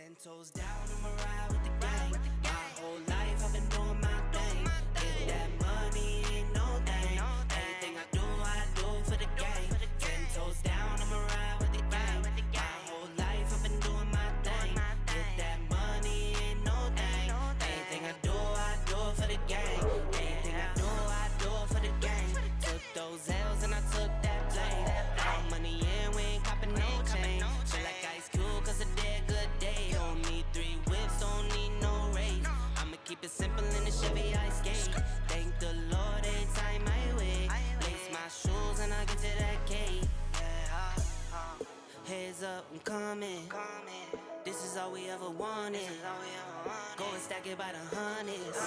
10 toes down, I'ma ride with the gang. My whole life I've been doing my thing. Get that money, ain't no thing. Anything I do for the gang. 10 toes down, I'ma ride with the gang. My whole life I've been doing my thing. Get that money, ain't no thing. Anything I do for the gang. Anything I do for the gang. Took those L's and I took that blame. All money in, we ain't copping no chain. Feel like Ice Cube, cause a dead good day. Don't need 3 whips, don't need no race. I'ma keep it simple in the Chevy I skate. Thank the Lord every time I wait. Lace my shoes and I get to that cake. Heads up, I'm coming. This is all we ever wanted. Go and stack it by the hundreds.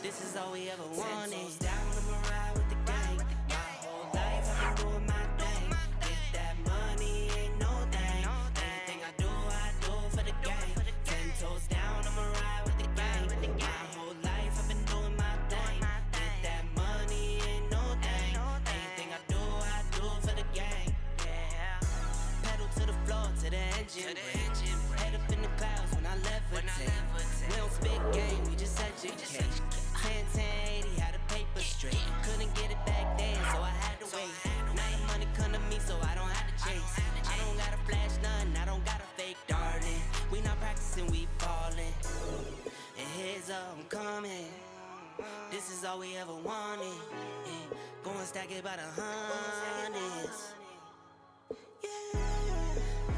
This is all we ever wanted. 10 toes down, I'ma ride with the gang. My whole life I've been doing my thing. Get that money, ain't no thing. Anything I do for the gang. 10 toes down, I'ma ride with the gang. My whole life I've been doing my thing. Get that money, ain't no thing. Anything I do for the gang. Pedal to the floor, to the engine. Head up in the clouds when I levitate. We don't spit game, we just educate. 10-10-80, had a paper straight. Couldn't get it back then, so I had to wait. Now the money come to me, so I don't have to chase. I don't gotta flash none, I don't gotta fake, darling. We not practicing, we falling. And heads up, I'm coming. This is all we ever wanted. Yeah. Go and stack it by the hundreds.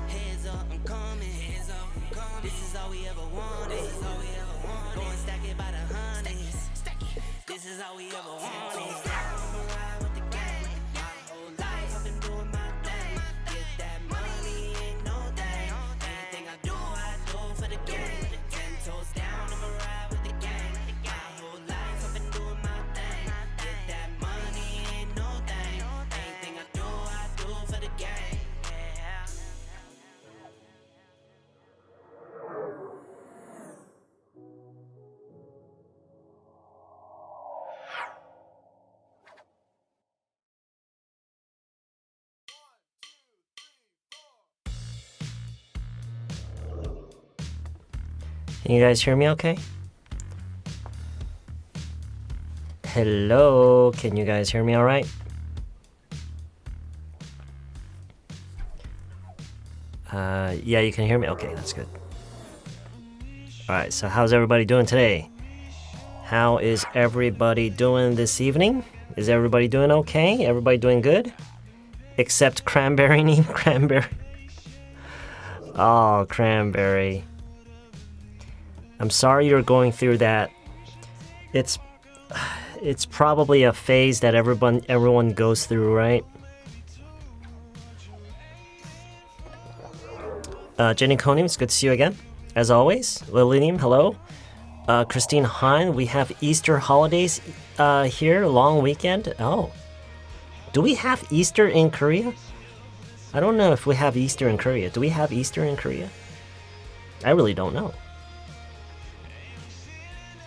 Heads up, I'm coming. This is all we ever wanted. Go and stack it by the hundreds. This is all we ever wanted. I'ma ride with the gang. My whole life I've been doing my thing. Get that money, ain't no thing. Anything I do for the gang. 10 toes down, I'ma ride with the gang. My whole life I've been doing my thing. Get that money, ain't no thing. Anything I do for the gang. Can you guys hear me okay? Hello, can you guys hear me all right? Yeah, you can hear me? Okay, that's good. Alright, so how's everybody doing today? How is everybody doing this evening? Is everybody doing okay? Everybody doing good? Except Cranberry name? Cranberry. Oh, Cranberry. I'm sorry you're going through that. It's probably a phase that everyone goes through, right? Jenny Konim, it's good to see you again. As always. Lilinim, hello. Christine Hahn, we have Easter holidays here, long weekend. Oh. Do we have Easter in Korea? I don't know if we have Easter in Korea. Do we have Easter in Korea? I really don't know.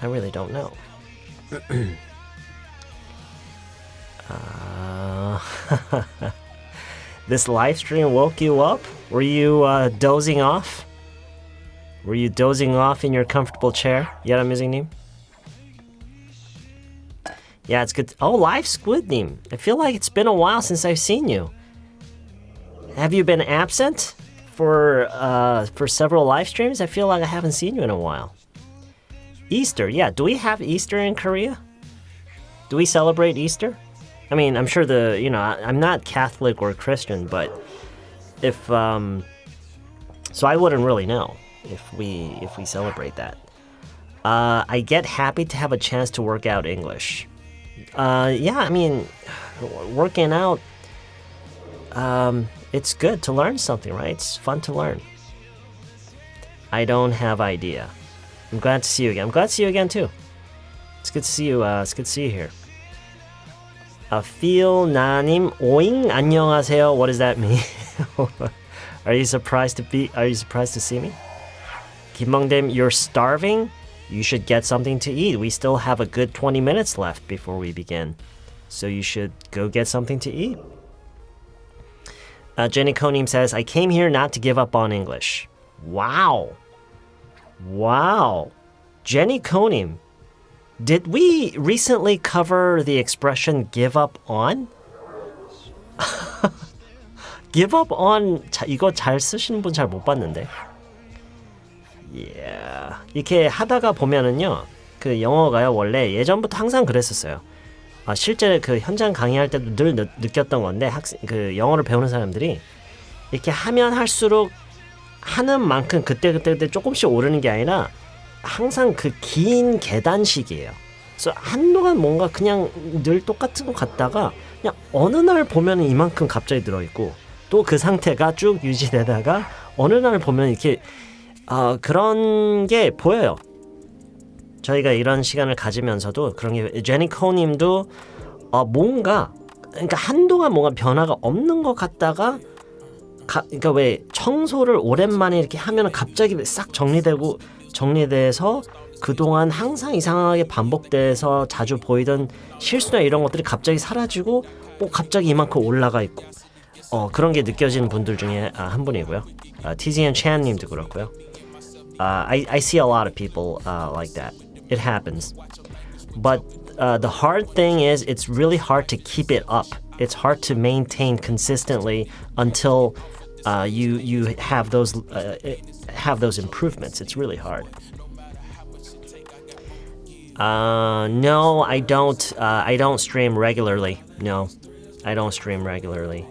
I really don't know. This live stream woke you up? Were you dozing off? Were you dozing off in your comfortable chair? Yaramizing Yeah, it's good. Oh, live Squid Name. I feel like it's been a while since I've seen you. Have you been absent for several live streams? I feel like I haven't seen you in a while. Easter, yeah. Do we have Easter in Korea? Do we celebrate Easter? I mean, I'm sure I'm not Catholic or Christian, but if so I wouldn't really know if we celebrate that. I get happy to have a chance to work out English. Yeah, I mean, working out, it's good to learn something, right? It's fun to learn. I don't have idea. I'm glad to see you again. I'm glad to see you again too. It's good to see you. It's good to see you here. Phil Nanim Oing 안녕하세요. What does that mean? Are you surprised to see me? Kim Mongdem, you're starving? You should get something to eat. We still have a good 20 minutes left before we begin. So you should go get something to eat. Jenny Konim says, I came here not to give up on English. Wow. Wow. Jenny Konim. Did we recently cover the expression give up on? give up on 이거 잘 쓰시는 분 잘 못 봤는데. Yeah. 이렇게 하다가 보면은요. 그 영어가요. 원래 예전부터 항상 그랬었어요. 실제 그 현장 강의할 때도 늘 느꼈던 건데 그 영어를 배우는 사람들이 이렇게 하면 할수록 하는 만큼 그때 조금씩 오르는 게 아니라 항상 그 긴 계단식이에요. 그래서 한동안 뭔가 그냥 늘 똑같은 것 같다가 그냥 어느 날 보면 이만큼 갑자기 들어있고 또 그 상태가 쭉 유지되다가 어느 날 보면 이렇게 그런 게 보여요. 저희가 이런 시간을 가지면서도 그런 게 제니코님도 뭔가 그러니까 한동안 뭔가 변화가 없는 것 같다가 그러니까 왜 청소를 오랜만에 이렇게 하면 갑자기 싹 정리돼서 그동안 항상 이상하게 반복돼서 자주 보이던 실수나 이런 것들이 갑자기 사라지고 갑자기 이만큼 올라가 있고 그런 게 느껴지는 분들 중에 한 분이고요. TZN Chan님도 그렇고요. I see a lot of people like that. It happens. But the hard thing is it's really hard to keep it up. It's hard to maintain consistently until you have those improvements. It's really hard. No, I don't. I don't stream regularly. No, I don't stream regularly.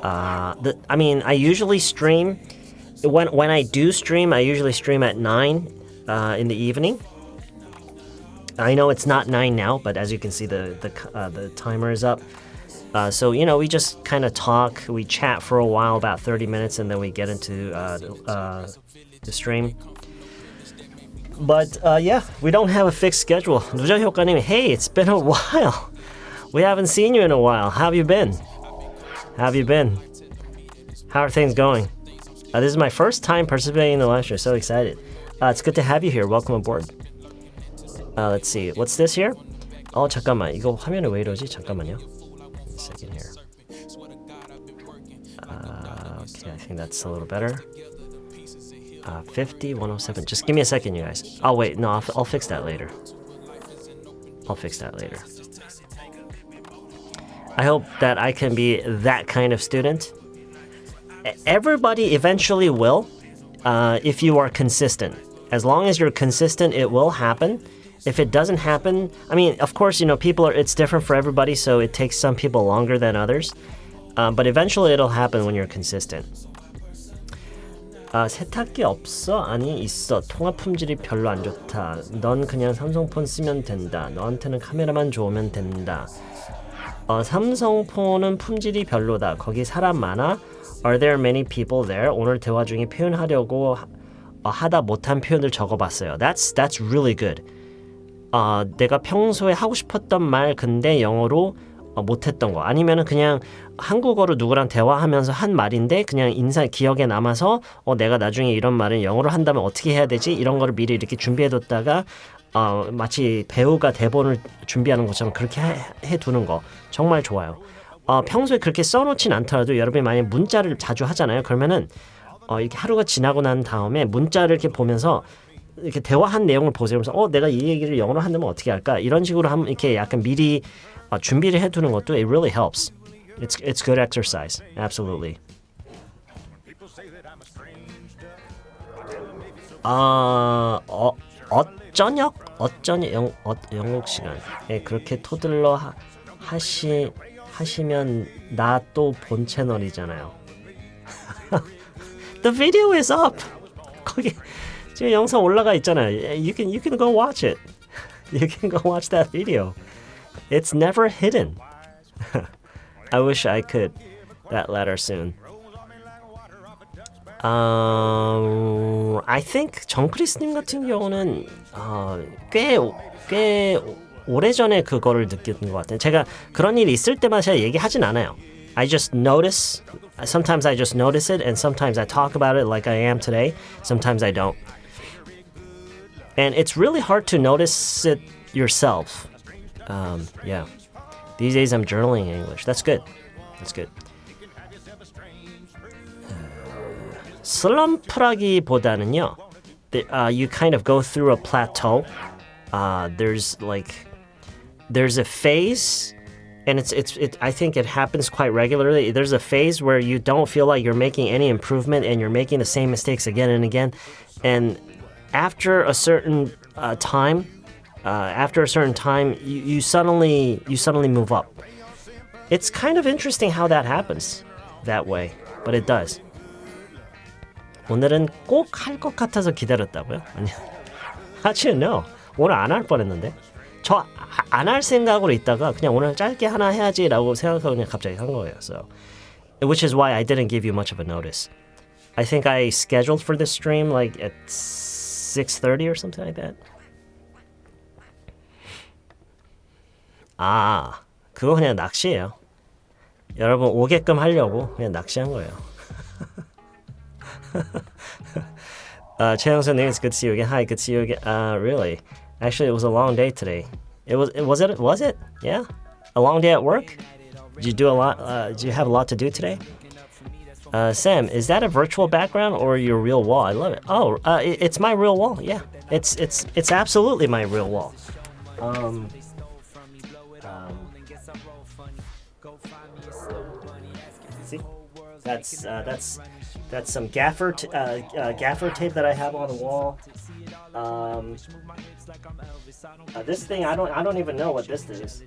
I usually stream. When I do stream, I usually stream at 9 in the evening. I know it's not 9 now, but as you can see, the timer is up. So we just kind of talk, we chat for a while, about 30 minutes, and then we get into the stream. But yeah, we don't have a fixed schedule. 누적 효과님, hey, it's been a while. We haven't seen you in a while. How have you been? How are things going? This is my first time participating in the live stream. So excited. It's good to have you here. Welcome aboard. Let's see. What's this here? 잠깐만. 이거 화면이 왜 이러지? 잠깐만요. A second here. Okay, I think that's a little better. 50, 107. Just give me a second, you guys. Oh, wait. No, I'll fix that later. I hope that I can be that kind of student. Everybody eventually will, if you are consistent. As long as you're consistent, it will happen. If it doesn't happen, of course, it's different for everybody, so it takes some people longer than others. But eventually it'll happen when you're consistent. 세탁기 없어? 아니, 있어. 통화 품질이 별로 안 좋다. 넌 그냥 삼성폰 쓰면 된다. 너한테는 카메라만 좋으면 된다. 삼성폰은 품질이 별로다. 거기 사람 많아? Are there many people there? 오늘 대화 중에 표현하려고 하다 못한 표현을 적어봤어요. That's really good. 내가 평소에 하고 싶었던 말 근데 영어로 못했던 거 아니면은 그냥 한국어로 누구랑 대화하면서 한 말인데 그냥 기억에 남아서 내가 나중에 이런 말을 영어로 한다면 어떻게 해야 되지? 이런 거를 미리 이렇게 준비해뒀다가 마치 배우가 대본을 준비하는 것처럼 그렇게 해두는 거 정말 좋아요. 평소에 그렇게 써놓진 않더라도 여러분이 만약에 문자를 자주 하잖아요. 그러면은 이렇게 하루가 지나고 난 다음에 문자를 이렇게 보면서 이렇게 대화한 내용을 보세요. 그래서 내가 이 얘기를 영어로 한다면 어떻게 할까? 이런 식으로 하면 이렇게 약간 미리 준비를 해두는 것도 it really helps. It's good exercise. Absolutely. 영국 시간. 그렇게 토들러 하시면 나 또 본 채널이잖아요. The video is up. 거기 지금 영상 올라가 있잖아요. You can go watch it. You can go watch that video. It's never hidden. I wish I could that letter soon. I think 정크리스님 같은 경우는 꽤 오래전에 그거를 느꼈던 것 같아요. 제가 그런 일이 있을 때마다 제가 얘기하진 않아요. I just notice. Sometimes I just notice it, and sometimes I talk about it like I am today. Sometimes I don't. And it's really hard to notice it yourself. Yeah. These days I'm journaling in English. That's good. 슬럼프라기보다는요. you kind of go through a plateau. There's a phase, and I think it happens quite regularly. There's a phase where you don't feel like you're making any improvement, and you're making the same mistakes again and again. And after a certain time, you suddenly move up. It's kind of interesting how that happens that way, but it does. 오늘은 꼭 할 것 같아서 기다렸다고요? 아니, actually no. 오늘 안 할 뻔했는데. 저 안 할 생각으로 있다가 그냥 오늘 짧게 하나 해야지라고 생각하고 그냥 갑자기 한 거예요. So, which is why I didn't give you much of a notice. I think I scheduled for this stream like at 6:30 or something like that. 아, 그거 그냥 낚시예요. 여러분 오게끔 하려고 그냥 낚시한 거예요. 최영선님, it's good to see you again. Hi, good to see you again. Really? Actually, it was a long day today. Was it? Yeah? A long day at work? Did you do a lot? Did you have a lot to do today? Sam, is that a virtual background or your real wall? I love it. Oh, it's my real wall. Yeah, it's absolutely my real wall. See, that's some gaffer tape that I have on the wall. This thing I don't even know what this is.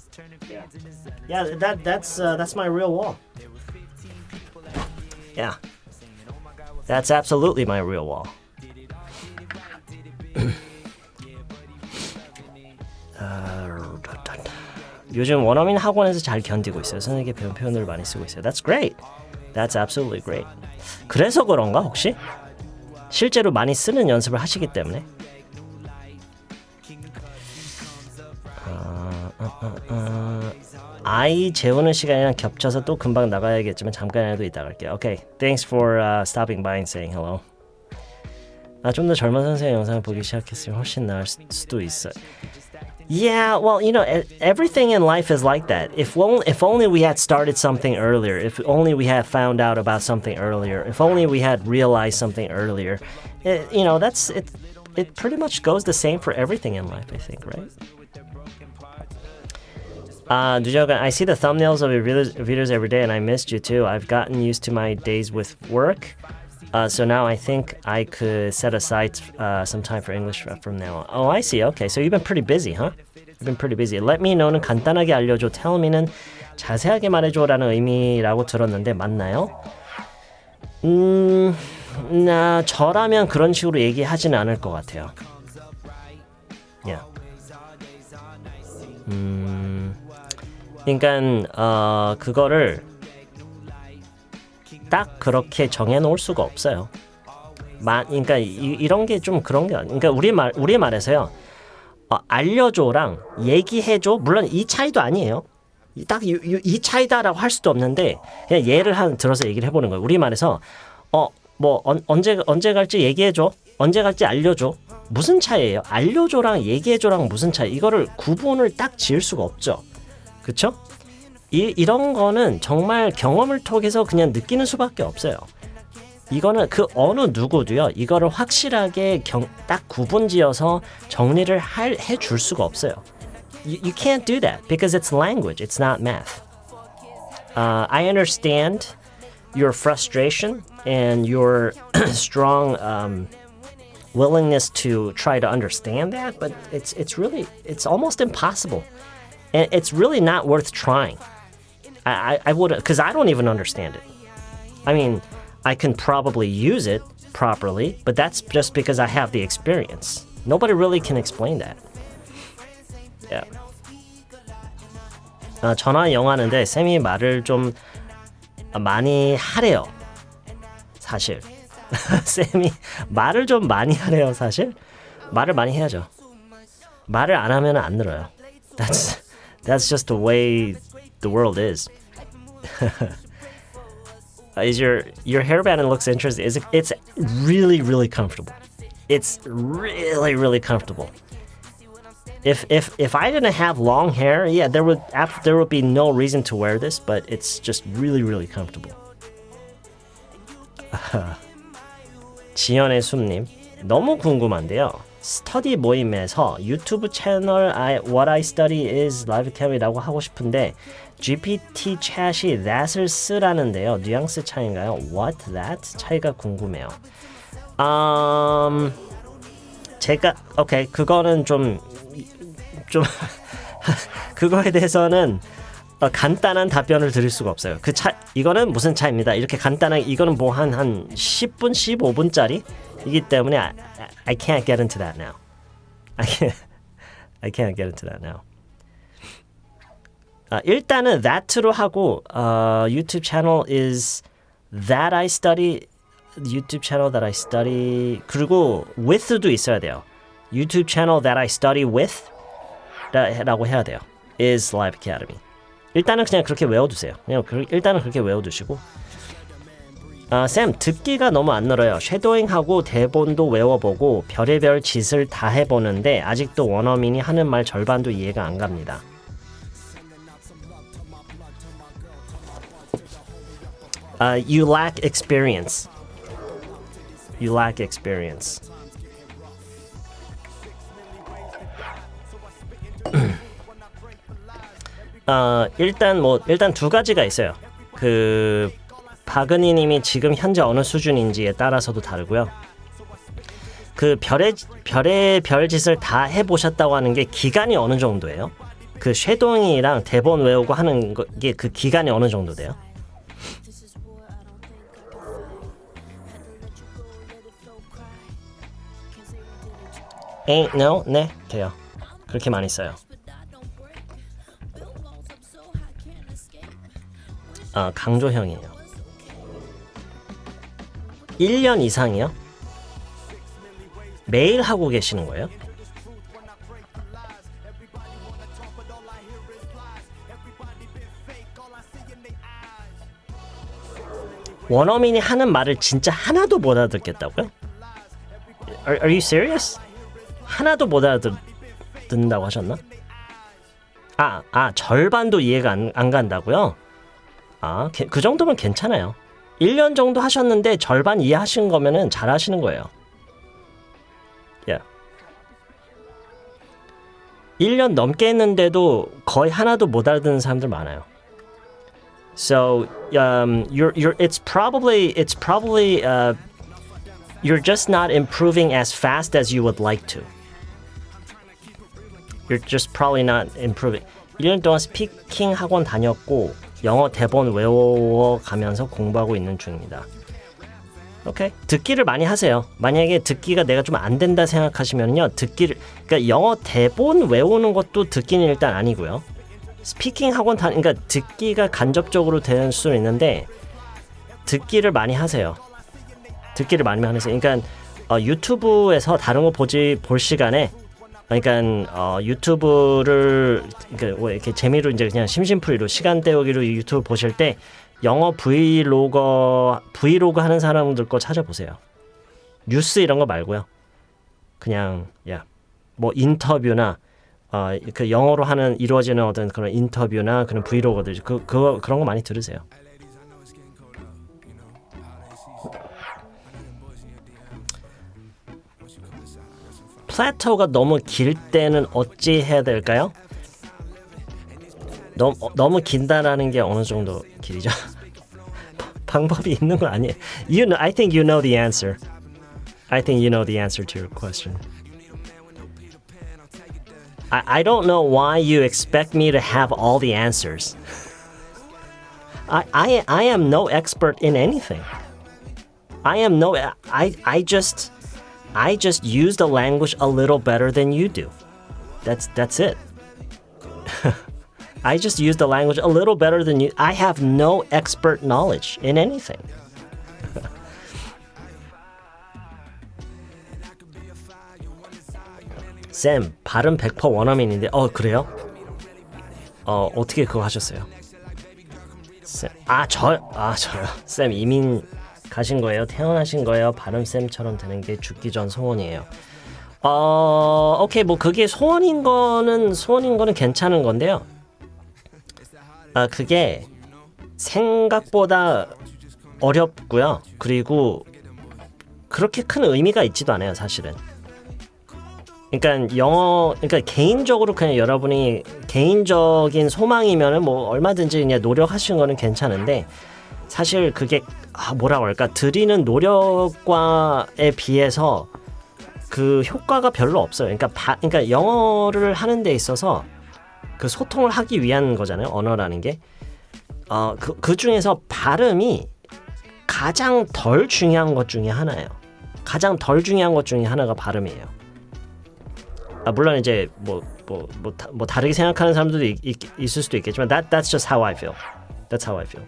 Yeah, that's my real wall. Yeah, that's absolutely my real wall. 요즘 원어민 학원에서 잘 견디고 있어요. 선생님께 배운 표현들을 많이 쓰고 있어요. That's great. That's absolutely great. 그래서 그런가 혹시? 실제로 많이 쓰는 연습을 하시기 때문에. 아이 재우는 시간이랑 겹쳐서 또 금방 나가야겠지만 잠깐이라도 이따 갈게요. Okay, thanks for stopping by and saying hello. 좀 더 젊은 선생님 영상을 보기 시작했으면 훨씬 나을 수도 있어요. Yeah, well, everything in life is like that. If only we had started something earlier, if only we had found out about something earlier, if only we had realized something earlier, it pretty much goes the same for everything in life, I think, right? 누저가, I see the thumbnails of your videos every day and I missed you too. I've gotten used to my days with work. So now I think I could set aside some time for English from now on. Oh, I see. Okay, so you've been pretty busy, huh? You've been pretty busy. Let me know는 간단하게 알려줘. Tell me는 자세하게 말해줘라는 의미라고 들었는데 맞나요? 저라면 그런 식으로 얘기하지는 않을 것 같아요. Yeah. 그러니까 그거를 딱 그렇게 정해놓을 수가 없어요. 그러니까 이런 게 좀 그런 게 그러니까 우리 말에서요. 알려줘랑 얘기해줘. 물론 이 차이도 아니에요. 딱 이 차이다라고 할 수도 없는데 그냥 예를 들어서 얘기를 해보는 거예요. 우리 말에서 언제 갈지 얘기해줘. 언제 갈지 알려줘. 무슨 차이예요? 알려줘랑 얘기해줘랑 무슨 차이? 이거를 구분을 딱 지을 수가 없죠. 그쵸? 이런 거는 정말 경험을 통해서 그냥 느끼는 수밖에 없어요. 이거는 그 어느 누구도요. 이거를 확실하게 딱 구분지어서 정리를 해줄 수가 없어요. You can't do that because it's language. It's not math. I understand your frustration and your strong willingness to try to understand that, but it's almost impossible. And it's really not worth trying. I would, because I don't even understand it. I mean, I can probably use it properly, but that's just because I have the experience. Nobody really can explain that. Yeah. 전화 영어하는데 쌤이 말을 좀 많이 하래요. 사실. 쌤이 말을 좀 많이 하래요. 사실. 말을 많이 해야죠. 말을 안 하면 안 늘어요. That's just the way the world is. Is your hairband looks interesting? It's really, really comfortable. It's really, really comfortable. If I didn't have long hair, yeah, there would be no reason to wear this, but it's just really, really comfortable. 지연의 숲님, 너무 궁금한데요. 스터디 모임에서 유튜브 채널 What I Study is Live Academy라고 하고 싶은데 GPT chat이 that을 쓰라는데요. 뉘앙스 차이인가요? What that? 차이가 궁금해요. 제가 오케이 그거는 좀 그거에 대해서는 간단한 답변을 드릴 수가 없어요. 이거는 무슨 차입니다. 이렇게 간단하게 이거는 뭐 한 10분, 15분짜리이기 때문에 I can't get into that now. I can't get into that now. 일단은 that로 하고 YouTube channel is that I study YouTube channel that I study 그리고 with도 있어야 돼요. YouTube channel that I study with 라고 해야 돼요. is Live Academy. 일단은 그냥 그렇게 외워두세요. 일단은 그렇게 외워두시고 쌤 듣기가 너무 안 늘어요. 쉐도잉하고 대본도 외워보고 별의별 짓을 다 해보는데 아직도 원어민이 하는 말 절반도 이해가 안 갑니다. You lack experience. You lack experience. 일단 두 가지가 있어요. 박은희 님이 지금 현재 어느 수준인지에 따라서도 다르고요. 별의 별짓을 다 해보셨다고 하는 게 기간이 어느 정도예요? 쉐도잉이랑 대본 외우고 하는 게 그 기간이 어느 정도 돼요? Ain't no? 네, 돼요. 그렇게 많이 써요. 강조형이에요. 1년 이상이요? 매일 하고 계시는 거예요? 원어민이 하는 말을 진짜 하나도 못 알아듣겠다고요? Are you serious? 하나도 못 알아듣는다고 하셨나? 절반도 이해가 안 간다고요? 그 정도면 괜찮아요. 1년 정도 하셨는데 절반 이해하신 거면은 잘 하시는 거예요. Yeah. 1년 넘게 했는데도 거의 하나도 못 알아듣는 사람들 많아요. So, it's probably you're just not improving as fast as you would like to. You're just probably not improving. 1년 동안 스피킹 학원 다녔고 영어 대본 외워가면서 공부하고 있는 중입니다. 오케이. 듣기를 많이 하세요. 만약에 듣기가 내가 좀 안 된다 생각하시면요. 그러니까 영어 대본 외우는 것도 듣기는 일단 아니고요. 스피킹 학원 그러니까 듣기가 간접적으로 되는 수는 있는데 듣기를 많이 하세요. 듣기를 많이 하세요. 그러니까 유튜브에서 다른 거 볼 시간에 그러니까 유튜브를 이렇게 재미로 이제 그냥 심심풀이로 시간 때우기로 유튜브 보실 때 영어 브이로그 하는 사람들 거 찾아보세요. 뉴스 이런 거 말고요. 그냥 뭐 인터뷰나 영어로 이루어지는 어떤 그런 인터뷰나 그런 브이로그들 그런 거 많이 들으세요. 플래터가 너무 길 때는 어찌 해야 될까요? 너무 긴다라는 게 어느 정도 길이죠? 방법이 있는 거 아니에요. I think you know the answer. I think you know the answer to your question. I don't know why you expect me to have all the answers. I am no expert in anything. I just use the language a little better than you do. That's it. I just use the language a little better than you. I have no expert knowledge in anything. 쌤, 발음 100% 원어민인데 그래요? 어떻게 그거 하셨어요? 쌤, 저요? 쌤 이민 가신 거예요? 태어나신 거예요? 발음 쌤처럼 되는 게 죽기 전 소원이에요. 오케이, 뭐 그게 소원인 거는 괜찮은 건데요. 그게 생각보다 어렵고요. 그리고 그렇게 큰 의미가 있지도 않아요, 사실은. 그러니까 그러니까 개인적으로 그냥 여러분이 개인적인 소망이면은 뭐 얼마든지 그냥 노력하시는 거는 괜찮은데 사실 그게 뭐라고 할까 드리는 노력과에 비해서 그 효과가 별로 없어요. 그러니까 영어를 하는 데 있어서 그 소통을 하기 위한 거잖아요. 언어라는 게. 그 중에서 발음이 가장 덜 중요한 것 중에 하나예요. 가장 덜 중요한 것 중에 하나가 발음이에요. 물론 이제 뭐 다르게 생각하는 사람들도 있을 수도 있겠지만 that's just how I feel. That's how I feel.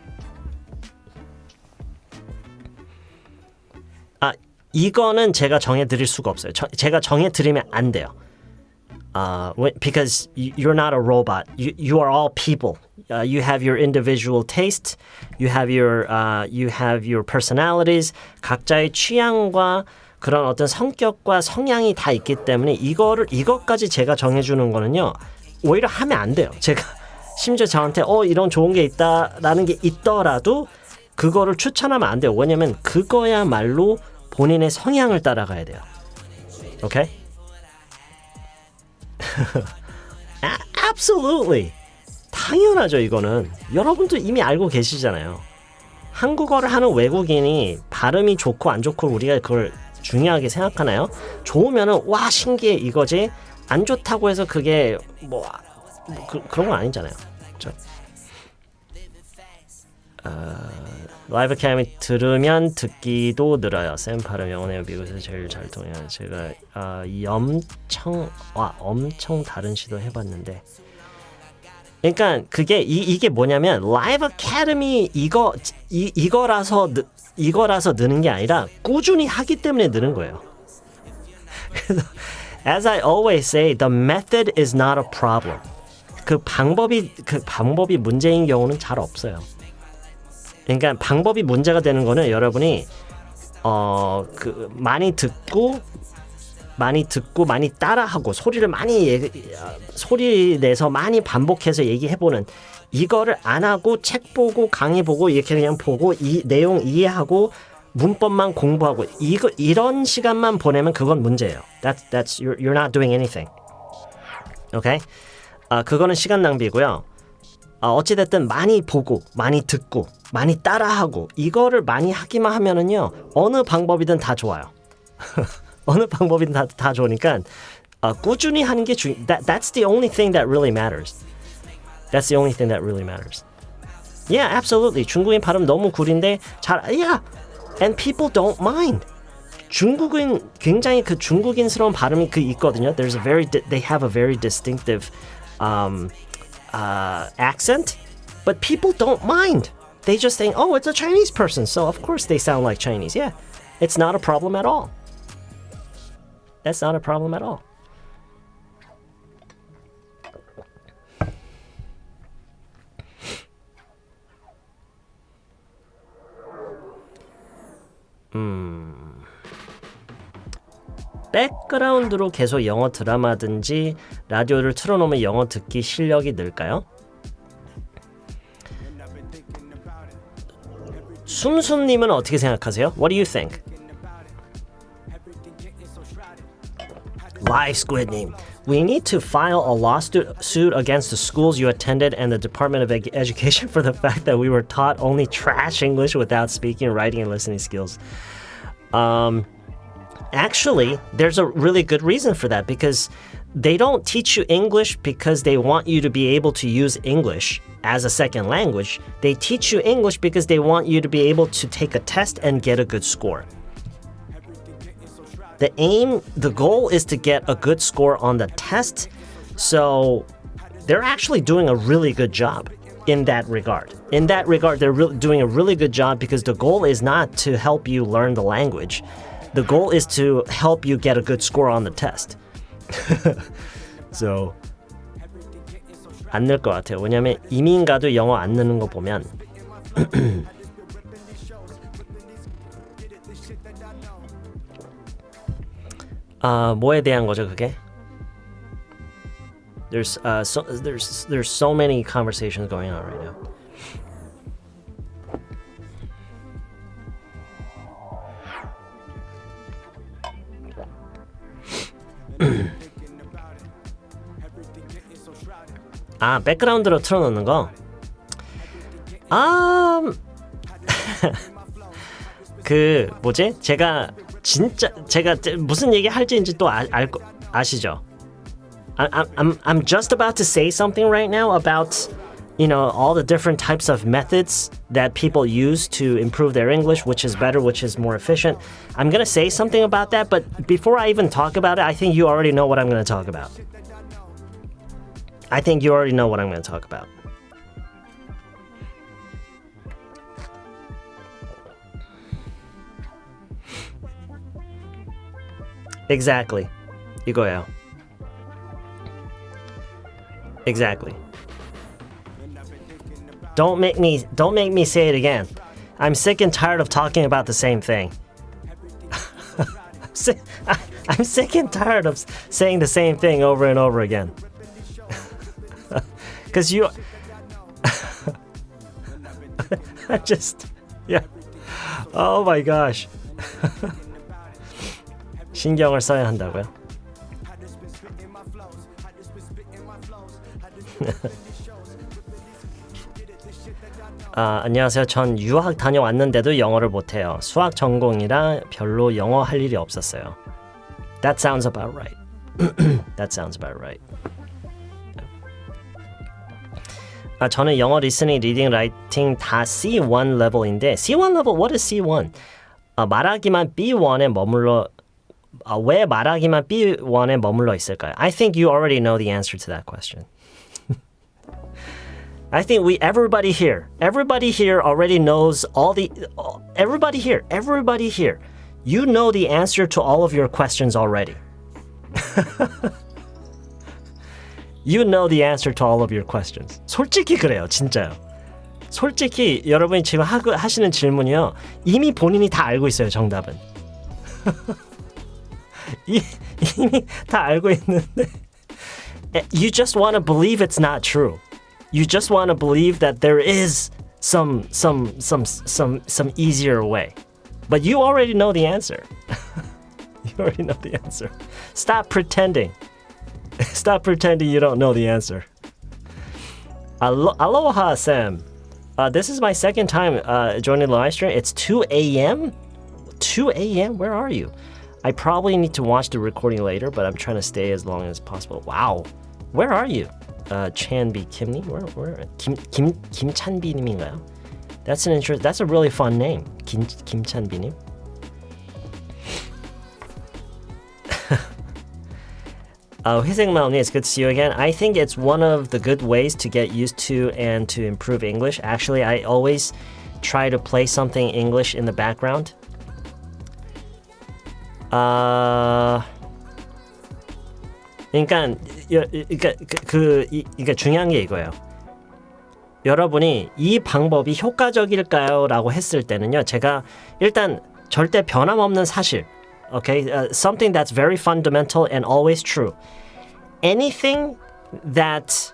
이거는 제가 정해드릴 수가 없어요. 제가 정해드리면 안 돼요. Because you're not a robot. You are all people. You have your individual taste. You have your personalities. 각자의 취향과 그런 어떤 성격과 성향이 다 있기 때문에 이것까지 제가 정해주는 거는요. 오히려 하면 안 돼요. 제가 심지어 저한테 이런 좋은 게 있다라는 게 있더라도 그거를 추천하면 안 돼요. 왜냐면 그거야말로 본인의 성향을 따라가야 돼요. 오케이? Absolutely. 당연하죠, 이거는. 여러분도 이미 알고 계시잖아요. 한국어를 하는 외국인이 발음이 좋고 안 좋고 우리가 그걸 중요하게 생각하나요? 좋으면은 와 신기해 이거지. 안 좋다고 해서 그게 그런 건 아니잖아요. 그렇죠? 라이브 캠이 들으면 듣기도 늘어요. 쌤 발음 영어 내용 미국에서 제일 잘 통해요. 제가 엄청 다른 시도 해봤는데. 그러니까 그게 이게 뭐냐면 라이브 어카데미 이거라서 느는 게 아니라 꾸준히 하기 때문에 느는 거예요. 그래서 as I always say, the method is not a problem. 그 방법이 문제인 경우는 잘 없어요. 그러니까 방법이 문제가 되는 거는 여러분이 많이 듣고 많이 따라하고 소리 내서 많이 반복해서 얘기해보는 이거를 안 하고 책 보고 강의 보고 이렇게 그냥 보고 이 내용 이해하고 문법만 공부하고 이런 시간만 보내면 그건 문제예요. You're not doing anything. 오케이? 그거는 시간 낭비고요. 어찌됐든 많이 보고 많이 듣고 많이 따라하고 이거를 많이 하기만 하면은요 어느 방법이든 다 좋아요. 어느 방법이든 다 좋으니까 꾸준히 하는 게 That's the only thing that really matters. That's the only thing that really matters. Yeah, absolutely. 중국인 발음 너무 구린데 yeah, and people don't mind. 중국은 굉장히 그 중국인스러운 발음이 있거든요. They have a very distinctive accent, but people don't mind. They just think, oh, it's a Chinese person, so of course they sound like Chinese. Yeah, it's not a problem at all. That's not a problem at all. 백그라운드로 계속 영어 드라마든지 라디오를 틀어놓으면 영어 듣기 실력이 늘까요? 숨숨님은 어떻게 생각하세요? What do you think? Live Squid님, we need to file a lawsuit against the schools you attended and the Department of Education for the fact that we were taught only trash English without speaking, writing, and listening skills. Actually, there's a really good reason for that because they don't teach you English because they want you to be able to use English as a second language. They teach you English because they want you to be able to take a test and get a good score. The goal is to get a good score on the test. So they're actually doing a really good job in that regard. In that regard, they're doing a really good job because the goal is not to help you learn the language. The goal is to help you get a good score on the test. So 안 늘 것 같아요. 왜냐면 이민가도 영어 안 느는 거 보면 뭐에 대한 거죠 그게? There's so many conversations going on right now. 아, 백그라운드로 틀어놓는 거? 그 뭐지? 제가 무슨 얘기 할지인지 또 아시죠? I'm just about to say something right now about all the different types of methods that people use to improve their English, which is better, which is more efficient. I'm gonna say something about that, but before I even talk about it, I think you already know what I'm gonna talk about. I think you already know what I'm gonna talk about. Exactly. 이거예요. Exactly. Don't make me say it again. I'm sick and tired of talking about the same thing. I'm sick and tired of saying the same thing over and over again. Because you... yeah. Oh my gosh. 신경을 써야 한다고요? 안녕하세요. 전 유학 다녀왔는데도 영어를 못해요. 수학 전공이라 별로 영어 할 일이 없었어요. That sounds about right. That sounds about right. 저는 영어 리스닝, 리딩, 라이팅 다 C1 레벨인데 C1 level, what is C1? 말하기만 B1에 머물러 왜 말하기만 B1에 머물러 있을까요? I think you already know the answer to that question. I think everybody here already knows everybody here, you know the answer to all of your questions already. You know the answer to all of your questions. 솔직히 그래요, 진짜요. 솔직히 여러분이 지금 하시는 질문이요, 이미 본인이 다 알고 있어요, 정답은. 이미 다 알고 있는데 you just want to believe it's not true. You just want to believe that there is some easier way. But you already know the answer. You already know the answer. Stop pretending. Stop pretending you don't know the answer. Aloha, Sam. This is my second time joining the live stream. It's 2 a.m.? 2 a.m.? Where are you? I probably need to watch the recording later, but I'm trying to stay as long as possible. Wow. Where are you? Chanbi Kimni? Where? 김찬비 님인가요? That's an interesting. That's a really fun name. 김찬비 님. 회색 마음님, it's good to see you again. I think it's one of the good ways to get used to and to improve English. Actually, I always try to play something English in the background. 그러니까 중요한 게 이거예요. 여러분이 이 방법이 효과적일까요? 라고 했을 때는요, 제가 일단 절대 변함없는 사실, okay, something that's very fundamental and always true. Anything that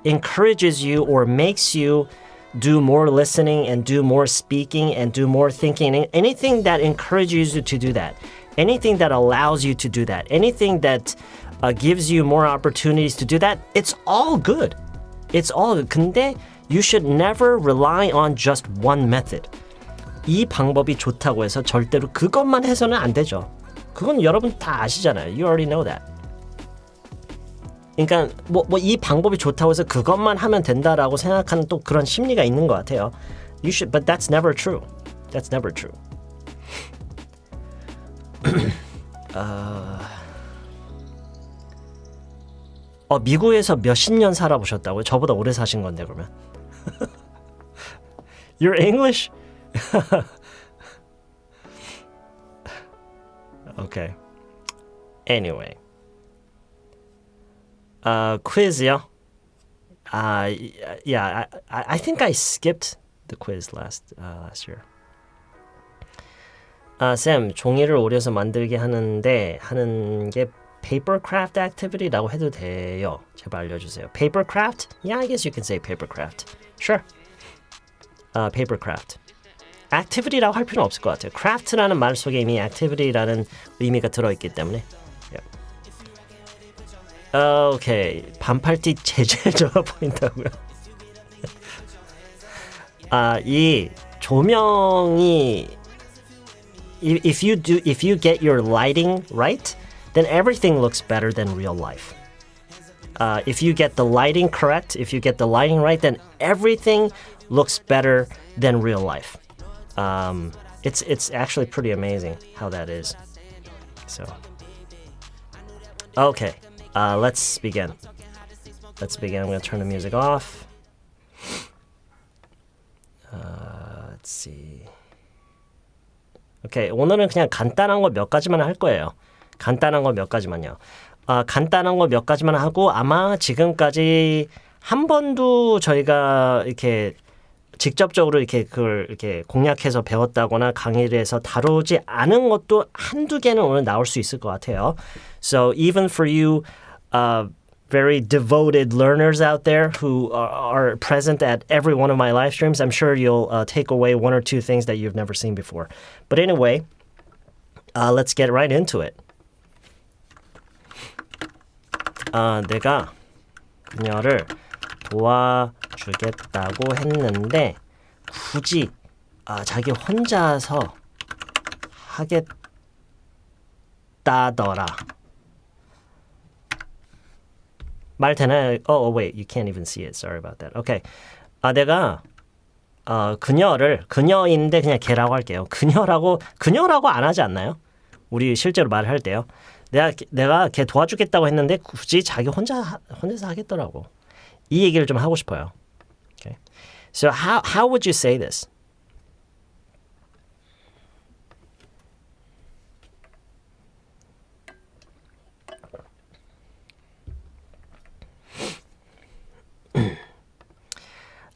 encourages you or makes you do more listening and do more speaking and do more thinking, anything that encourages you to do that, anything that allows you to do that, anything that gives you more opportunities to do that, it's all good. It's all good. 근데 you should never rely on just one method. 이 방법이 좋다고 해서 절대로 그것만 해서는 안 되죠. 그건 여러분 다 아시잖아요. You already know that. 그러니까 이 방법이 좋다고 해서 그것만 하면 된다라고 생각하는 또 그런 심리가 있는 것 같아요. You should, but that's never true. That's never true. 미국에서 몇십 년 살아보셨다고요? 저보다 오래 사신 건데 그러면. Your English? Okay. Anyway. Quiz요? Yeah, I think I skipped the quiz last year. 쌤, 종이를 오려서 만들게 하는 게 papercraft activity라고 해도 돼요. 제발 알려주세요. Papercraft? Yeah, I guess you can say papercraft. Sure. Papercraft. activity라고 할 필요는 없을 것 같아요. craft라는 말 속에 이미 activity라는 의미가 들어있기 때문에. Yeah. 오케이. 반팔티 제일 좋아 보인다고요. 이 조명이 if you get your lighting right, then everything looks better than real life. If you get the lighting correct, if you get the lighting right, then everything looks better than real life. It's actually pretty amazing how that is. So, okay, let's begin. Let's begin. I'm going to turn the music off. Let's see. Okay, 오늘은 그냥 간단한 거 몇 가지만 할 거예요. 간단한 거 몇 가지만요. 간단한 거 몇 가지만 하고 아마 지금까지 한 번도 저희가 이렇게 직접적으로 이렇게 그걸 이렇게 공략해서 배웠다거나 강의를 해서 다루지 않은 것도 한두 개는 오늘 나올 수 있을 것 같아요. So even for you very devoted learners out there who are present at every one of my live streams, I'm sure you'll take away one or two things that you've never seen before. But anyway, let's get right into it. 내가 그녀를 도와주겠다고 했는데 굳이 자기 혼자서 하겠다더라. 말 되나요? Oh, wait, you can't even see it. Sorry about that. Okay. 내가 그녀인데 그냥 걔라고 할게요. 그녀라고 안 하지 않나요? 우리 실제로 말할 때요. 내가 걔 도와주겠다고 했는데 굳이 자기 혼자서 하겠더라고. 이 얘기를 좀 하고 싶어요. Okay. So how would you say this?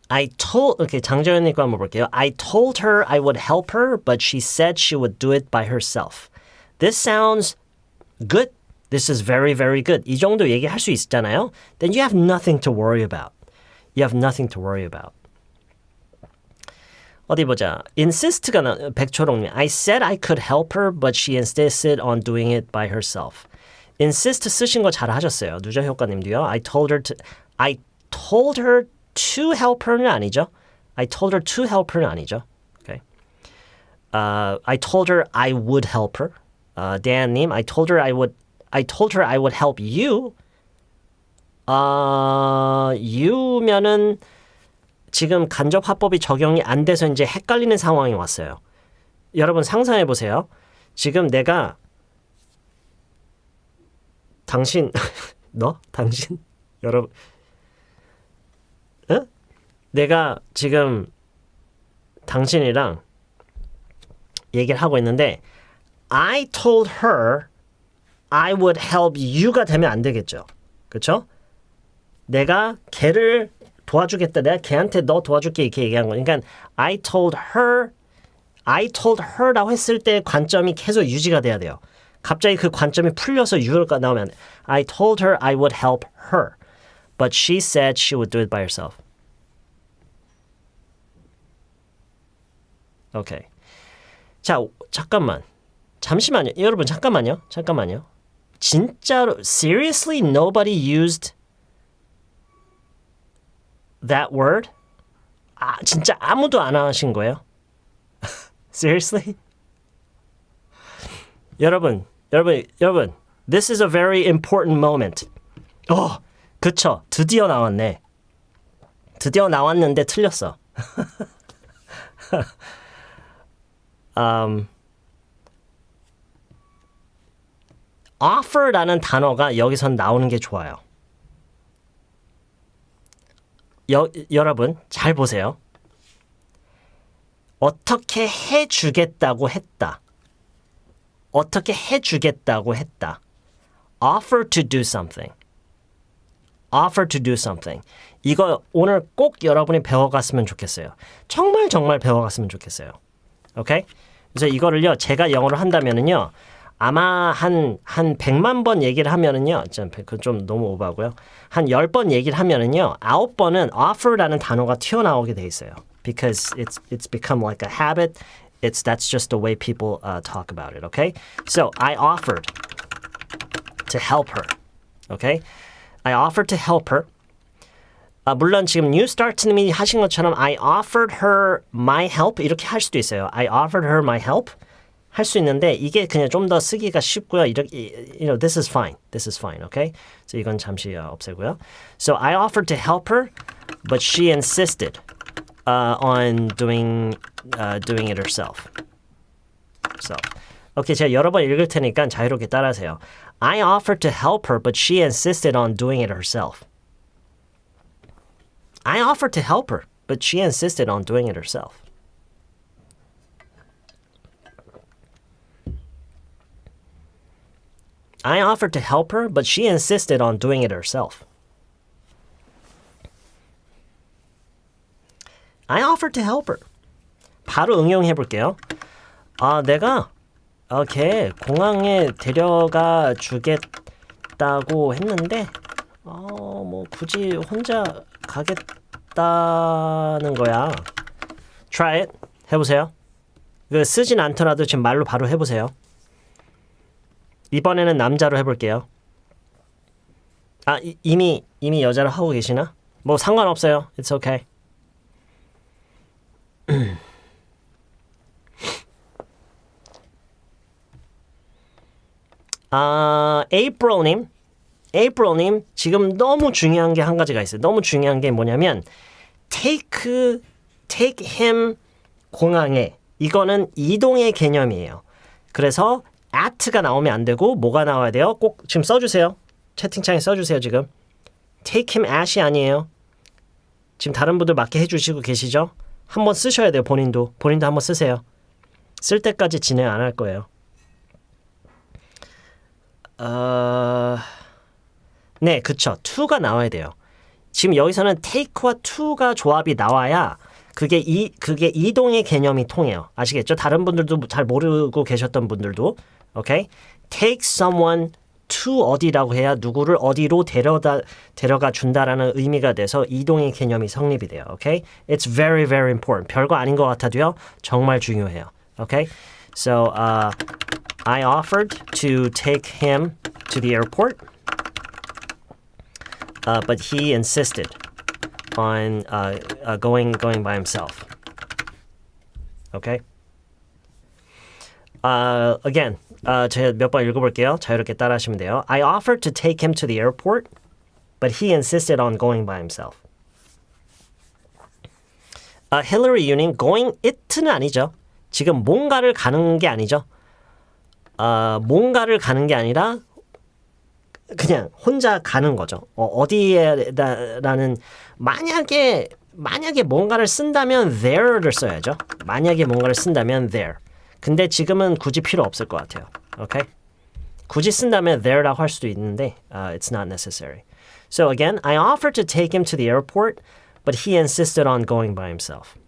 Okay, 장재현님 거 한번 볼게요. I told her I would help her, but she said she would do it by herself. This sounds good. This is very, very good. 이 정도 얘기할 수 있잖아요. Then you have nothing to worry about. You have nothing to worry about. 어디 보자. Insist가 백초롱님. I said I could help her, but she insisted on doing it by herself. Insist 쓰신 거 잘 하셨어요. 누자 효과님도요. I told her to help her는 아니죠. I told her to help her는 아니죠. Okay. I told her I would help her. Dan-님, I told her I would help you. you면은 지금 간접화법이 적용이 안 돼서 이제 헷갈리는 상황이 왔어요. 여러분 상상해 보세요. 지금 내가 당신 여러분 내가 지금 당신이랑 얘기를 하고 있는데 I told her I would help you가 되면 안 되겠죠. 그렇죠? 내가 걔를 도와주겠다. 내가 걔한테 너 도와줄게 이렇게 얘기한 거니까 I told her라고 했을 때 관점이 계속 유지가 돼야 돼요. 갑자기 그 관점이 풀려서 you가 나오면 I told her I would help her. But she said she would do it by herself. 오케이. 자, 잠시만요. 여러분 잠깐만요. 진짜로 seriously nobody used that word? 진짜 아무도 안 하신 거예요? Seriously? 여러분, this is a very important moment. 그쵸. 드디어 나왔네. 드디어 나왔는데 틀렸어. offer라는 단어가 여기선 나오는 게 좋아요. 여러분 잘 보세요. 어떻게 해주겠다고 했다. 어떻게 해주겠다고 했다. offer to do something. offer to do something. 이거 오늘 꼭 여러분이 배워갔으면 좋겠어요. 정말 배워갔으면 좋겠어요. 오케이? 그래서 이거를요, 제가 영어로 한다면은요, 아마 한 100만 번 얘기를 하면은요, 그건 좀 너무 오버하고요. 한 10번 얘기를 하면은요, 9번은 offer라는 단어가 튀어나오게 돼 있어요. Because it's become like a habit. That's just the way people talk about it, okay? So, I offered to help her, okay? I offered to help her. 물론 지금 you start님이 하신 것처럼 I offered her my help 이렇게 할 수도 있어요. I offered her my help 할 수 있는데 이게 그냥 좀 더 쓰기가 쉽고요. 이렇게, you know, this is fine. This is fine. Okay? So 이건 잠시 없애고요. So I offered to help her, but she insisted on doing it herself. So, okay, 제가 여러 번 읽을 테니까 자유롭게 따라하세요. I offered to help her, but she insisted on doing it herself. I offered to help her, but she insisted on doing it herself. I offered to help her, but she insisted on doing it herself. I offered to help her. 바로 응용해 볼게요. 내가 걔 공항에 데려가 주겠다고 했는데 뭐 굳이 혼자 가겠다는 거야. Try it. 해보세요. 쓰진 않더라도 지금 말로 바로 해보세요. 이번에는 남자로 해볼게요. 이미 여자로 하고 계시나? 뭐 상관없어요. It's okay. April님 지금 너무 중요한 게 한 가지가 있어요. 너무 중요한 게 뭐냐면 take him 공항에 이거는 이동의 개념이에요. 그래서 at가 나오면 안 되고 뭐가 나와야 돼요? 꼭 지금 써주세요. 채팅창에 써주세요. 지금 take him at이 아니에요. 지금 다른 분들 맞게 해주시고 계시죠? 한번 쓰셔야 돼요. 본인도 한번 쓰세요. 쓸 때까지 진행 안 할 거예요. 네, 그쵸. to가 나와야 돼요. 지금 여기서는 take와 to가 조합이 나와야 그게 이동의 개념이 통해요. 아시겠죠? 다른 분들도 잘 모르고 계셨던 분들도 오케이? take someone to 어디라고 해야 누구를 어디로 데려가 준다라는 의미가 돼서 이동의 개념이 성립이 돼요. 오케이? It's very very important. 별거 아닌 것 같아도요. 정말 중요해요. 오케이? So I offered to take him to the airport, but he insisted on going by himself. Okay? Again, 제가 몇 번 읽어볼게요. 자유롭게 따라하시면 돼요. I offered to take him to the airport, but he insisted on going by himself. Hillary Yu님, going it는 아니죠. 지금 뭔가를 가는 게 아니죠. 뭔가를 가는 게 아니라 그냥 혼자 가는 거죠. 어디에라는 만약에 뭔가를 쓴다면 there를 써야죠. 만약에 뭔가를 쓴다면 there. 근데 지금은 굳이 필요 없을 것 같아요. 오케이? 굳이 쓴다면 there라고 할 수도 있는데 it's not necessary. So again, I offered to take him to the airport, but he insisted on going by himself.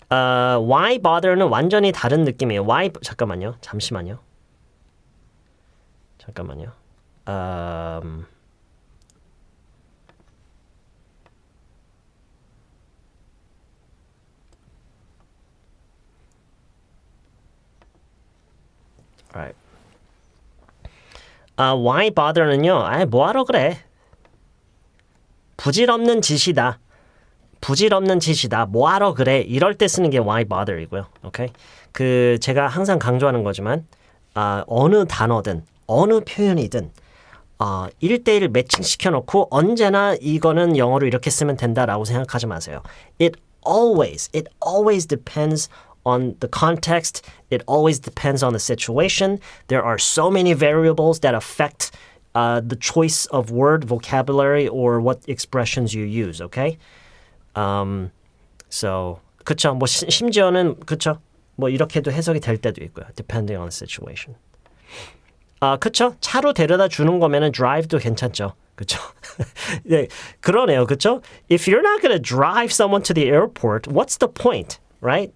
Why bother는 완전히 다른 느낌이에요. Why 잠깐만요. 잠시만요. Alright. Why bother는요. 뭐하러 그래? 부질없는 짓이다. 뭐하러 그래? 이럴 때 쓰는 게 why bother이고요. 오케이? 제가 항상 강조하는 거지만 어느 단어든 어느 표현이든 1대1 매칭시켜 놓고 언제나 이거는 영어로 이렇게 쓰면 된다라고 생각하지 마세요. It always depends on the context. It always depends on the situation. There are so many variables that affect the choice of word, vocabulary, or what expressions you use, okay? So, 그쵸. 뭐 심지어는 그쵸. 뭐 이렇게도 해석이 될 때도 있고요. Depending on the situation. 그쵸. 차로 데려다 주는 거면은 drive도 괜찮죠. 그쵸. 네, 그러네요. 그쵸. If you're not gonna drive someone to the airport, what's the point, right?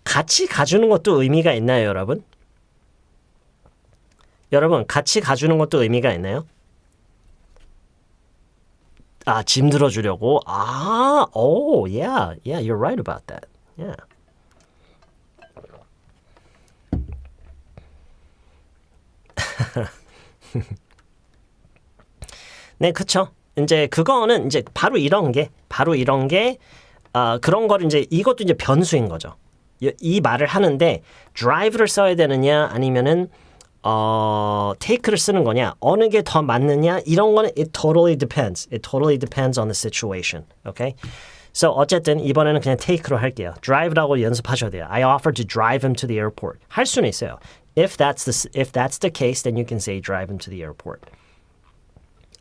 같이 가주는 것도 의미가 있나요, 여러분? 같이 가주는 것도 의미가 있나요? 짐 들어주려고? Oh, yeah, you're right about that. Yeah. 네, 그쵸. 이제 그거는 이제 바로 이런 게 그런 거를 이제 이것도 이제 변수인 거죠. 이 말을 하는데 drive를 써야 되느냐 아니면은 take를 쓰는 거냐 어느 게 더 맞느냐 이런 거는 it totally depends. It totally depends on the situation. Okay? So 어쨌든 이번에는 그냥 take로 할게요. drive라고 연습하셔야 돼요. I offered to drive him to the airport. 할 수는 있어요. If that's the case, then you can say drive him to the airport.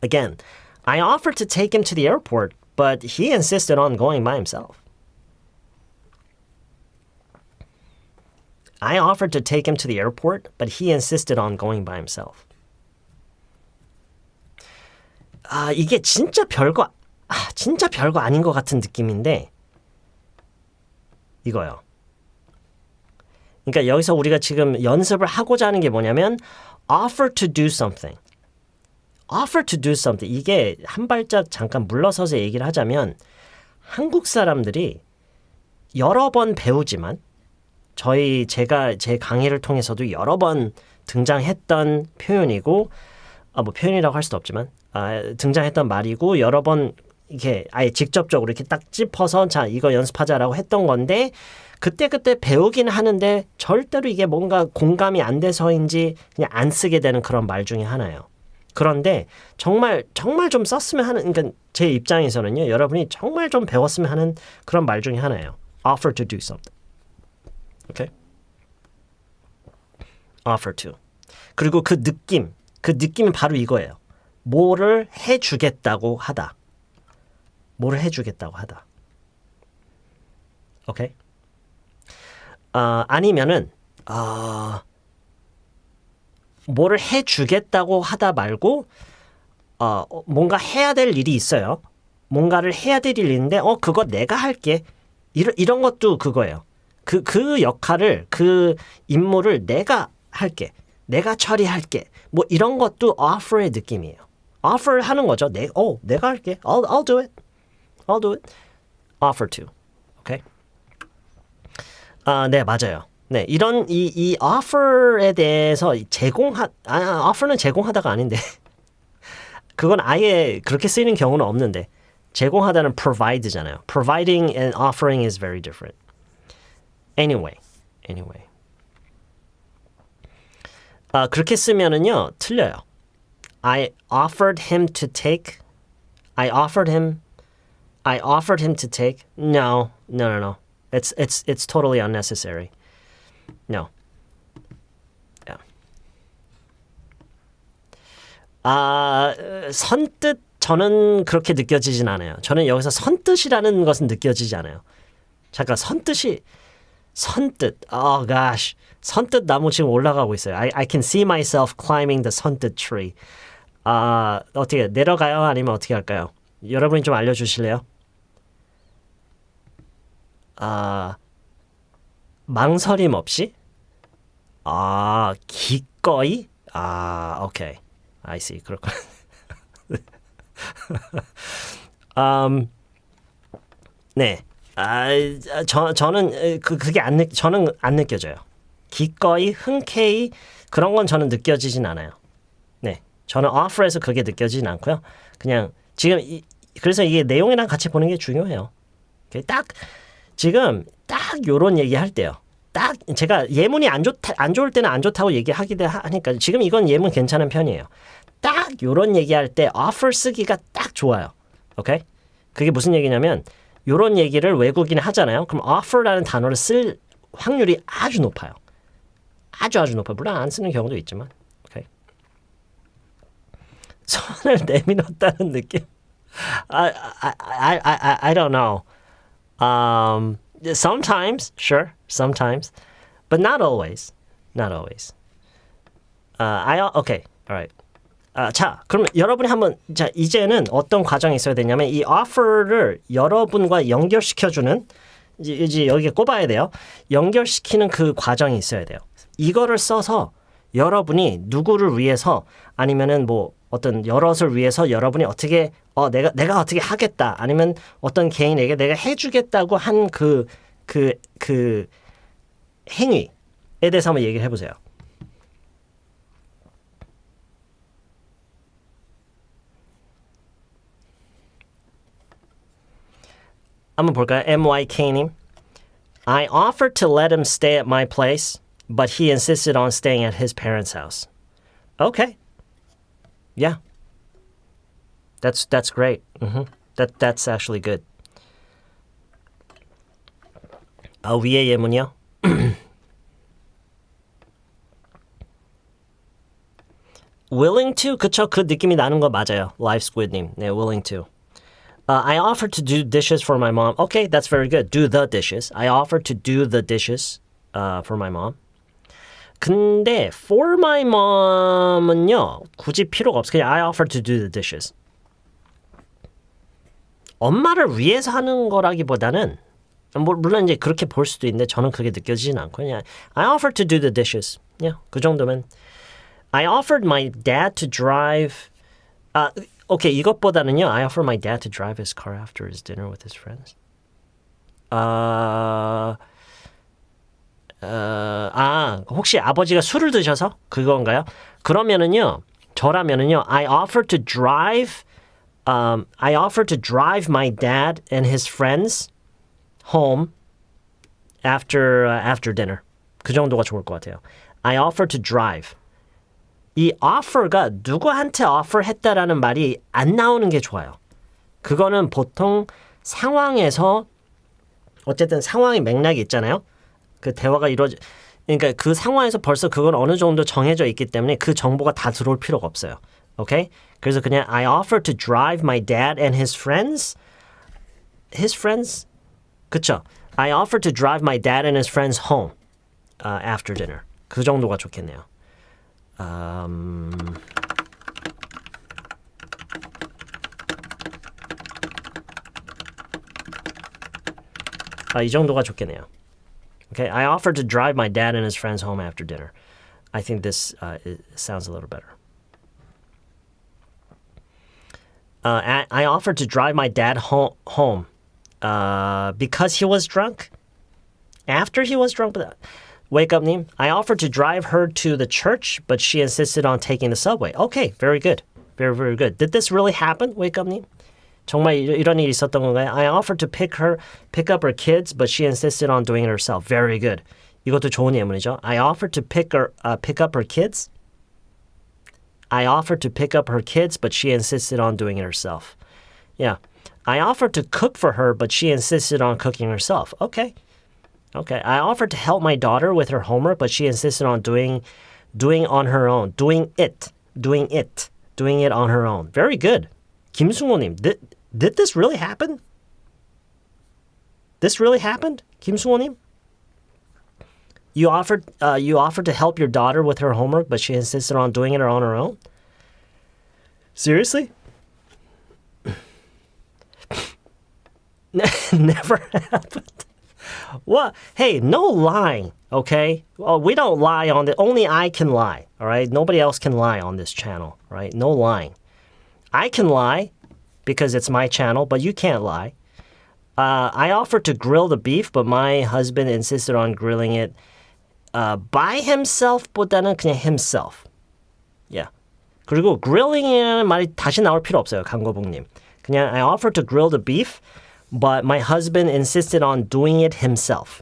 Again, I offered to take him to the airport, but he insisted on going by himself. I offered to take him to the airport, but he insisted on going by himself. 이게 진짜 별거 아닌 것 같은 느낌인데 이거요. 그러니까 여기서 우리가 지금 연습을 하고자 하는 게 뭐냐면 offer to do something. offer to do something. 이게 한 발짝 잠깐 물러서서 얘기를 하자면 한국 사람들이 여러 번 배우지만 제가 제 강의를 통해서도 여러 번 등장했던 표현이고 뭐 표현이라고 할 수도 없지만 등장했던 말이고 여러 번 이렇게 아예 직접적으로 이렇게 딱 짚어서 자 이거 연습하자라고 했던 건데 그때 배우긴 하는데 절대로 이게 뭔가 공감이 안 돼서인지 그냥 안 쓰게 되는 그런 말 중에 하나예요. 그런데 정말 좀 썼으면 하는 그러니까 제 입장에서는요. 여러분이 정말 좀 배웠으면 하는 그런 말 중에 하나예요. Offer to do something. Okay? Offer to. 그리고 그 느낌이 바로 이거예요. 뭐를 해주겠다고 하다. 뭐를 해주겠다고 하다. 오케이? 아니면은 뭐를 해주겠다고 하다 말고 뭔가 해야 될 일이 있어요. 뭔가를 해야 될 일이 있는데 그거 내가 할게. 이런 것도 그거예요. 그 역할을 그 임무를 내가 할게. 내가 처리할게. 뭐 이런 것도 offer의 느낌이에요. offer 하는 거죠. 내가 할게. I'll do it. I'll do it. Offer to. 오케이? 네, 맞아요. 네, 이런 이 offer에 대해서 offer는 제공하다가 아닌데 그건 아예 그렇게 쓰이는 경우는 없는데 제공하다는 provide잖아요. Providing and offering is very different. Anyway. 그렇게 쓰면은요 틀려요. I offered him to take. No. It's totally unnecessary. No. Yeah. 선뜻 저는 그렇게 느껴지진 않아요. 저는 여기서 선뜻이라는 것은 느껴지지 않아요. 잠깐 선뜻. Oh gosh. 선뜻 나무 지금 올라가고 있어요. I can see myself climbing the 선뜻 tree. 어떻게 내려가요? 아니면 어떻게 할까요? 여러분이 좀 알려주실래요? 망설임 없이? 기꺼이? 오케이. I see. 그렇구나. 네. 저는 저는 안 느껴져요. 기꺼이, 흔쾌히 그런 건 저는 느껴지진 않아요. 네. 저는 offer에서 그게 느껴지진 않고요. 그냥 지금 그래서 이게 내용이랑 같이 보는 게 중요해요. 지금 딱 요런 얘기할 때요. 딱 제가 예문이 안 좋을 때는 안 좋다고 얘기하기도 하니까 지금 이건 예문 괜찮은 편이에요. 딱 요런 얘기할 때 offer 쓰기가 딱 좋아요. 오케이? 그게 무슨 얘기냐면 요런 얘기를 외국인이 하잖아요. 그럼 offer라는 단어를 쓸 확률이 아주 높아요. 아주 높아요. 물론 안 쓰는 경우도 있지만. 오케이. 손을 내밀었다는 느낌. I don't know. Sometimes, sure, sometimes, but not always. Okay, alright. 자, 그러면 여러분이 한번 이제는 어떤 과정이 있어야 되냐면 이 offer를 여러분과 연결시켜주는 이제 여기에 꼽아야 돼요. 연결시키는 그 과정이 있어야 돼요. 이거를 써서 여러분이 누구를 위해서 아니면은 뭐 어떤 여럿을 위해서 여러분이 어떻게 내가 어떻게 하겠다 아니면 어떤 개인에게 내가 해주겠다고 한 그 그 행위에 대해서 한번 얘기를 해보세요. 한번 볼까요? MYK님. I offered to let him stay at my place, but he insisted on staying at his parents' house. Okay. Yeah. That's great. That's actually good. 위의 예문이요. willing to? 그쵸, 그 느낌이 나는 거 맞아요. Live Squid님. 네, willing to. I offered to do dishes for my mom. Okay, that's very good. Do the dishes. I offered to do the dishes for my mom. 근데 for my mom은요, 굳이 필요가 없어. 그냥 I offered to do the dishes. 엄마를 위해서 하는 거라기보다는 물론 이제 그렇게 볼 수도 있는데 저는 그게 느껴지진 않고 그냥 I offered to do the dishes. Yeah, 그 정도면 I offered my dad to drive 오케이, 이것보다는요 I offered my dad to drive his car after his dinner with his friends. 혹시 아버지가 술을 드셔서 그건가요? 그러면은요 저라면은요 I offered to drive my dad and his friends home after dinner. 그 정도가 좋을 것 같아요. I offered to drive. 이 offer가 누구한테 offer 했다라는 말이 안 나오는 게 좋아요. 그거는 보통 상황에서 어쨌든 상황의 맥락이 있잖아요. 그 대화가 그러니까 그 상황에서 벌써 그건 어느 정도 정해져 있기 때문에 그 정보가 다 들어올 필요가 없어요. 오케이? 그래서 그냥 I offered to drive my dad and his friends. His friends? 그쵸? I offered to drive my dad and his friends home after dinner. 그 정도가 좋겠네요. 이 정도가 좋겠네요. Okay, I offered to drive my dad and his friends home after dinner. I think this sounds a little better. I offered to drive my dad home because he was drunk. After he was drunk, wake up, 님. I offered to drive her to the church, but she insisted on taking the subway. Okay, very good. Very, very good. Did this really happen, wake up, 님? 정말 이런 일이 있었던 건가요? I offered to pick up her kids, but she insisted on doing it herself. Very good. 이것도 좋은 예문이죠. I offered to pick up her kids. I offered to pick up her kids, but she insisted on doing it herself. Yeah. I offered to cook for her, but she insisted on cooking herself. Okay. Okay. I offered to help my daughter with her homework, but she insisted on doing on her own. Doing it on her own. Very good. 김승호님, did this really happen? This really happened? 김승호님? You offered to help your daughter with her homework, but she insisted on doing it on her own? Seriously? Never happened. What? Hey, no lying, okay? Well, we don't lie on the. Only I can lie, all right? Nobody else can lie on this channel, all right? No lying. I can lie because it's my channel, but you can't lie. I offered to grill the beef, but my husband insisted on grilling it by himself보다는 그냥 himself. Yeah. 그리고 grilling이라는 말이 다시 나올 필요 없어요, 강거북님. 그냥 I offered to grill the beef, but my husband insisted on doing it himself.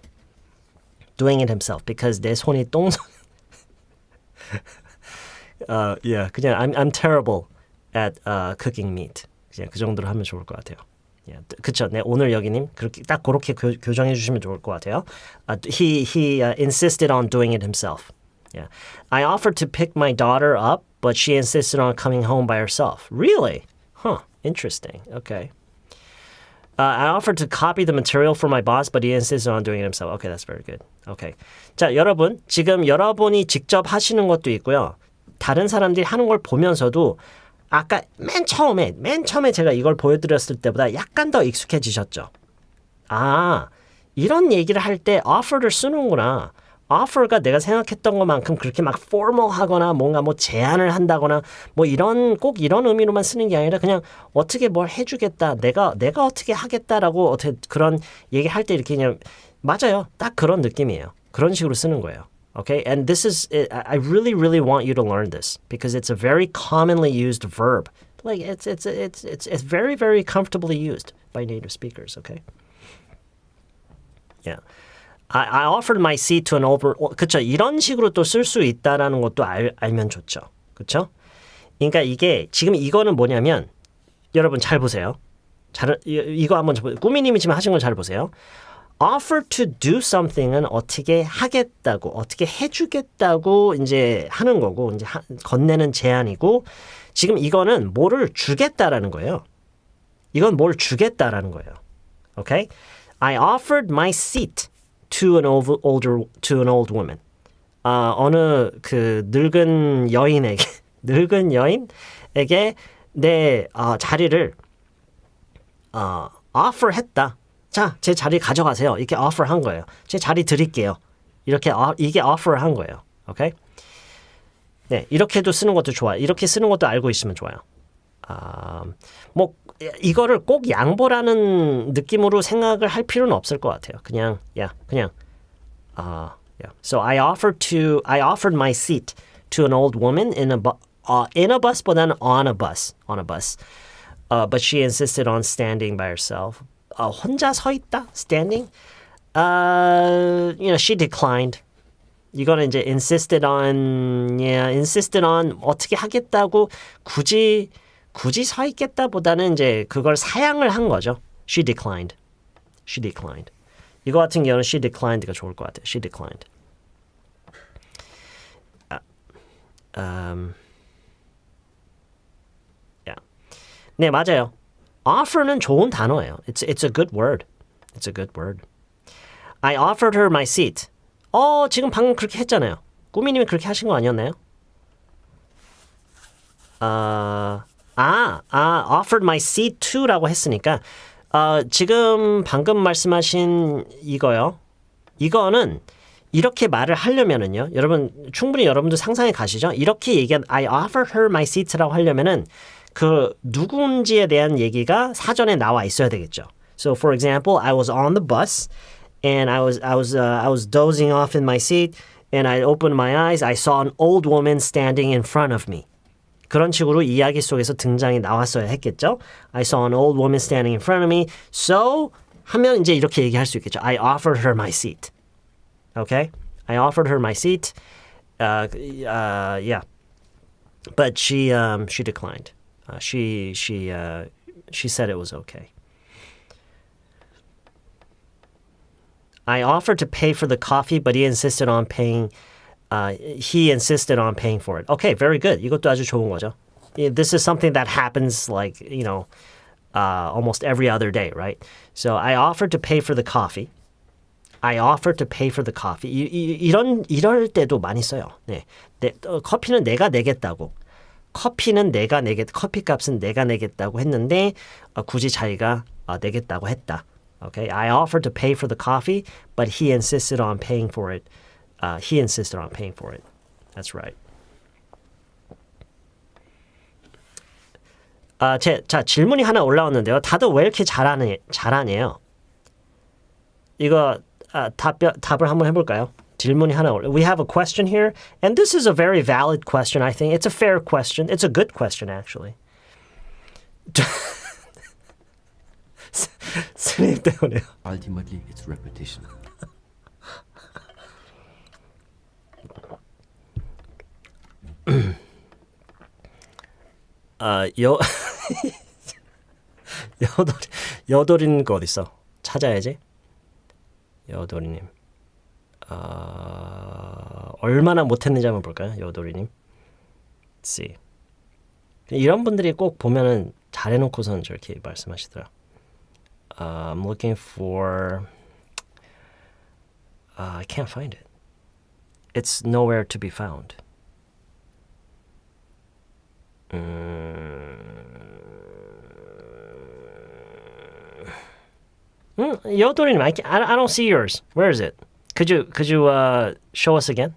Doing it himself because 내 손이 똥손. Yeah, 그냥 I'm terrible at cooking meat. 그냥 그 정도로 하면 좋을 것 같아요. Yeah, 그쵸. 네, 오늘 여기님 그렇게 딱 그렇게 교정해 주시면 좋을 것 같아요. He insisted on doing it himself. Yeah, I offered to pick my daughter up, but she insisted on coming home by herself. Really? Huh. Interesting. Okay. I offered to copy the material for my boss, but he insisted on doing it himself. Okay, that's very good. Okay. 자, 여러분 지금 여러분이 직접 하시는 것도 있고요. 다른 사람들이 하는 걸 보면서도 아까 맨 처음에 제가 이걸 보여드렸을 때보다 약간 더 익숙해지셨죠? 아, 이런 얘기를 할 때 offer를 쓰는구나. offer가 내가 생각했던 것만큼 그렇게 막 formal하거나 뭔가 뭐 제안을 한다거나 뭐 꼭 이런 의미로만 쓰는 게 아니라 그냥 어떻게 뭘 해주겠다. 내가 어떻게 하겠다라고 어떻게 그런 얘기할 때 이렇게 그냥 맞아요. 딱 그런 느낌이에요. 그런 식으로 쓰는 거예요. Okay? And this is, I really, really want you to learn this because it's a very commonly used verb. Like it's very, very comfortably used by native speakers. Okay? Yeah. I offered my seat to an over. 그쵸? 이런 식으로 또 쓸 수 있다라는 것도 알면 좋죠. 그쵸? 그러니까 이게 지금 이거는 뭐냐면 여러분 잘 보세요. 이거 한번 꾸미님이 지금 하신 걸 잘 보세요. Offer to do something은 어떻게 하겠다고, 어떻게 해주겠다고 이제 하는 거고, 이제 건네는 제안이고, 지금 이거는 뭐를 주겠다라는 거예요. 이건 뭘 주겠다라는 거예요. Okay? I offered my seat to an old woman. 어느 그 늙은 여인에게 내 자리를 offer했다. 자, 제 자리 가져가세요. 이렇게 offer 한 거예요. 제 자리 드릴게요. 이렇게 이게 offer 한 거예요. 오케이? 네, 이렇게도 쓰는 것도 좋아요. 이렇게 쓰는 것도 알고 있으면 좋아요. 뭐 이거를 꼭 양보라는 느낌으로 생각을 할 필요는 없을 것 같아요. 그냥 So I offered my seat to an old woman in a bus보다는 on a bus. But she insisted on standing by herself. 혼자 서 있다? Standing? She declined. 이거는 이제 insisted on 어떻게 하겠다고 굳이 서 있겠다보다는 이제 그걸 사양을 한 거죠. She declined. 이거 같은 경우는 she declined가 좋을 것 같아요. She declined. 네, 맞아요. offer는 좋은 단어예요. It's a good word. I offered her my seat. 지금 방금 그렇게 했잖아요. 꾸미님이 그렇게 하신 거 아니었나요? offered my seat to라고 했으니까 지금 방금 말씀하신 이거요. 이거는 이렇게 말을 하려면은요. 여러분 충분히 여러분도 상상해 가시죠? 이렇게 얘기한 I offered her my seat라고 하려면은 그 누군지에 대한 얘기가 사전에 나와 있어야 되겠죠. So for example, I was on the bus and I was dozing off in my seat and I opened my eyes. I saw an old woman standing in front of me. 그런 식으로 이야기 속에서 등장이 나왔어야 했겠죠. I saw an old woman standing in front of me. So 하면 이제 이렇게 얘기할 수 있겠죠. I offered her my seat. Okay? I offered her my seat. Yeah. But she declined. She said it was okay. I offered to pay for the coffee, but he insisted on paying for it. Okay, very good. 이것도 아주 좋은 거죠. This is something that happens like, almost every other day, right? So I offered to pay for the coffee. 이럴 때도 많이 써요. 네. 커피는 내가 내겠다고. 커피값은 내가 내겠다고 했는데 굳이 자기가 내겠다고 했다. Okay, I offered to pay for the coffee, but he insisted on paying for it. That's right. 자, 질문이 하나 올라왔는데요. 다들 왜 이렇게 잘하네요? 이거 답을 한번 해볼까요? 질문이 하나 We have a question here, and this is a very valid question, I think. It's a fair question. It's a good question, actually. 스님 때문에요. Ultimately, it's repetition. 여돌이님 거 어딨어? 찾아야지. 여돌이님. 얼마나 못했는지 한번 볼까요? 여돌이님. Let's see. 이런 분들이 꼭 보면은 잘해놓고선 저렇게 말씀하시더라. I'm looking for... I can't find it. It's nowhere to be found. 여돌이님, I don't see yours. Where is it? Could you show us again?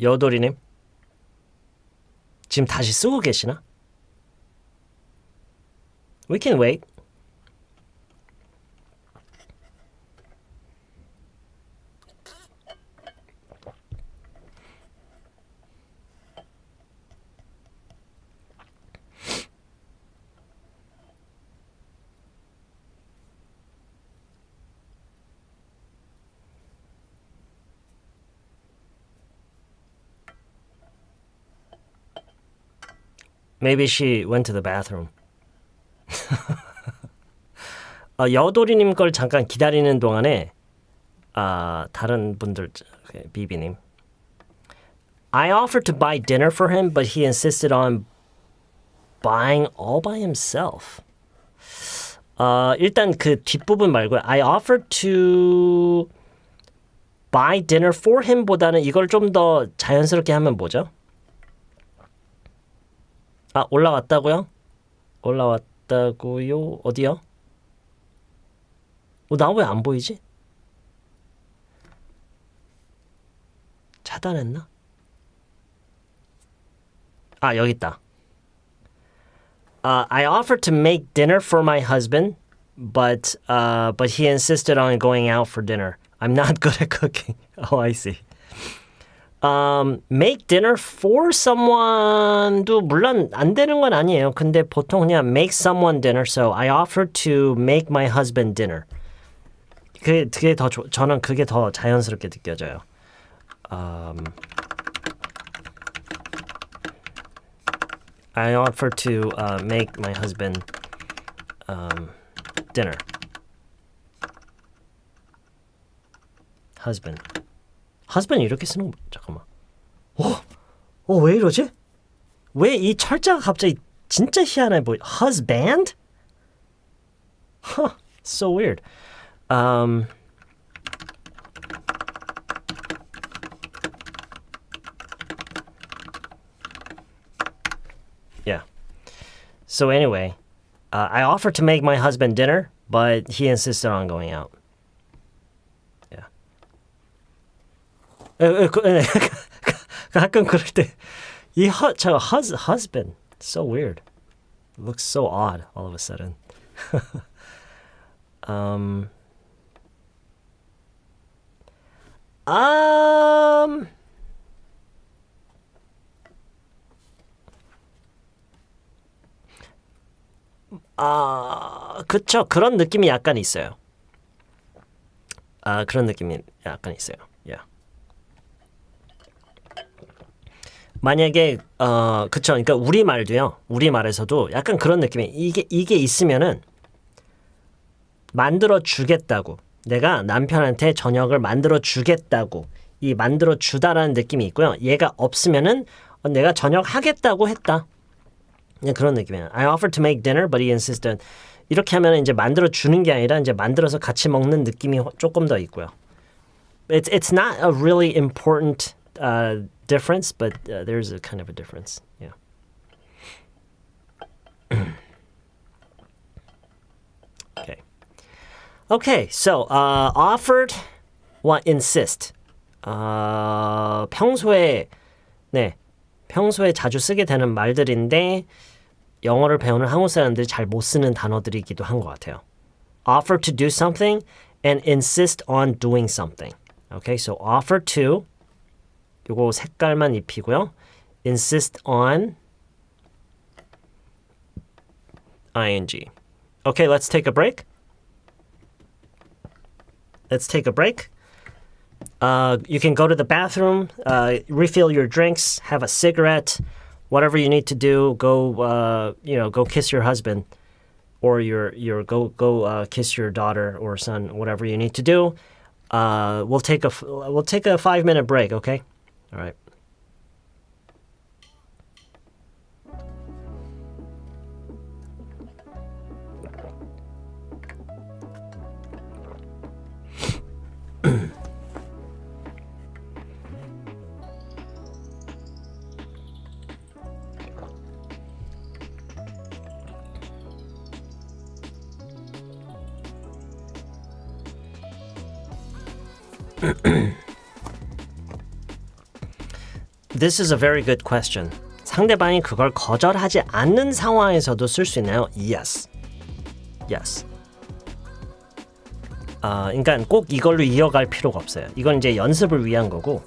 여도리님 지금 다시 쓰고 계시나? We can wait. Maybe she went to the bathroom. 여도리님 걸 잠깐 기다리는 동안에 다른 분들 비비님 I offered to buy dinner for him, but he insisted on buying all by himself. 일단 그 뒷부분 말고요. I offered to buy dinner for him 보다는 이걸 좀 더 자연스럽게 하면 뭐죠? 올라왔다고요? 올라왔다고요? 어디요? 나 왜 안 보이지? 차단했나? 여기 있다. I offered to make dinner for my husband, but he insisted on going out for dinner. I'm not good at cooking. Oh, I see. Make dinner for someone도 물론 안 되는 건 아니에요. 근데 보통 그냥 make someone dinner. So I offered to make my husband dinner. 그게 더 저는 그게 더 자연스럽게 느껴져요. I offered to make my husband dinner. husband 이렇게 쓰는 거 잠깐만. 왜 이러지? 왜 이 철자가 갑자기 진짜 희한해 보이? husband? Huh, so weird. Yeah. So anyway, I offered to make my husband dinner, but he insisted on going out. Yeah. 가끔 그럴 때 이 husband so weird. It looks so odd all of a sudden. 그쵸. 그런 느낌이 약간 있어요. 그런 느낌이 약간 있어요. Yeah. 만약에 그쵸. 그러니까 우리말도요. 우리말에서도 약간 그런 느낌이 이게 있으면은 만들어 주겠다고. 내가 남편한테 저녁을 만들어 주겠다고. 이 만들어 주다라는 느낌이 있고요. 얘가 없으면은 내가 저녁 하겠다고 했다. 그런 느낌이에요. I offered to make dinner, but he insisted. 이렇게 하면 이제 만들어 주는 게 아니라 이제 만들어서 같이 먹는 느낌이 조금 더 있고요. It's not a really important difference, but there's a kind of a difference. Yeah. Okay. So offered, insist. 평소에 자주 쓰게 되는 말들인데 영어를 배우는 한국 사람들이 잘 못 쓰는 단어들이기도 한 것 같아요. Offer to do something and insist on doing something. Okay, so offer to 요거 색깔만 입히고요. Insist on ing. Okay, let's take a break. You can go to the bathroom, refill your drinks, have a cigarette, whatever you need to do. Go, go kiss your husband, or go kiss your daughter or son. Whatever you need to do. We'll take a 5-minute break. Okay, all right. This is a very good question. 상대방이 그걸 거절하지 않는 상황에서도 쓸 수 있나요? Yes. Yes. 그러니까 꼭 이걸로 이어갈 필요가 없어요. 이건 이제 연습을 위한 거고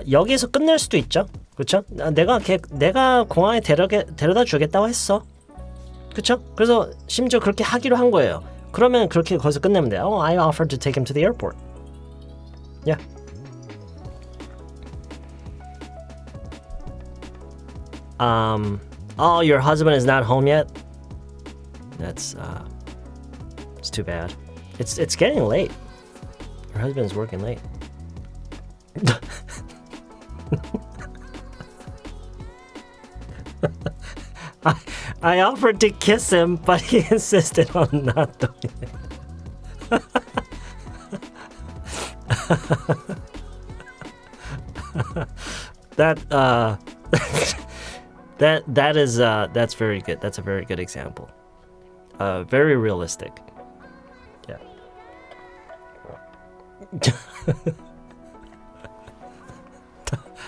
여기에서 끝낼 수도 있죠. 그렇죠? 내가 공항에 데려다 주겠다고 했어. 그렇죠? 그래서 심지어 그렇게 하기로 한 거예요. 그러면 그렇게 거기서 끝내면 돼요. Oh, I offered to take him to the airport. Yeah. Oh, your husband is not home yet? That's it's too bad. It's getting late. Your husband's working late. I offered to kiss him, but he insisted on not doing it. That's very good. That's a very good example. Very realistic. Yeah.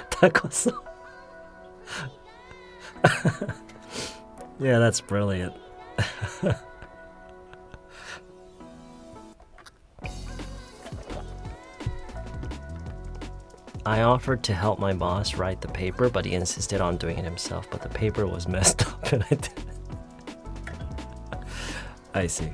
다 컸어. Yeah, that's brilliant. I offered to help my boss write the paper, but he insisted on doing it himself. But the paper was messed up and I did. I see.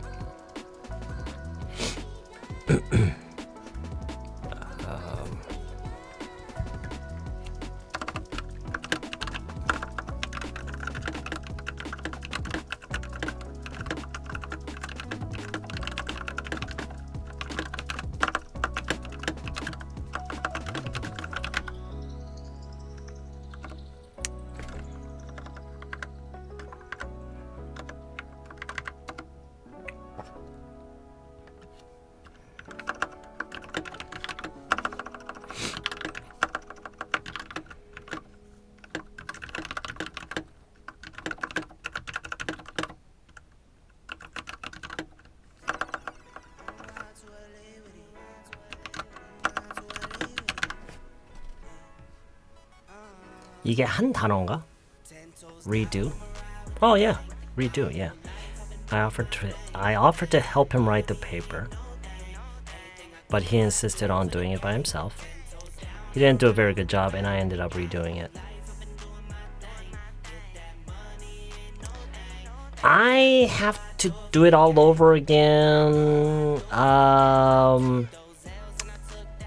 이게 한 단어인가? Redo? Oh yeah, redo. Yeah. I offered to help him write the paper, but he insisted on doing it by himself. He didn't do a very good job, and I ended up redoing it. I have to do it all over again.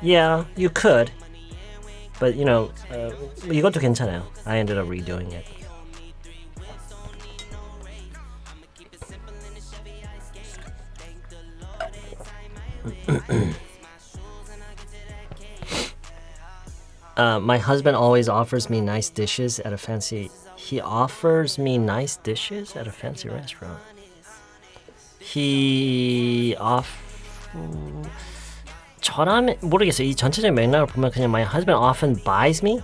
Yeah, you could. But you know, 이것도 괜찮아요. I ended up redoing it. My husband always offers me nice dishes at a fancy. He offers me nice dishes at a fancy restaurant. 저라면 모르겠어요. 이 전체적인 맥락을 보면 그냥 my husband often buys me.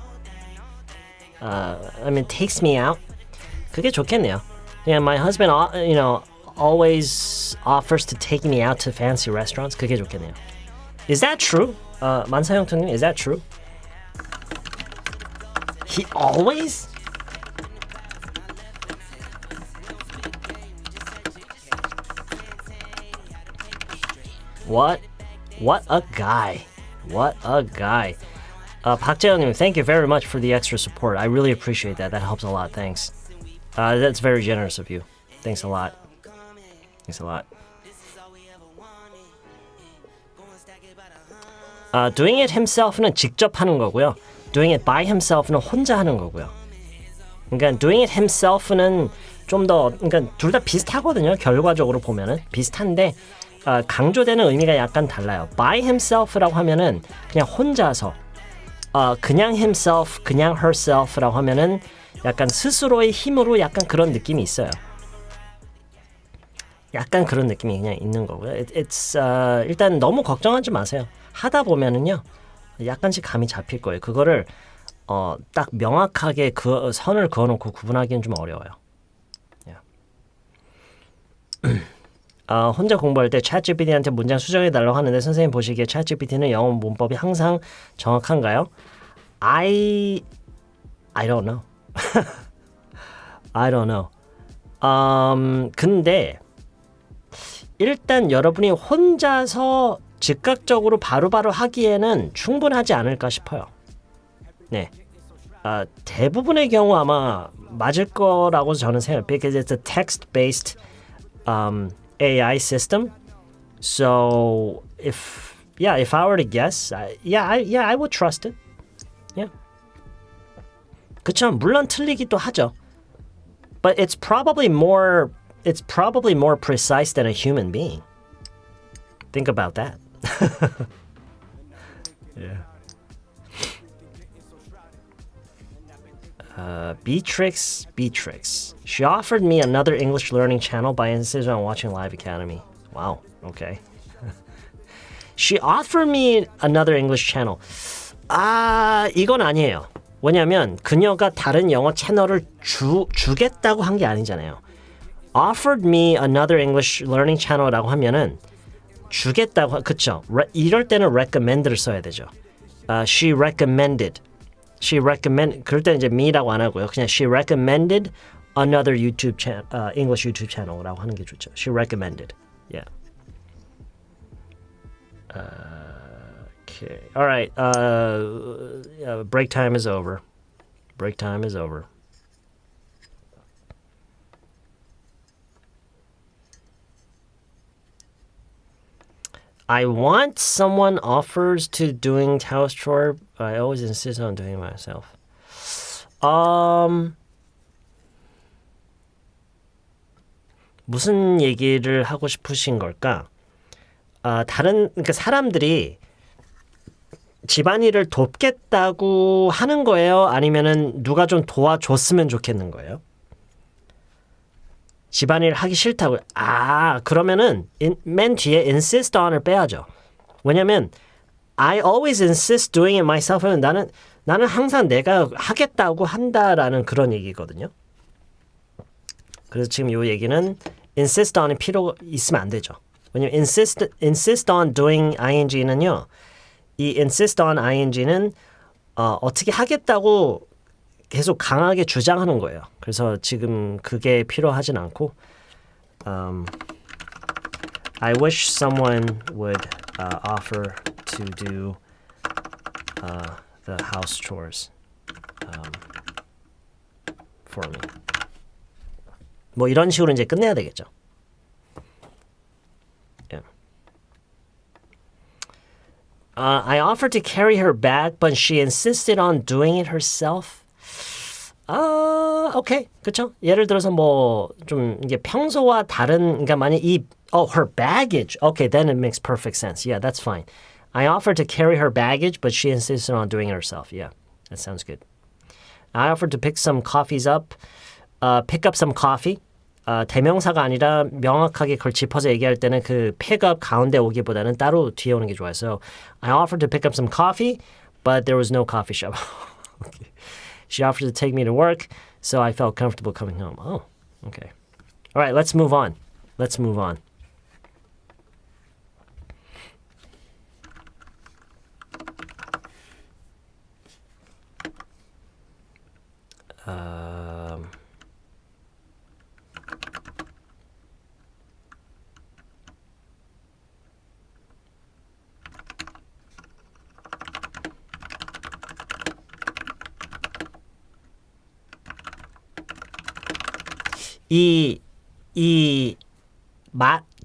I mean takes me out. 그게 좋겠네요. 그냥 my husband, you know, always offers to take me out to fancy restaurants. 그게 좋겠네요. Is that true? 만사형통님, is that true? He always? What a guy. What a guy. 박재현님, thank you very much for the extra support. I really appreciate that. That helps a lot. Thanks. That's very generous of you. Thanks a lot. Thanks a lot. Doing it himself는 직접 하는 거고요. Doing it by himself는 혼자 하는 거고요. 그러니까 doing it himself는 좀 더, 그러니까 둘 다 비슷하거든요. 결과적으로 보면은 비슷한데 강조되는 의미가 약간 달라요. By himself라고 하면은 그냥 혼자서, 그냥 himself, 그냥 herself라고 하면은 약간 스스로의 힘으로 약간 그런 느낌이 있어요. 약간 그런 느낌이 그냥 있는 거고요. 일단 너무 걱정하지 마세요. 하다 보면은요, 약간씩 감이 잡힐 거예요. 그거를 딱 명확하게 그 선을 그어놓고 구분하기는 좀 어려워요. 혼자 공부할 때 챗GPT한테 문장 수정해 달라고 하는데 선생님 보시기에 챗GPT는 영어 문법이 항상 정확한가요? I don't know. I don't know. 근데 일단 여러분이 혼자서 즉각적으로 바로바로 하기에는 충분하지 않을까 싶어요. 네. 대부분의 경우 아마 맞을 거라고 저는 생각해요. Because it's a text-based AI system. So if I were to guess, I would trust it. Yeah. 그쵸? 물론 틀리기도 하죠. But it's probably more precise than a human being. Think about that. Yeah. Beatrix. She offered me another English learning channel by insisting on watching Live Academy. Wow. Okay. She offered me another English channel. 이건 아니에요. 왜냐면 그녀가 다른 영어 채널을 주겠다고 한 게 아니잖아요. Offered me another English learning channel라고 하면은 주겠다고 그쵸? 이럴 때는 recommend를 써야 되죠. She recommended. 그럴 때는 이제 me라고 안 하고요. 그냥 she recommended another YouTube channel, English YouTube channel라고 하는 게 좋죠. She recommended. Yeah. Okay. All right. Break time is over. I want someone offers to doing house chore. I always insist on doing it myself. 무슨 얘기를 하고 싶으신 걸까? 그러니까 사람들이 집안일을 돕겠다고 하는 거예요? 아니면은 누가 좀 도와줬으면 좋겠는 거예요? 집안일 하기 싫다고. 그러면은 맨 뒤에 insist on을 빼야죠. 왜냐면 I always insist doing it myself 하면 나는 항상 내가 하겠다고 한다라는 그런 얘기거든요. 그래서 지금 이 얘기는 insist on이 필요 있으면 안 되죠. 왜냐면 insist on doing ing는요. 이 insist on ing는 어떻게 하겠다고 계속 강하게 주장하는 거예요. 그래서 지금 그게 필요하진 않고 I wish someone would offer to do the house chores for me. 뭐 이런 식으로 이제 끝내야 되겠죠. I offered to carry her bag, but she insisted on doing it herself. 오케이. 그쵸? 예를 들어서 뭐 좀 이게 평소와 다른 그러니까 만약 her baggage. Okay, then it makes perfect sense. Yeah, that's fine. I offered to carry her baggage, but she insisted on doing it herself. Yeah, that sounds good. I offered to pick some coffees up. Pick up some coffee. 대명사가 아니라 명확하게 그걸 짚어서 얘기할 때는 그 pick up 가운데 오기보다는 따로 뒤에 오는 게 좋아요. So, I offered to pick up some coffee, but there was no coffee shop. Okay. She offered to take me to work, so I felt comfortable coming home. Oh, okay. All right, let's move on.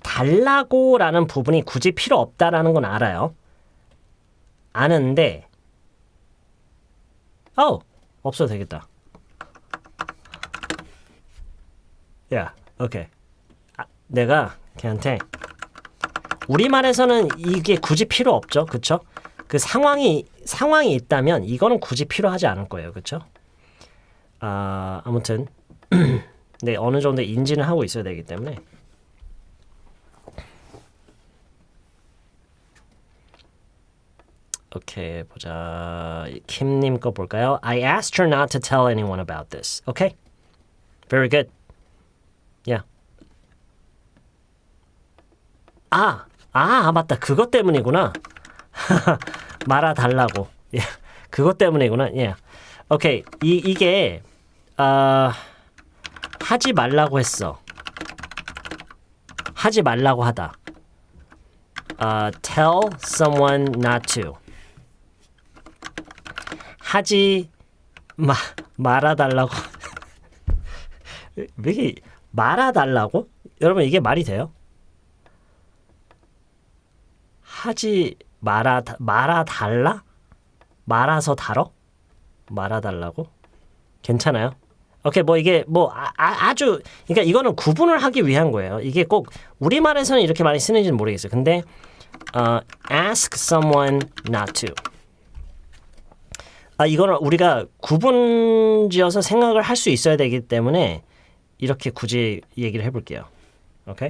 달라고라는 부분이 굳이 필요 없다라는 건 알아요. 아는데, 없어도 되겠다. 오케이. 내가 걔한테 우리말에서는 이게 굳이 필요 없죠, 그쵸? 그 상황이 있다면 이거는 굳이 필요하지 않을 거예요, 그쵸? 아무튼. 네, 어느 정도 인지는 하고 있어야 되기 때문에. 오케이, 보자. 킴님 거 볼까요? I asked her not to tell anyone about this. Okay? Very good. Yeah. 맞다. 그것 때문이구나. 말아달라고. 그것 때문이구나. Yeah. 오케이. 이게 하지 말라고 했어. 하지 말라고 하다. Tell someone not to. 하지 말아달라고. 이게 말아달라고? 여러분 이게 말이 돼요? 하지 말아달라? 말아서 달어? 말아달라고? 괜찮아요? 오케이, 뭐 이게 뭐 아주 그러니까 이거는 구분을 하기 위한 거예요. 이게 꼭 우리말에서는 이렇게 많이 쓰는지는 모르겠어요. 근데 ask someone not to. 이거는 우리가 구분지어서 생각을 할 수 있어야 되기 때문에 이렇게 굳이 얘기를 해볼게요. 오케이?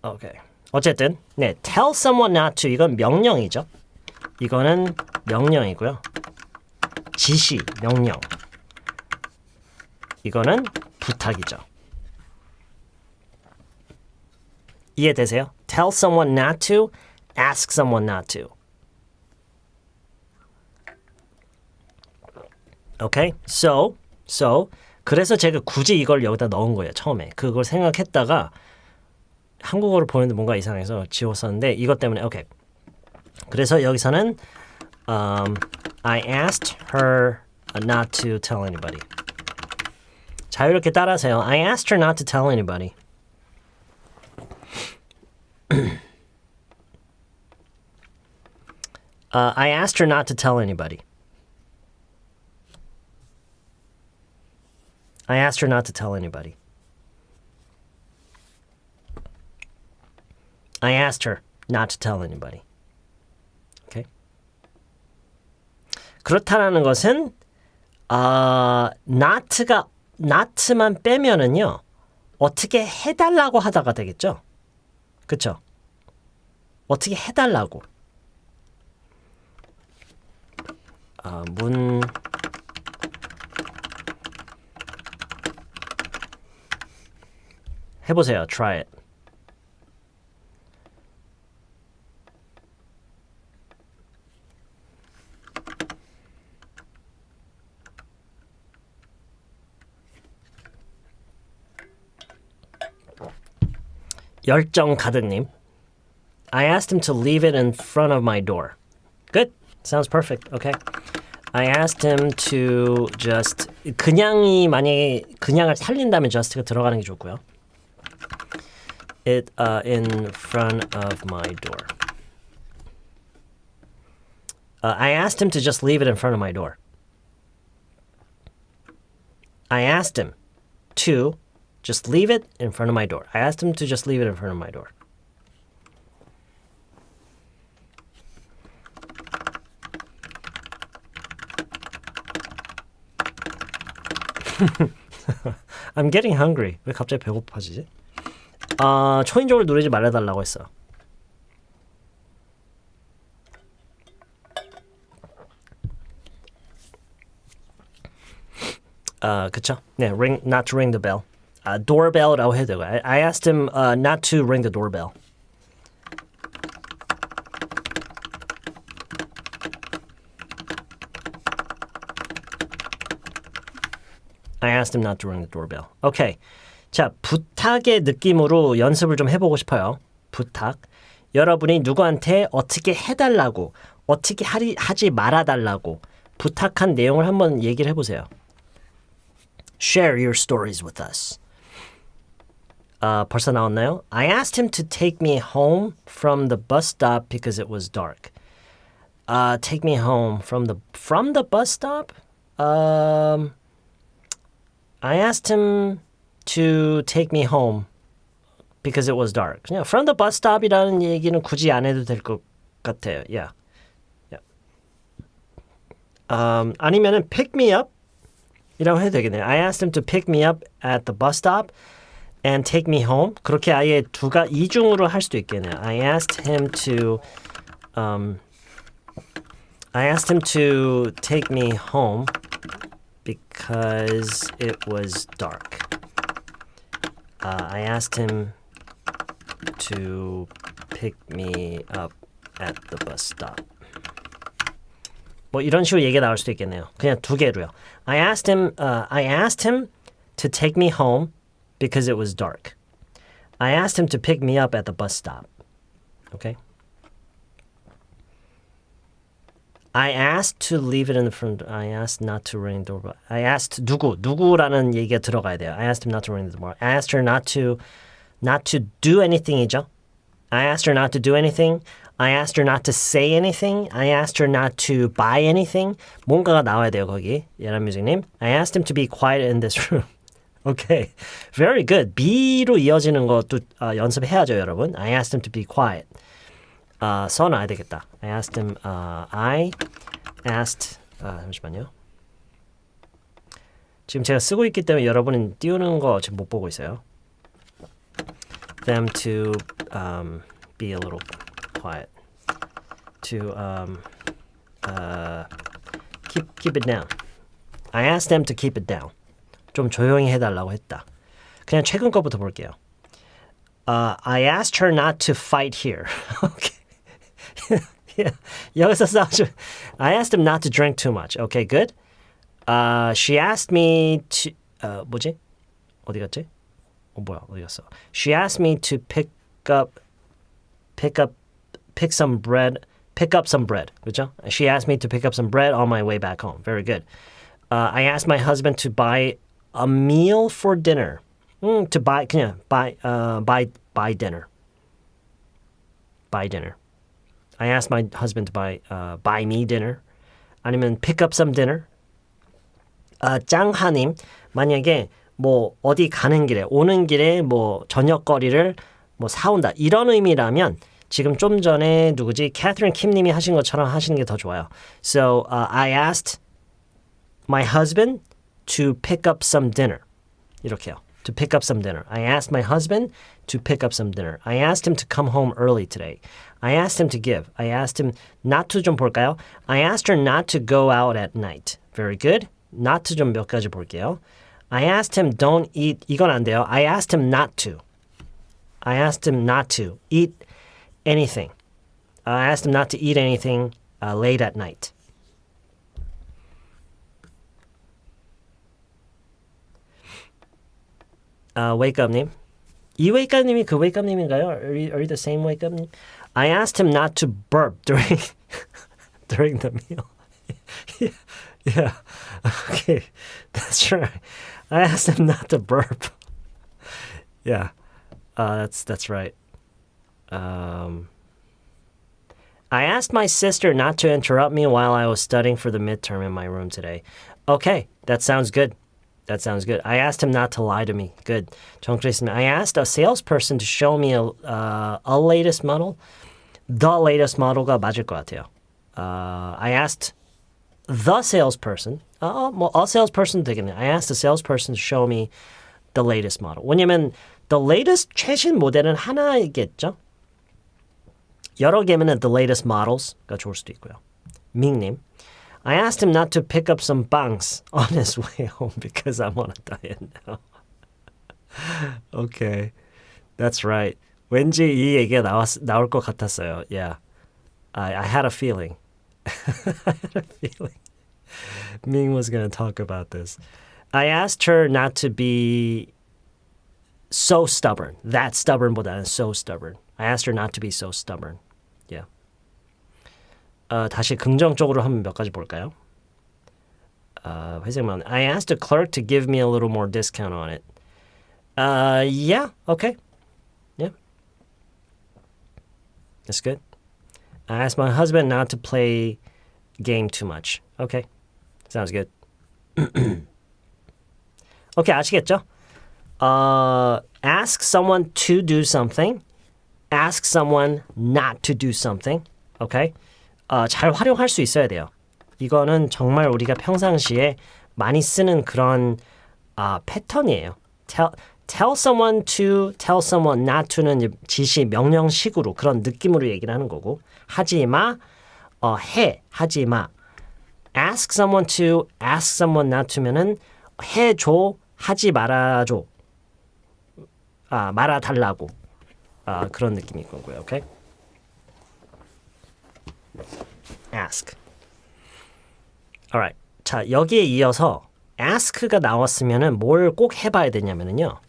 오케이. 어쨌든 네, tell someone not to 이건 명령이죠. 이거는 명령이고요. 지시, 명령. 이거는 부탁이죠. 이해되세요? Tell someone not to, ask someone not to. Okay? So 그래서 제가 굳이 이걸 여기다 넣은 거예요. 처음에. 그걸 생각했다가 한국어를 보는데 뭔가 이상해서 지웠었는데 이것 때문에 오케이. 그래서 여기서는 I asked her not to tell anybody. 자유롭게 따라하세요. I asked her not to tell anybody. I asked her not to tell anybody. I asked her not to tell anybody. I asked her not to tell anybody. Okay? 그렇다라는 것은 not만 빼면은요 어떻게 해달라고 하다가 되겠죠? 그쵸? 어떻게 해달라고 문 해보세요. Try it. 열정 가득님. I asked him to leave it in front of my door. Good. Sounds perfect. Okay. I asked him to just 그냥이 만약에 그냥을 살린다면 just가 들어가는 게 좋고요. It in front of my door. I asked him to just leave it in front of my door. I asked him to just leave it in front of my door. I asked him to just leave it in front of my door. I'm getting hungry. 왜 갑자기 배고파지지? 초인종을 누르지 말아달라고 했어. 그쵸? 네, not to ring the bell. doorbell라고 해도 되고. I asked him not to ring the doorbell. I asked him not to ring the doorbell. 오케이. 자, 부탁의 느낌으로 연습을 좀 해보고 싶어요. 부탁. 여러분이 누구한테 어떻게 해달라고, 어떻게 하지 말아달라고 부탁한 내용을 한번 얘기를 해보세요. Share your stories with us. 벌써 나왔나요? I asked him to take me home from the bus stop because it was dark. Take me home from the bus stop? I asked him to take me home because it was dark. 그냥 from the bus stop이라는 얘기는 굳이 안 해도 될 것 같아요. Yeah. 아니면은 pick me up 이라고 해도 되겠네요. I asked him to pick me up at the bus stop and take me home. 그렇게 아예 이중으로 할 수도 있겠네요. I asked him to take me home because it was dark. I asked him to pick me up at the bus stop. 뭐 이런 식으로 얘기가 나올 수도 있겠네요. 그냥 두 개로요. I asked him to take me home because it was dark. I asked him to pick me up at the bus stop. Okay? I asked to leave it in the front. I asked not to ring the doorbell. I asked 누구라는 얘기가 들어가야 돼요. I asked him not to ring the doorbell. I asked her not to do anything이죠. I asked her not to do anything. I asked her not to say anything. I asked her not to buy anything. 뭔가가 나와야 돼요, 거기. 예란 뮤직님. I asked him to be quiet in this room. Okay. Very good. B로 이어지는 것도 연습해야죠, 여러분. I asked him to be quiet. 써놔야 되겠다. I asked him, 잠시만요. 지금 제가 쓰고 있기 때문에 여러분은 띄우는 거 지금 못 보고 있어요. Them to be a little quiet. To keep it down. I asked them to keep it down. 좀 조용히 해달라고 했다. 그냥 최근 거부터 볼게요. I asked her not to fight here. Okay. Yeah. 여기서 싸우죠. I asked him not to drink too much. Okay, good. She asked me to 뭐지? 어디 갔지? 뭐야? 어디 갔어? She asked me to pick up some bread. 그죠? She asked me to pick up some bread on my way back home. Very good. I asked my husband to buy a meal for dinner. To buy 그냥 buy dinner. Buy dinner. I asked my husband to buy me dinner. 아니면 pick up some dinner. 짱하님, 만약에 뭐 어디 가는 길에 오는 길에 뭐 저녁거리를 뭐 사온다 이런 의미라면 지금 좀 전에 누구지? 캐서린 킴님이 하신 것처럼 하시는 게 더 좋아요. So I asked my husband to pick up some dinner. 이렇게요. To pick up some dinner. I asked my husband to pick up some dinner. I asked him to come home early today. I asked him to give. I asked him not to 좀 볼까요? I asked her not to go out at night. Very good. Not to 좀 몇 가지 볼게요. I asked him don't eat. 이건 안 돼요. I asked him not to. I asked him not to eat anything. I asked him not to eat anything late at night. Wakeup님. 이 wakeup님이 그 wakeup님인가요? Are you the same wakeup님? I asked him not to burp during the meal. Yeah. Okay. That's right. I asked him not to burp. Yeah. That's right. I asked my sister not to interrupt me while I was studying for the midterm in my room today. Okay, that sounds good. That sounds good. I asked him not to lie to me. Good. 정크리스님, I asked a salesperson to show me a latest model. The latest model가 맞을 것 같아요. I asked the salesperson. 뭐 a salesperson 되겠네. I asked the salesperson to show me the latest model. 왜냐면 the latest 최신 모델은 하나이겠죠? 여러 개면은 the latest models가 좋을 수도 있고요. 밍님. I asked him not to pick up some bangs on his way home because I'm on a diet now. Okay. That's right. 왠지 이 얘기가 나올 것 같았어요. Yeah. I had a feeling. I had a feeling. Ming was going to talk about this. I asked her not to be so stubborn. That stubborn보다는 so stubborn. I asked her not to be so stubborn. Yeah. 다시 긍정적으로 한번 몇 가지 볼까요? 회색만. I asked the clerk to give me a little more discount on it. Yeah, okay. Yeah. That's good. I asked my husband not to play game too much. Okay. Sounds good. Okay, 아시겠죠? Ask someone to do something. Ask someone not to do something. Okay? 잘 활용할 수 있어야 돼요. 이거는 정말 우리가 평상시에 많이 쓰는 그런 패턴이에요. Tell someone to, tell someone not to는 지시, 명령식으로 그런 느낌으로 얘기를 하는 거고 하지 마, 해, 하지 마. Ask someone to, ask someone not to면은 해줘, 하지 말아줘. 말아달라고. 그런 느낌일 거고요. 오케이? ask. Alright. 자, 여기에 이어서 ask가 나왔으면은 뭘 꼭 해봐야 되냐면은요.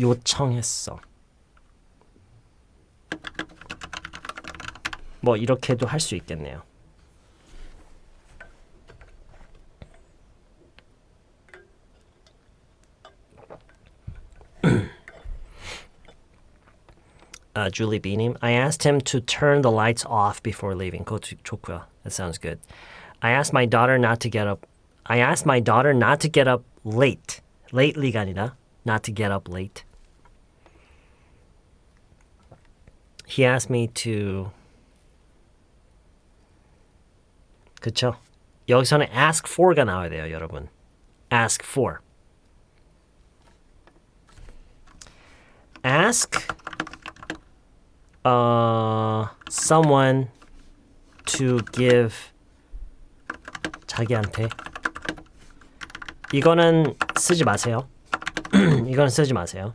요청했어. 뭐 이렇게도 할 수 있겠네요. Julie Beanim. I asked him to turn the lights off before leaving. 그것도 좋고요. That sounds good. I asked my daughter not to get up. I asked my daughter not to get up late. Lately가 아니라 not to get up late. He asked me to. 그쵸? 여기서는 ask for가 나와야 돼요, 여러분. Ask for. Ask someone to give 자기한테 이거는 쓰지 마세요. 이거는 쓰지 마세요.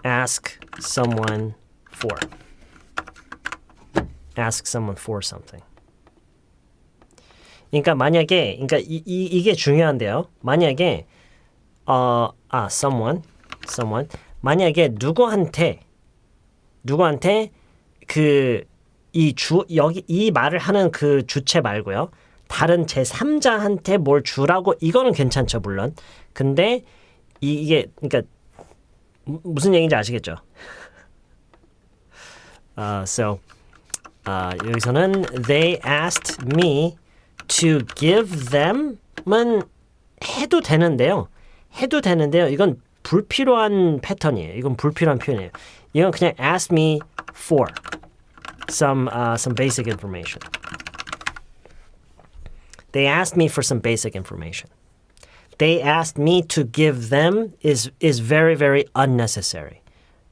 Ask someone for. Ask someone for something. 그러니까 만약에 그러니까 이게 중요한데요. 만약에 someone 만약에 누구한테 그 여기 이 말을 하는 그 주체 말고요. 다른 제3자한테 뭘 주라고 이거는 괜찮죠, 물론. 근데 이게 그러니까 무슨 얘기인지 아시겠죠? 여기서는 they asked me to give them은 해도 되는데요. 이건 불필요한 패턴이에요. 이건 불필요한 표현이에요. 이건 그냥 ask me for some basic information. They asked me for some basic information. They asked me to give them is very, very unnecessary.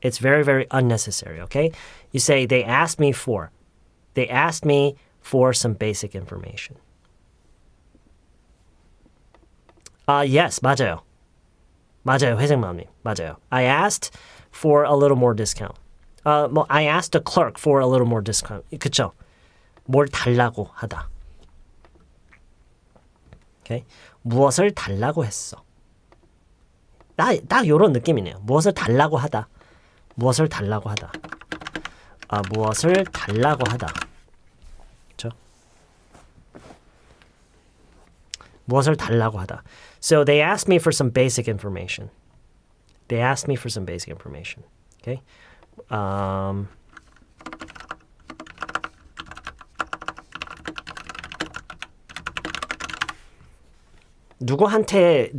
It's very, very unnecessary, okay? You say they asked me for some basic information. Yes, 맞아요. 회생마음님. 맞아요. I asked for a little more discount. I asked the clerk for a little more discount. 그쵸? 뭘 달라고 하다. Okay? 무엇을 달라고 했어. 딱 요런 느낌이네요. 무엇을 달라고 하다. 무엇을 달라고 하다. 그쵸? 무엇을 달라고 하다. So they asked me for some basic information. Okay? 누구한테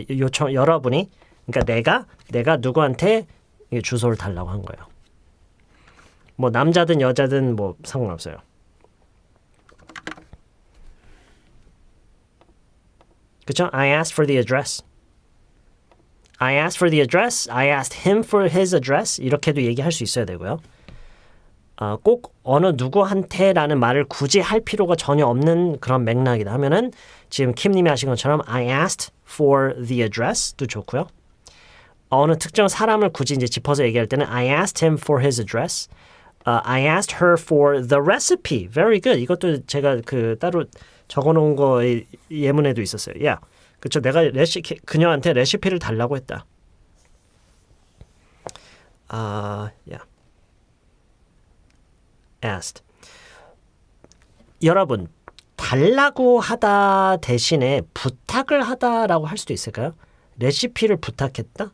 요청 여러분이 그러니까 내가 누구한테 주소를 달라고 한 거예요. 뭐 남자든 여자든 뭐 상관없어요. 그쵸? I asked for the address. I asked him for his address. 이렇게도 얘기할 수 있어야 되고요. 꼭 어느 누구한테라는 말을 굳이 할 필요가 전혀 없는 그런 맥락이다 하면은 지금 킴님이 하신 것처럼 I asked for the address도 좋고요. 어느 특정 사람을 굳이 이제 짚어서 얘기할 때는 I asked him for his address. I asked her for the recipe. Very good. 이것도 제가 따로 적어놓은 거 예문에도 있었어요. Yeah. 그쵸. 내가 그녀한테 레시피를 달라고 했다. Yeah. asked. 여러분, 달라고 하다 대신에 부탁을 하다라고 할 수도 있을까요? 레시피를 부탁했다?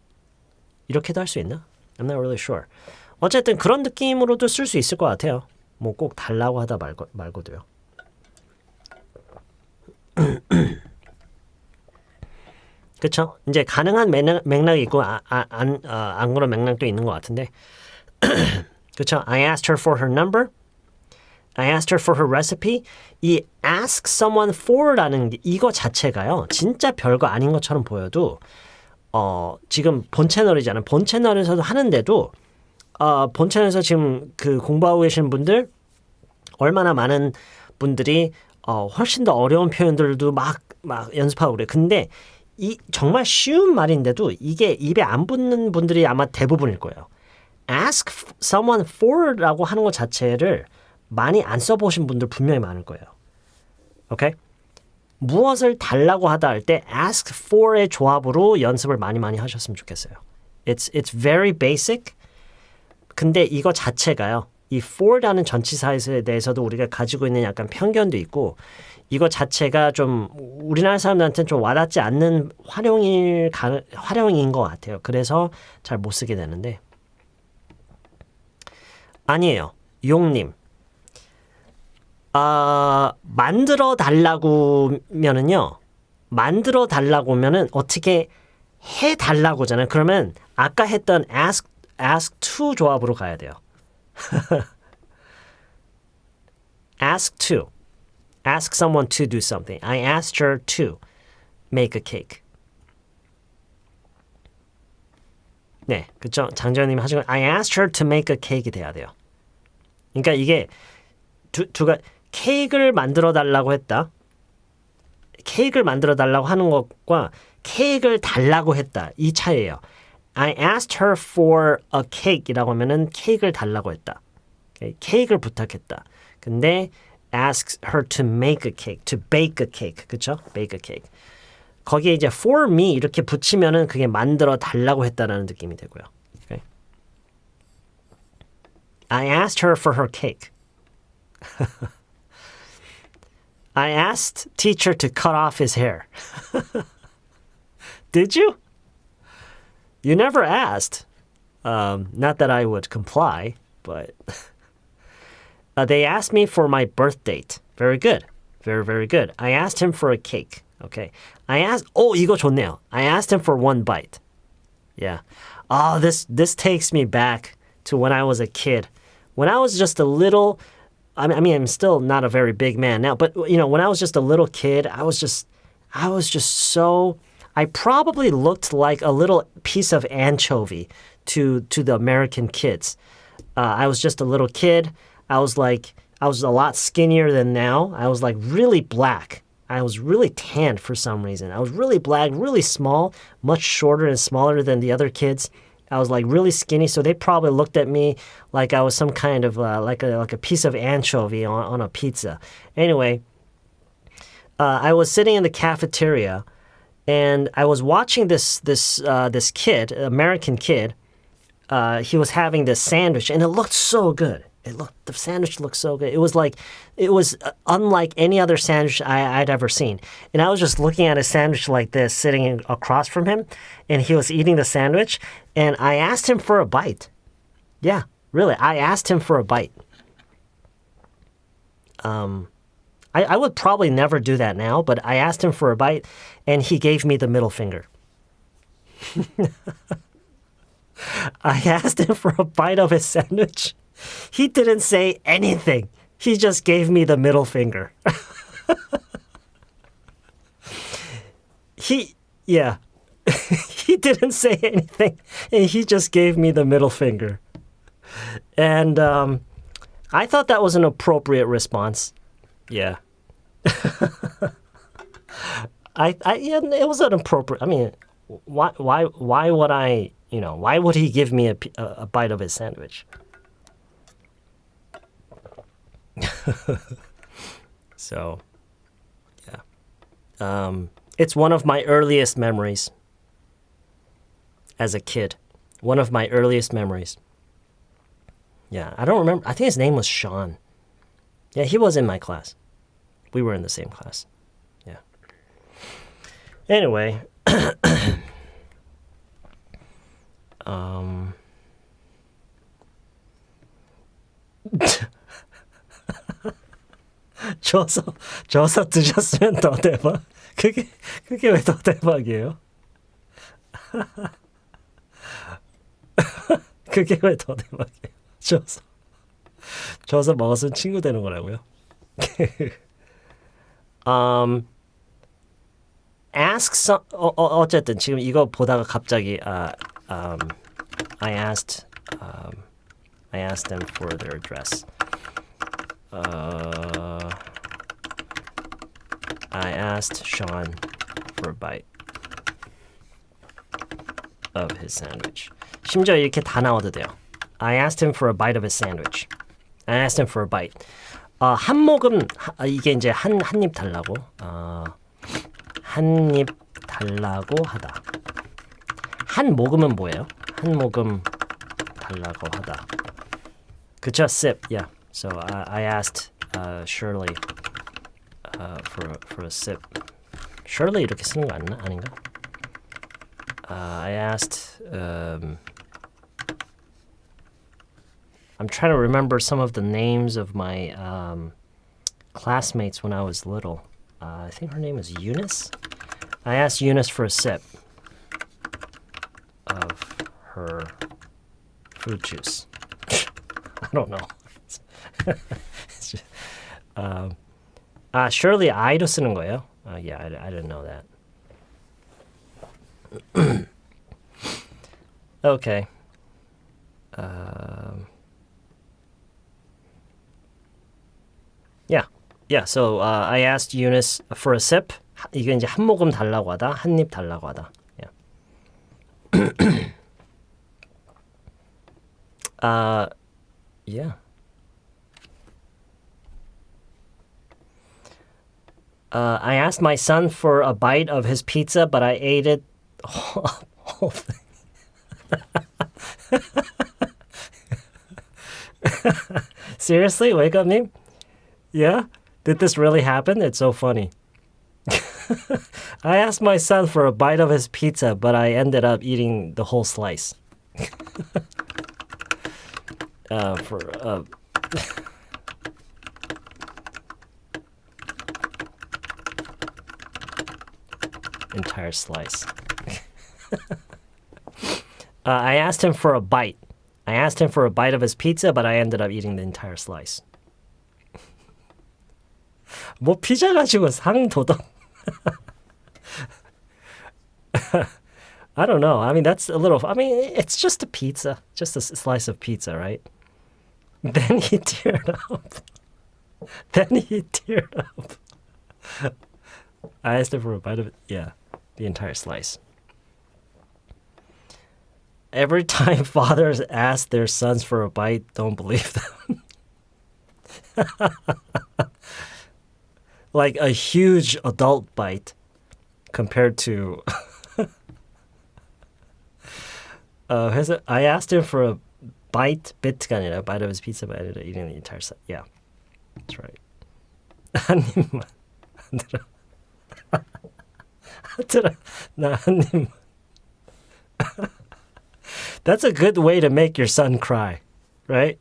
이렇게도 할 수 있나? I'm not really sure. 어쨌든 그런 느낌으로도 쓸 수 있을 것 같아요. 뭐 꼭 달라고 하다 말고도요. 그쵸? 이제 가능한 맥락이 있고 안 그런 맥락도 있는 것 같은데 그쵸? I asked her for her number. I asked her for her recipe. 이 ask someone for라는 게 이거 자체가요. 진짜 별거 아닌 것처럼 보여도 지금 본 채널이잖아요. 본 채널에서도 하는데도 본 채널에서 지금 그 공부하고 계시는 분들 얼마나 많은 분들이 훨씬 더 어려운 표현들도 막 연습하고 그래요. 근데 이 정말 쉬운 말인데도 이게 입에 안 붙는 분들이 아마 대부분일 거예요. ask someone for라고 하는 것 자체를 많이 안 써보신 분들 분명히 많을 거예요. 오케이? 무엇을 달라고 하다 할 때 ask for의 조합으로 연습을 많이 하셨으면 좋겠어요. It's very basic. 근데 이거 자체가요. 이 for라는 전치사에 대해서도 우리가 가지고 있는 약간 편견도 있고 이거 자체가 좀 우리나라 사람들한테는 좀 와닿지 않는 활용인 것 같아요. 그래서 잘 못 쓰게 되는데 아니에요. 용님. 만들어 달라고면은요. 만들어 달라고면은 어떻게 해 달라고잖아요. 그러면 아까 했던 ask to 조합으로 가야 돼요. ask to. Ask someone to do something. I asked her to make a cake. 네, 그쵸? 장재현님 하신 건 I asked her to make a cake이 돼야 돼요. 그러니까 이게 두가 케이크를 만들어 달라고 했다. 케이크를 만들어 달라고 하는 것과 케이크를 달라고 했다. 이 차이예요. I asked her for a cake이라고 하면은 케이크를 달라고 했다. 케이크를 부탁했다. 근데 ask her to make a cake, to bake a cake. 그쵸? bake a cake. 거기에 이제 for me 이렇게 붙이면은 그게 만들어 달라고 했다라는 느낌이 되고요. Okay? I asked her for her cake. I asked teacher to cut off his hair. Did you? You never asked. Not that I would comply, but they asked me for my birth date. Very good. Very, very good. I asked him for a cake. Okay. 이거 좋네요. I asked him for one bite. Yeah. This takes me back to when I was a kid. When I was just a little, I mean, I'm still not a very big man now, but you know, when I was just a little kid, I was just so, I probably looked like a little piece of anchovy to the American kids. I was just a little kid. I was a lot skinnier than now. I was like really black. I was really tanned for some reason. I was really black, really small, much shorter and smaller than the other kids. I was like really skinny, so they probably looked at me like I was some kind of like a piece of anchovy on a pizza. Anyway, I was sitting in the cafeteria, and I was watching this kid, American kid. He was having this sandwich, and it looked so good. The sandwich looked so good. It was unlike any other sandwich I'd ever seen. And I was just looking at a sandwich like this, sitting across from him, and he was eating the sandwich, and I asked him for a bite. Yeah, really, I asked him for a bite. I would probably never do that now, but I asked him for a bite, and he gave me the middle finger. I asked him for a bite of his sandwich. He didn't say anything. He just gave me the middle finger. He didn't say anything, and he just gave me the middle finger. And I thought that was an appropriate response. Yeah. It was an appropriate. I mean, why would I? You know, why would he give me a bite of his sandwich? So, yeah. It's one of my earliest memories as a kid. One of my earliest memories. Yeah, I don't remember. I think his name was Sean. Yeah, he was in my class. We were in the same class. Yeah. Anyway. 줘서 드셨으면 더 대박. 그게 왜 더 대박이에요? 그게 왜 더 대박이에요? 줘서 먹었으면 친구 되는 거라고요? ask some 어쨌든 지금 이거 보다가 갑자기 I asked them for their address. I asked Sean for a bite of his sandwich. 심지어 이렇게 다 나와도 돼요. I asked him for a bite of his sandwich. I asked him for a bite. 한 모금 이게 이제 한 입 달라고. 한 입 달라고 하다. 한 모금은 뭐예요? 한 모금 달라고 하다. 그쵸? sip. Yeah. So I asked Shirley for a sip. Shirley 이렇게 쓰는 거 아닌가? I asked. I'm trying to remember some of the names of my classmates when I was little. I think her name is Eunice. I asked Eunice for a sip of her fruit juice. I don't know. Shirley I도 쓰는 거예요? Yeah, I didn't know that. Okay. Yeah. So I asked Eunice for a sip. 이게 이제 한 모금 달라고 하다, 한 입 달라고 하다. Yeah. Yeah. I asked my son for a bite of his pizza, but I ate it whole thing. Seriously, wake up, meme? Yeah? Did this really happen? It's so funny. I asked my son for a bite of his pizza, but I ended up eating the whole slice. Entire slice. I asked him for a bite. I asked him for a bite of his pizza, but I ended up eating the entire slice. 뭐 피자 가지고 상도덕. I don't know. I mean, that's a little... I mean, it's just a pizza. Just a slice of pizza, right? Then he teared up. I asked him for a bite of it. Yeah, the entire slice. Every time fathers ask their sons for a bite, don't believe them. Like a huge adult bite compared to... I asked him for a bit가 아니라 bite of his pizza, but I ended up eating the entire set. Yeah, that's right. 한 입만. 나 한 입만. That's a good way to make your son cry, right?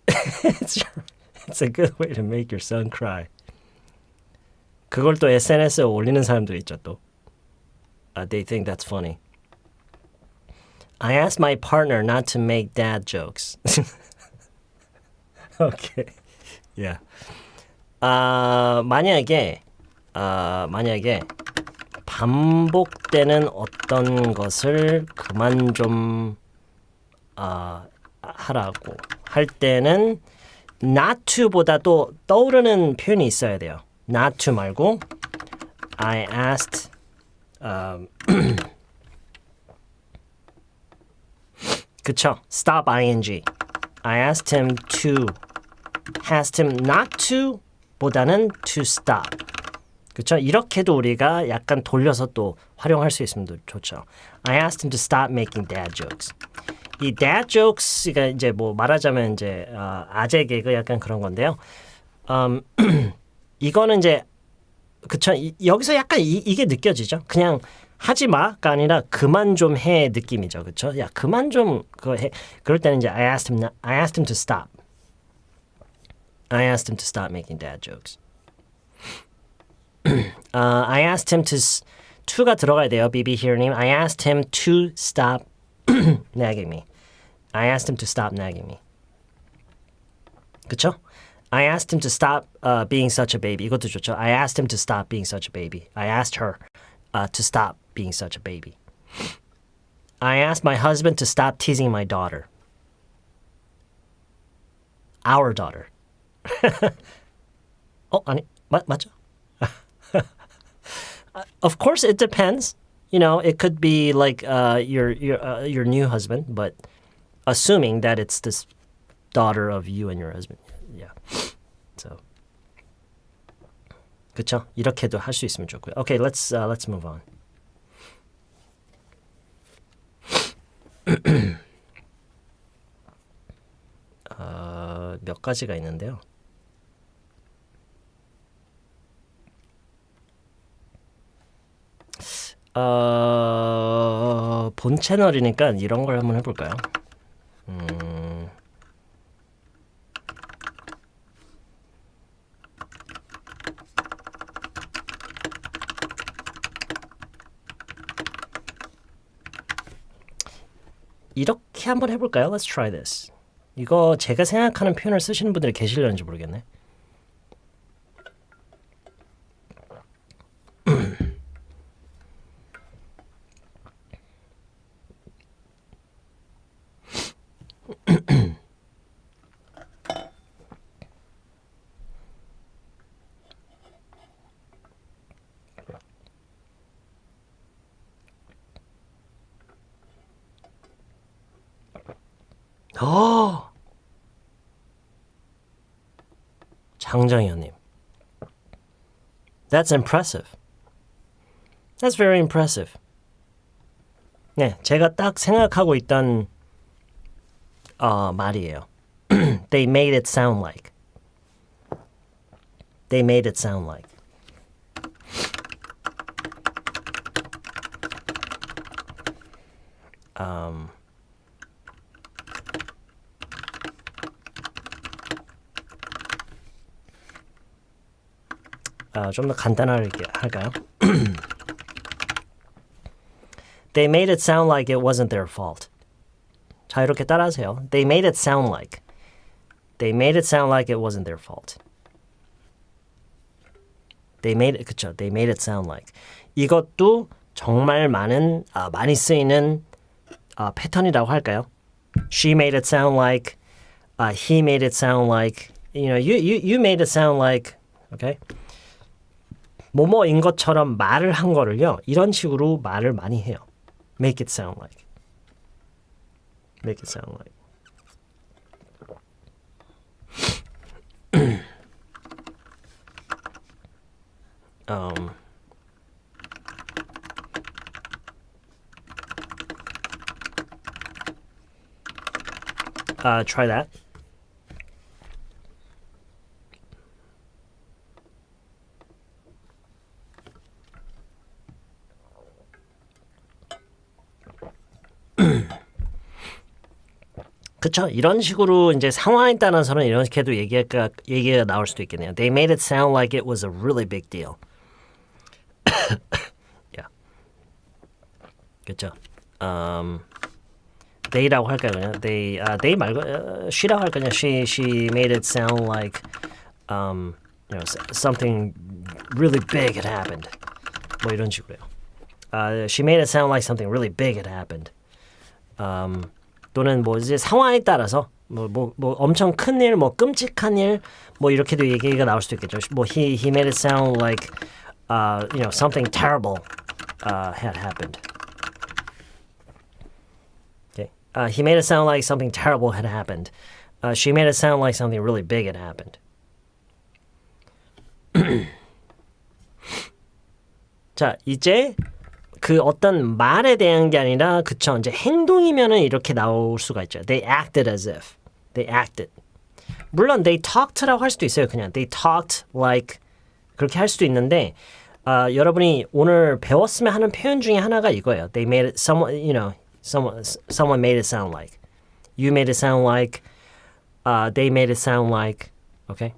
It's a good way to make your son cry. 그걸 또 SNS에 올리는 사람도 있죠, 또. They think that's funny. I asked my partner not to make dad jokes. Okay. Yeah. 만약에 반복되는 어떤 것을 그만 좀 하라고 할 때는 not to보다 또 떠오르는 표현이 있어야 돼요. not to 말고 I asked 그쵸? stop ing. I asked him not to 보다는 to stop. 그쵸? 이렇게도 우리가 약간 돌려서 또 활용할 수 있으면 좋죠. I asked him to stop making dad jokes. 이 dad jokes가 이제 뭐 말하자면 이제 아재 개그 약간 그런 건데요. 이거는 이제 그쵸? 여기서 약간 이게 느껴지죠? 그냥 하지 마가 아니라 그만 좀 해 느낌이죠. 그쵸? 야 그만 좀 그거 해. 그럴 때는 이제 I asked him to stop. I asked him to stop making dad jokes. I asked him to가 들어가야 돼요. BB here님. I asked him to stop nagging me. I asked him to stop nagging me. 그쵸? I asked him to stop being such a baby. 이것도 좋죠. I asked him to stop being such a baby. I asked her to stop being such a baby. I asked my husband to stop teasing my daughter. Our daughter. 아니, 맞죠? Of course, it depends. You know, it could be like your new husband, but assuming that it's this daughter of you and your husband. Yeah. So. 그쵸? 이렇게도 할 수 있으면 좋고요. Okay, let's move on. 몇 가지가 있는데요. 본 채널이니까 이런 걸 한번 해볼까요? 이렇게 한번 해볼까요? Let's try this. 이거 제가 생각하는 표현을 쓰시는 분들이 계시려는지 모르겠네. 장정현님. That's impressive. That's very impressive. 네, 제가 딱 생각하고 있던 말이에요. They made it sound like. They made it sound like. 좀 더 간단하게 할까요? They made it sound like it wasn't their fault. 자, 이렇게 따라하세요. They made it sound like. They made it sound like it wasn't their fault. They made it, 그쵸? They made it sound like. 이것도 정말 많이 쓰이는 패턴이라고 할까요? She made it sound like. He made it sound like. You know, you made it sound like. Okay? 뭐뭐인 것처럼 말을 한 거를요. 이런 식으로 말을 많이 해요. Make it sound like. Make it sound like. Try that. 그쵸? 이런 식으로 이제 상황에 따라서는 이렇게도 얘기가 나올 수도 있겠네요. They made it sound like it was a really big deal. yeah. 그쵸? They라고 할까요? 그냥 they 말고 she라고 할까요? She made it sound like you know, something really big had happened. 뭐 이런 식으로요. She made it sound like something really big had happened. 또는 뭐 이제 상황에 따라서 뭐 엄청 큰 일, 뭐 끔찍한 일, 뭐 이렇게도 얘기가 나올 수도 있겠죠. 뭐 he made it sound like you know, something terrible had happened. Okay. He made it sound like something terrible had happened. She made it sound like something really big had happened. 자, 이제 그 어떤 말에 대한 게 아니라 그쵸 이제 행동이면은 이렇게 나올 수가 있죠. They acted as if. They acted. 물론 they talked라고 할 수도 있어요. 그냥 they talked like 그렇게 할 수도 있는데 여러분이 오늘 배웠으면 하는 표현 중에 하나가 이거예요. They made it someone you know someone made it sound like. You made it sound like. They made it sound like. Okay?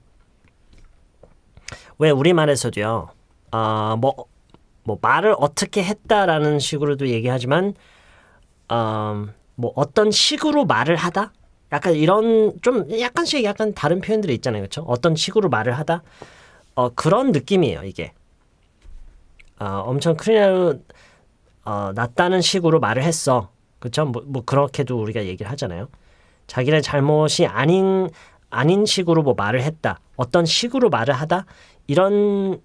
왜 우리말에서도요. 뭐 뭐 말을 어떻게 했다라는 식으로도 얘기하지만 뭐 어떤 식으로 말을 하다? 약간 이런 좀 약간씩 약간 다른 표현들이 있잖아요. 그렇죠? 어떤 식으로 말을 하다? 그런 느낌이에요, 이게. 엄청 큰일 났다는 식으로 말을 했어. 그렇죠? 뭐 그렇게도 우리가 얘기를 하잖아요. 자기네 잘못이 아닌 식으로 뭐 말을 했다. 어떤 식으로 말을 하다? 이런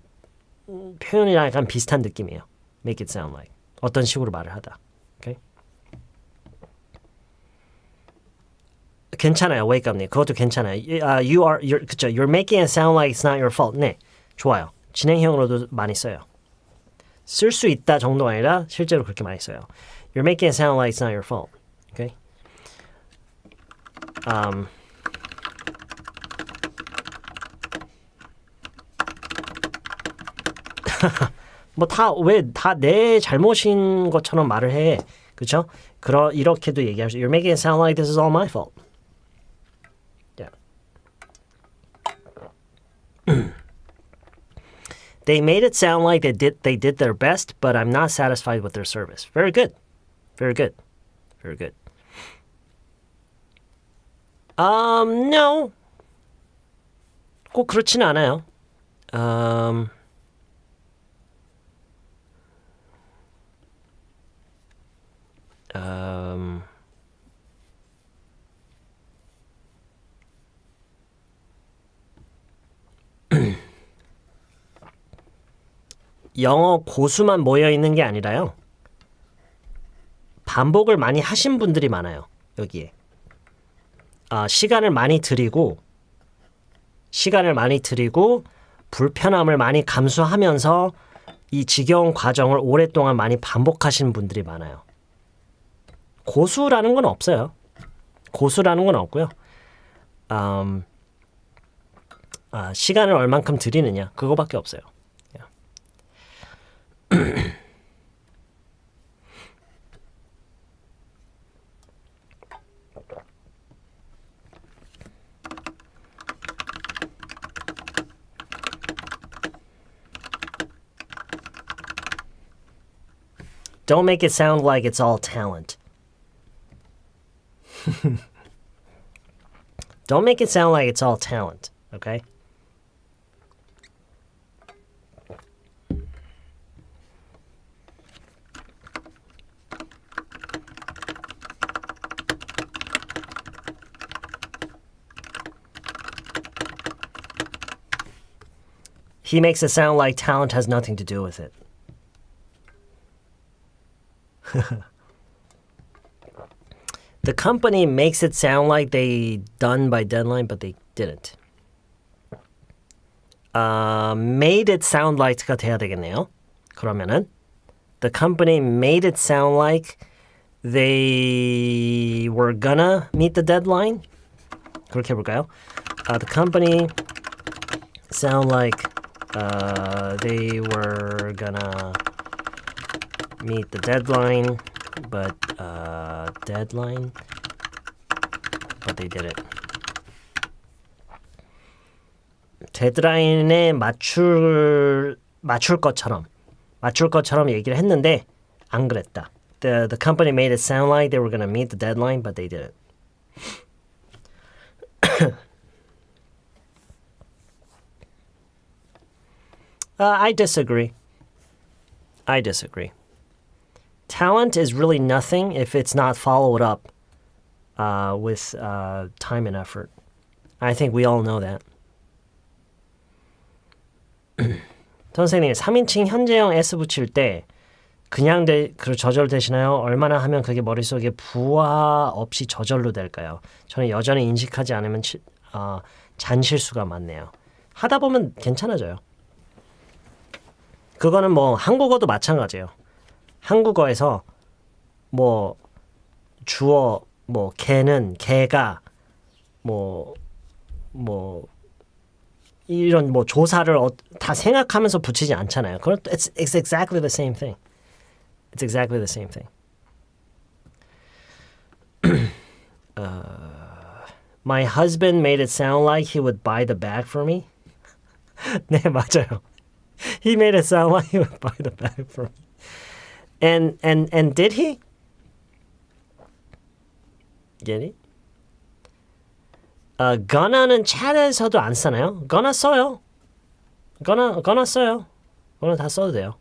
표현이랑 약간 비슷한 느낌이에요. Make it sound like. 어떤 식으로 말을 하다. Okay? 괜찮아요. Wake up님. 그것도 괜찮아요. 그쵸. You're making it sound like it's not your fault. 네. 좋아요. 진행형으로도 많이 써요. 쓸 수 있다 정도가 아니라 실제로 그렇게 많이 써요. You're making it sound like it's not your fault. Okay? 뭐 왜 다 내 잘못인 것처럼 말을 해. 그쵸? 이렇게도 얘기할 수. You're making it sound like this is all my fault. Yeah. They made it sound like they did their best, but I'm not satisfied with their service. Very good. Very good. Very good. No. 꼭 그렇진 않아요. 영어 고수만 모여 있는 게 아니라요. 반복을 많이 하신 분들이 많아요. 여기에. 시간을 많이 들이고 불편함을 많이 감수하면서 이 지겨운 과정을 오랫동안 많이 반복하시는 분들이 많아요. 고수라는 건 없어요. 고수라는 건 없고요. 시간을 얼만큼 들이느냐 그거밖에 없어요. Don't make it sound like it's all talent. Don't make it sound like it's all talent, okay? He makes it sound like talent has nothing to do with it. The company makes it sound like they done by deadline, but they didn't. Made it sound like가 돼야 되겠네요. 그러면은 the company made it sound like they were gonna meet the deadline. 그렇게 해볼까요? The company sound like they were gonna meet the deadline, but they didn't. 데드라인에 맞출 것처럼 얘기를 했는데 안 그랬다. The company made it sound like they were gonna meet the deadline, but they didn't. I disagree. Talent is really nothing if it's not followed up with time and effort. I think we all know that. 선생님, 3인칭 현재형 S 붙일 때 그냥 저절로 되시나요? 얼마나 하면 그게 머릿속에 부하 없이 저절로 될까요? 저는 여전히 인식하지 않으면 잔실수가 많네요. 하다 보면 괜찮아져요. 그거는 뭐 한국어도 마찬가지예요. 한국어에서 뭐 주어 뭐 걔는 걔가 뭐 이런 뭐 조사를 다 생각하면서 붙이지 않잖아요. 그럼 it's exactly the same thing. It's exactly the same thing. My husband made it sound like he would buy the bag for me. 네, 맞아요. He made it sound like he would buy the bag for me. And did he? Did he? gonna는 chat에서도 안 쓰나요? gonna 써요. gonna 써요. gonna 다 써도 돼요.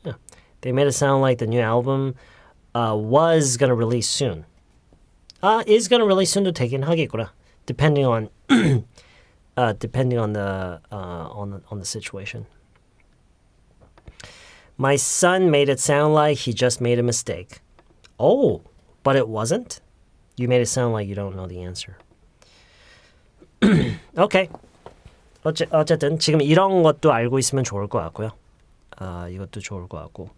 Yeah. They made it sound like the new album was gonna release soon. Is gonna release soon도 되긴 하겠구나. Depending on depending on the situation. My son made it sound like he just made a mistake. Oh, but it wasn't? You made it sound like you don't know the answer. Okay. 어쨌든 지금 이런 것도 알고 있으면 좋을 것 같고요. 이것도 좋을 것 같고.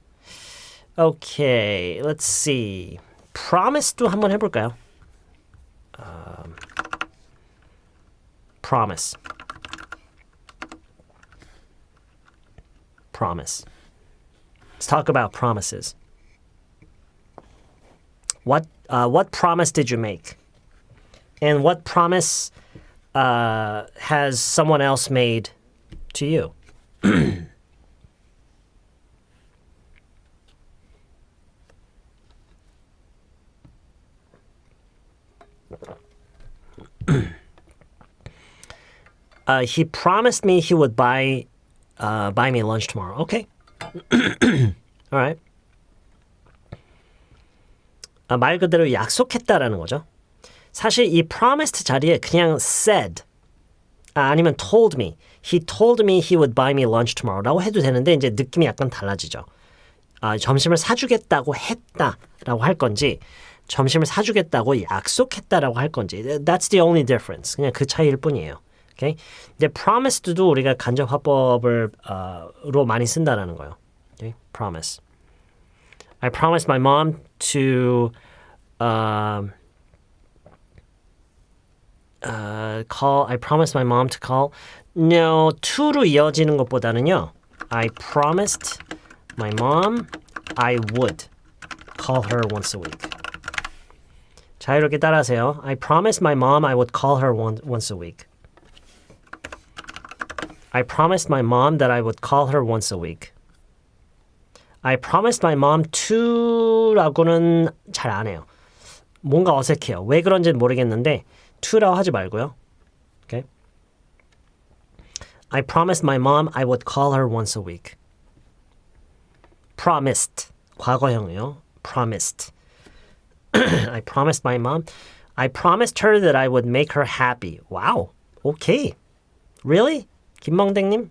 Okay, let's see. Promise도 한번 해볼까요? Promise. Promise. Let's talk about promises. What promise did you make? And what promise has someone else made to you? He promised me he would buy me lunch tomorrow. Okay. All right. 말 그대로 약속했다라는 거죠. 사실 이 promised 자리에 그냥 said 아니면 told me. He told me he would buy me lunch tomorrow라고 해도 되는데 이제 느낌이 약간 달라지죠. 점심을 사주겠다고 했다라고 할 건지 점심을 사주겠다고 약속했다라고 할 건지 That's the only difference. 그냥 그 차이일 뿐이에요. Okay? 근데 promised도 우리가 간접화법을 로 많이 쓴다라는 거예요. Okay? Promise. I promised my mom to call. I promised my mom to call. No, to로 이어지는 것보다는요. I promised my mom I would call her once a week. 자유롭게 따라하세요. I promised my mom I would call her once a week. I promised my mom that I would call her once a week. I promised my mom to라고는 잘 안 해요. 뭔가 어색해요. 왜 그런지는 모르겠는데 to라고 하지 말고요. Okay? I promised my mom I would call her once a week. Promised. 과거형이요. Promised. I promised my mom. I promised her that I would make her happy. Wow. Okay. Really? 김멍댕님?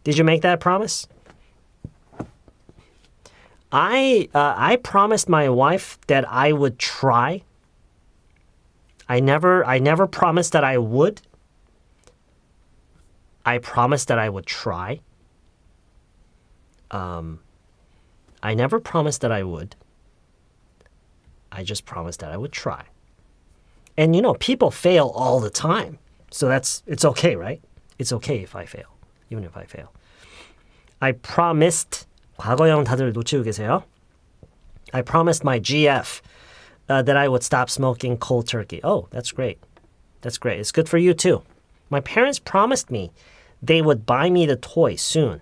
Did you make that promise? I promised my wife that I would try. I never promised that I would. I promised that I would try. I never promised that I would. I just promised that I would try. And you know, people fail all the time. So it's okay, right? It's okay if I fail, even if I fail. I promised, 과거형 다들 놓치고 계세요. I promised my GF that I would stop smoking cold turkey. Oh, that's great. That's great. It's good for you too. My parents promised me they would buy me the toy soon.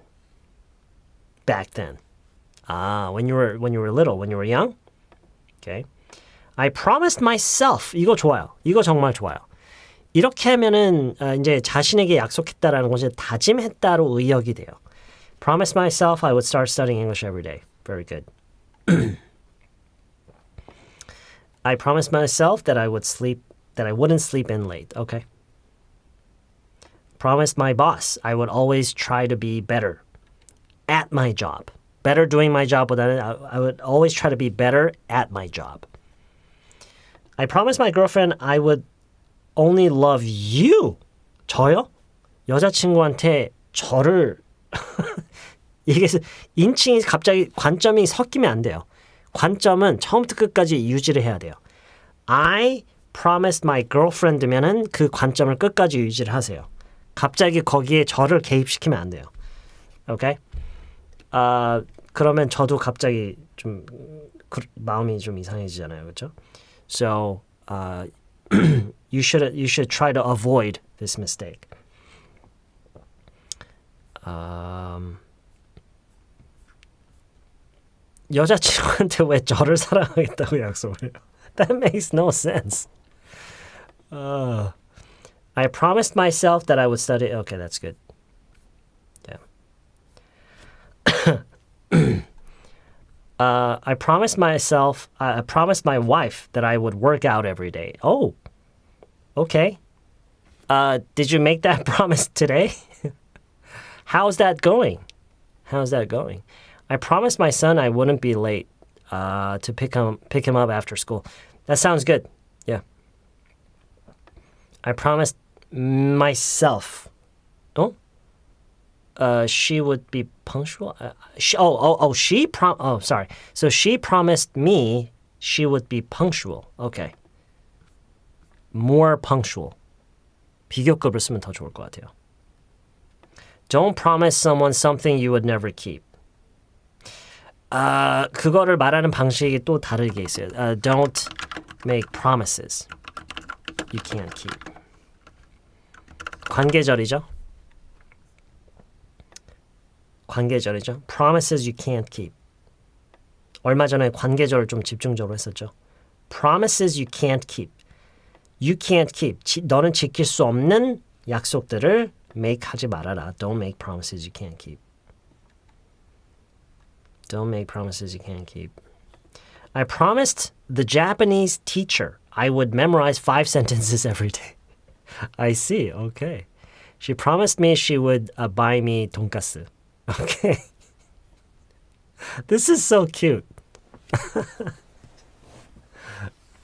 Back then. When you were little, when you were young? Okay. I promised myself. 이거 좋아요. 이거 정말 좋아요. 이렇게 하면은 이제 자신에게 약속했다라는 것이 다짐했다로 의역이 돼요. Promised myself I would start studying English every day. Very good. I promised myself that I wouldn't sleep in late. Okay. Promised my boss I would always try to be better at my job. Better doing my job, I would always try to be better at my job. I promised my girlfriend I would only love you. 저요? 여자친구한테 저를 이게 인칭이 갑자기 관점이 섞이면 안 돼요. 관점은 처음부터 끝까지 유지를 해야 돼요. I promised my girlfriend면은 그 관점을 끝까지 유지를 하세요. 갑자기 거기에 저를 개입시키면 안 돼요. 오케이? 그러면 저도 갑자기 좀 마음이 좀 이상해지잖아요. 그렇죠? So, you should try to avoid this mistake. 여자친구한테 왜 저를 사랑하겠다고 약속을 해요? That makes no sense. I promised myself that I would study. Okay, that's good. Yeah. I promised my wife that I would work out every day. Oh, okay. Did you make that promise today? How's that going? I promised my son I wouldn't be late to pick him up after school. That sounds good. Yeah. I promised myself. Oh? She would be punctual. Sorry. So she promised me she would be punctual. Okay. More punctual. 비교급을 쓰면 더 좋을 것 같아요. Don't promise someone something you would never keep. 그거를 말하는 방식이 또 다르게 있어요. Don't make promises you can't keep. 관계절이죠. Promises you can't keep. 얼마 전에 관계절을 좀 집중적으로 했었죠. Promises you can't keep. You can't keep. 너는 지킬 수 없는 약속들을 make 하지 말아라. Don't make promises you can't keep. Don't make promises you can't keep. I promised the Japanese teacher I would memorize 5 sentences every day. I see. Okay. She promised me she would buy me 돈가스. Okay. This is so cute.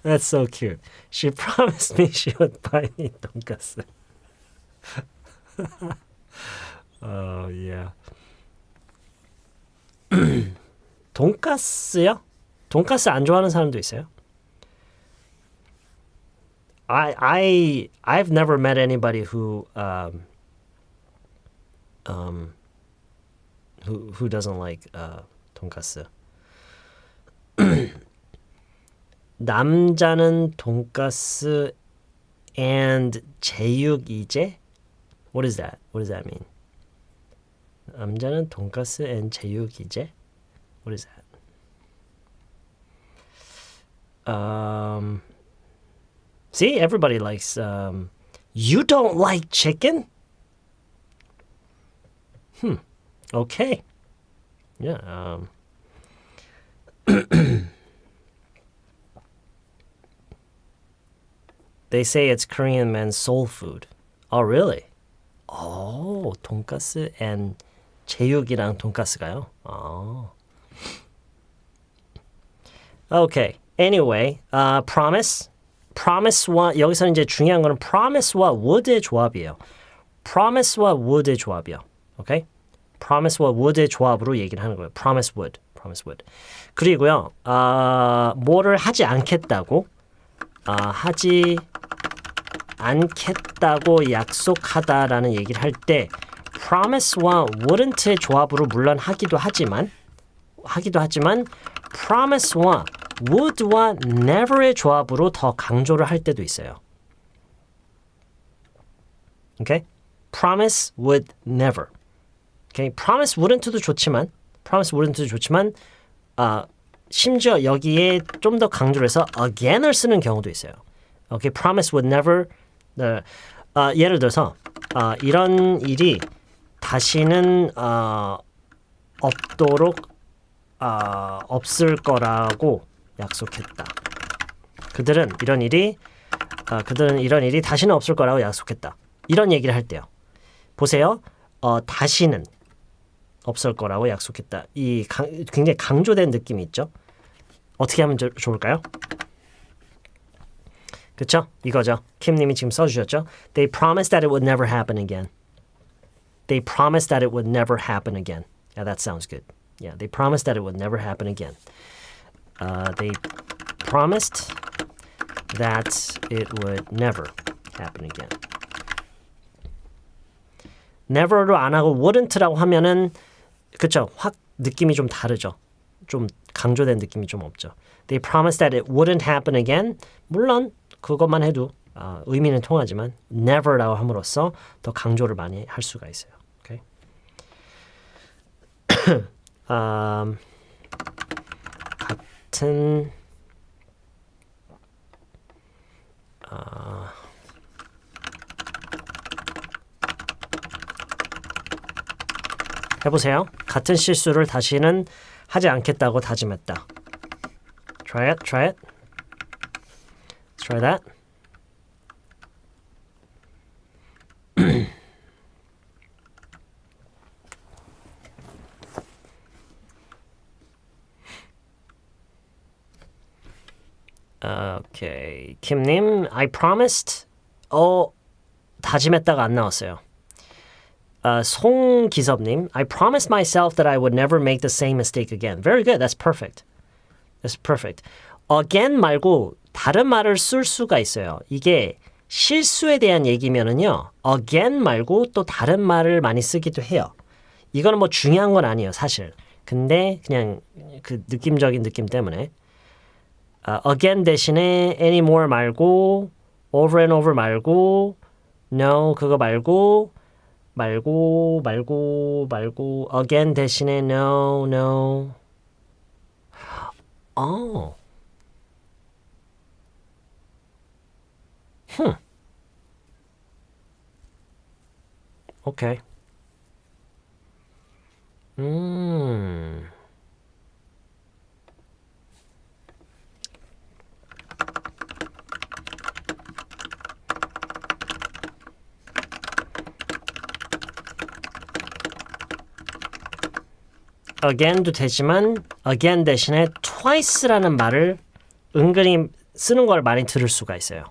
That's so cute. She promised me she would buy me 돈가스. Oh, yeah. 돈가스요? 돈가스 안 좋아하는 사람도 있어요? I've never met anybody who doesn't like 돈가스. 남자는 돈가스 and 제육이제? What is that? What does that mean? 남자는 돈가스 and 제육이제? What is that? See, everybody likes. You don't like chicken? Okay. Yeah. They say it's Korean men's soul food. Oh, really? Oh, 돈가스 and 제육이랑 돈가스가요? Oh. Okay. Anyway, promise. Promise와 여기서 이제 중요한 거는 promise와 would의 조합이에요. Promise와 would의 조합이요. Okay? Promise와 would의 조합으로 얘기를 하는 거예요. Promise would. 그리고요. 뭐를 하지 않겠다고 하지 않겠다고 약속하다라는 얘기를 할 때 promise와 wouldn't의 조합으로 물론 하기도 하지만 promise와 would와 never의 조합으로 더 강조를 할 때도 있어요. Okay? Promise, would, never. Okay? Promise wouldn't도 좋지만 심지어 여기에 좀 더 강조를 해서 again을 쓰는 경우도 있어요. Okay? Promise, would, never. 예를 들어서 이런 일이 다시는 없도록 없을 거라고 약속했다. 그들은 이런 일이 다시는 없을 거라고 약속했다. 이런 얘기를 할 때요. 보세요. 다시는 없을 거라고 약속했다. 이 굉장히 강조된 느낌이 있죠. 어떻게 하면 좋을까요? 그렇죠? 이거죠. 킴님이 지금 써주셨죠. They promised that it would never happen again. They promised that it would never happen again. Yeah, that sounds good. Yeah, they promised that it would never happen again. They promised that it would never happen again. never로 안 하고 wouldn't라고 하면은 그쵸? 확 느낌이 좀 다르죠. 좀 강조된 느낌이 좀 없죠. They promised that it wouldn't happen again. 물론 그것만 해도 의미는 통하지만 never라고 함으로써 더 강조를 많이 할 수가 있어요. Okay? 같은 해보세요. 같은 실수를 다시는 하지 않겠다고 다짐했다. Try it, try it. Let's try that. 오케이. 김님, I promised. 다짐했다가 안 나왔어요. 송기섭님, I promised myself that I would never make the same mistake again. Very good. That's perfect. That's perfect. Again 말고 다른 말을 쓸 수가 있어요. 이게 실수에 대한 얘기면은요. Again 말고 또 다른 말을 많이 쓰기도 해요. 이거는 뭐 중요한 건 아니에요, 사실. 근데 그냥 그 느낌적인 느낌 때문에 again 대신에 anymore 말고 over and over 말고 no 그거 말고 again 대신에 no 오케이. again도 되지만 again 대신에 twice라는 말을 은근히 쓰는 걸 많이 들을 수가 있어요.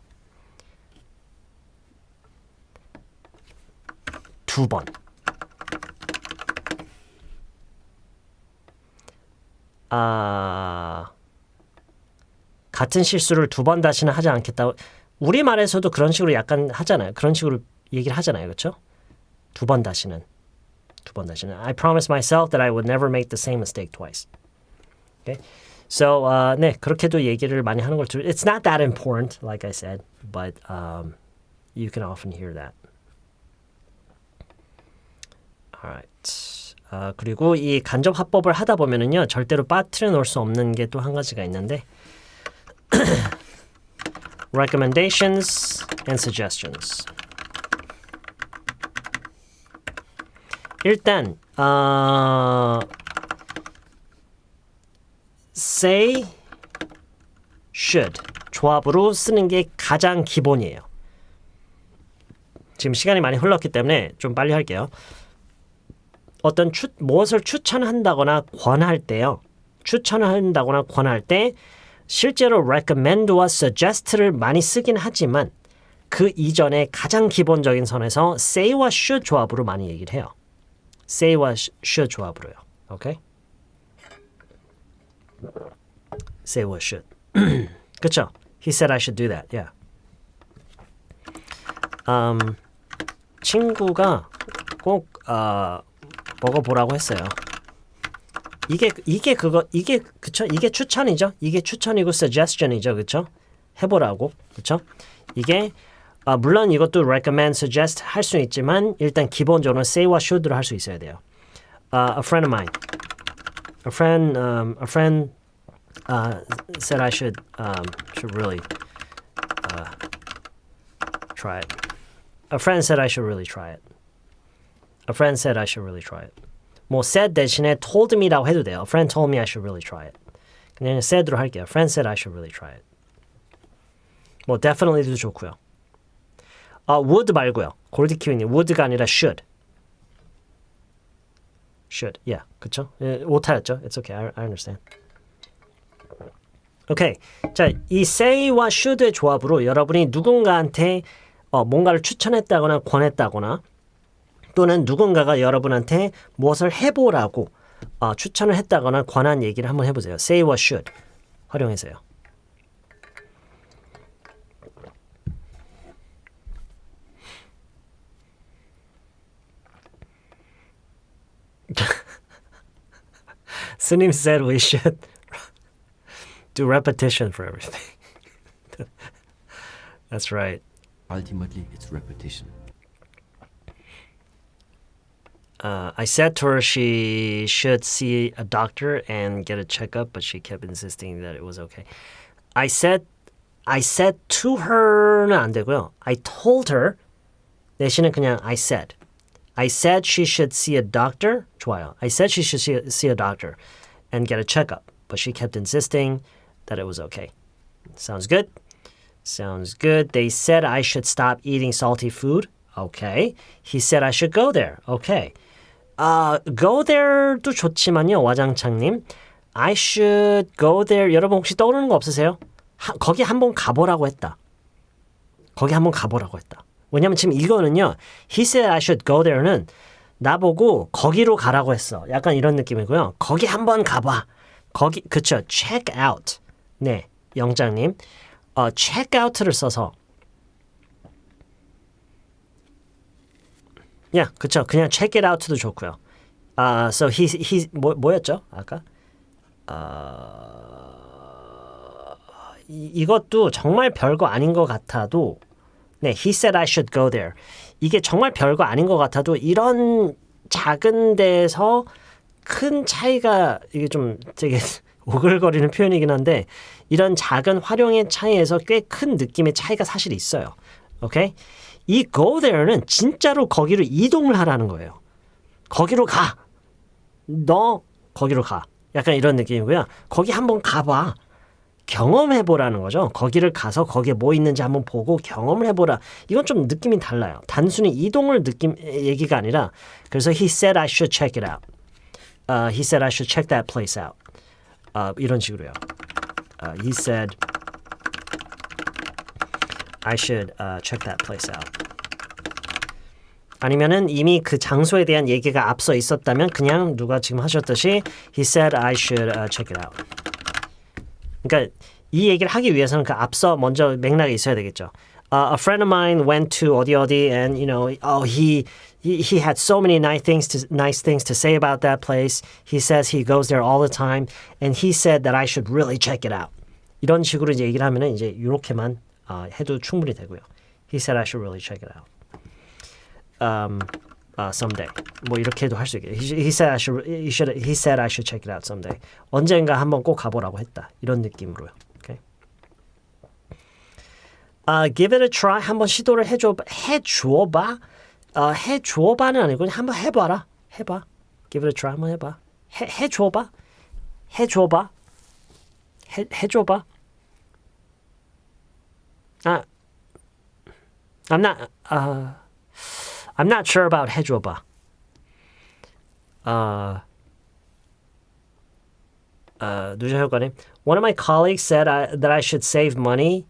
두 번. 같은 실수를 두 번 다시는 하지 않겠다고. 우리말에서도 그런 식으로 약간 하잖아요. 그런 식으로 얘기를 하잖아요. 그렇죠? 두 번 다시는. I promised myself that I would never make the same mistake twice. Okay? So, 네, 그렇게도 얘기를 많이 하는 걸 It's not that important, like I said, but you can often hear that. Alright. 그리고 이 간접화법을 하다 보면은요, 절대로 빠뜨려 놓을 수 없는 게 또 한 가지가 있는데, recommendations and suggestions. 일단 say, should 조합으로 쓰는 게 가장 기본이에요. 지금 시간이 많이 흘렀기 때문에 좀 빨리 할게요. 어떤 무엇을 추천한다거나 권할 때요. 추천을 한다거나 권할 때 실제로 recommend와 suggest를 많이 쓰긴 하지만 그 이전에 가장 기본적인 선에서 say와 should 조합으로 많이 얘기를 해요. say와 should 조합으로요. 오케이? say와 should. 그쵸? He said I should do that. Yeah. 친구가 꼭 먹어보라고 했어요. 이게 그쵸? 이게 추천이죠. 이게 추천이고 suggestion이죠. 그쵸? 해보라고. 그쵸? 이게 물론 이것도 recommend, suggest 할 수 있지만 일단 기본적으로 say와 should로 할 수 있어야 돼요. A friend of mine. A friend said I should really try it. A friend said I should really try it. A friend said I should really try it. 뭐 said 대신에 told me라고 해도 돼요. A friend told me I should really try it. 그냥 said로 할게요. A friend said I should really try it. 뭐 definitely도 좋고요. would 말고요. 골드키위님 would가 아니라 should. should. Yeah. 그쵸? 오타였죠? It's okay. I understand. 오케이. 자, 이 say와 should의 조합으로 여러분이 누군가한테 뭔가를 추천했다거나 권했다거나 또는 누군가가 여러분한테 무엇을 해보라고 추천을 했다거나 권한 얘기를 한번 해보세요. say와 should 활용해서요. 스님 said we should do repetition for everything. That's right. Ultimately, it's repetition. I said to her she should see a doctor and get a checkup, but she kept insisting that it was okay. I said to her는 안 되고요. I told her 대신에 그냥 I said she should see a doctor. 좋아요. I said she should see a doctor and get a checkup, but she kept insisting that it was okay. Sounds good? Sounds good. They said I should stop eating salty food. Okay. He said I should go there. Okay. Go there도 좋지만요. 와장창님. I should go there. 여러분 혹시 떠오르는 거 없으세요? 거기 한번 가보라고 했다. 거기 한번 가보라고 했다. 왜냐면 지금 이거는요. He said I should go there는 나보고 거기로 가라고 했어. 약간 이런 느낌이고요. 거기 한번 가봐. 거기 그쵸. check out. 네. 영장님. check out를 써서 그쵸. 그냥 check it out도 좋고요. So he 뭐였죠? 아까? 이것도 정말 별거 아닌 것 같아도 네, he said I should go there. 이게 정말 별거 아닌 것 같아도 이런 작은 데서 큰 차이가 이게 좀 되게 오글거리는 표현이긴 한데 이런 작은 활용의 차이에서 꽤 큰 느낌의 차이가 사실 있어요. 오케이? 이 go there는 진짜로 거기로 이동을 하라는 거예요. 거기로 가. 너 거기로 가. 약간 이런 느낌이고요. 거기 한번 가봐. 경험해보라는 거죠. 거기를 가서 거기에 뭐 있는지 한번 보고 경험을 해보라. 이건 좀 느낌이 달라요. 단순히 이동을 얘기가 아니라 그래서 he said I should check it out. He said I should check that place out. 이런 식으로요. He said I should check that place out. 아니면은 이미 그 장소에 대한 얘기가 앞서 있었다면 그냥 누가 지금 하셨듯이 he said I should check it out. 그러니까 이 얘기를 하기 위해서는 그 앞서 먼저 맥락이 있어야 되겠죠. A friend of mine went to 어디 and you know, he had so many nice things to say about that place. He says he goes there all the time, and he said that I should really check it out. 이런 식으로 이제 얘기를 하면은 이제 이렇게만 해도 충분히 되고요. He said I should really check it out. Someday. 뭐 이렇게도 할 수 있게. He said I should check it out someday. 언젠가 한번 꼭 가보라고 했다. 이런 느낌으로요. Okay. Give it a try. 한번 시도를 해주어봐. 해주어봐는 아니고 그냥 한번 해봐라. 해봐. Give it a try. 한번 해봐. 해줘봐. 해줘봐. 해줘봐. I'm not sure about 해줘봐. 누자효과님. One of my colleagues said that I should save money.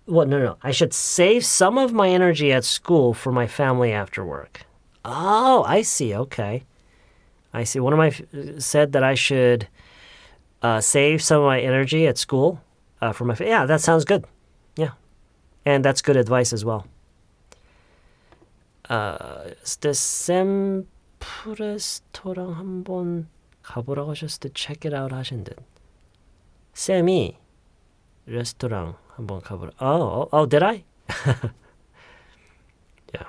No. I should save some of my energy at school for my family after work. Oh, I see. Okay. I see. One of my said that I should save some of my energy at school for my family. Yeah, that sounds good. Yeah. And that's good advice as well. 쌤 프레스토랑 한번 가보라고 하셨을 때 check it out 하신 듯. 쌤이 레스토랑 한번 가보라. Oh, did I? Yeah.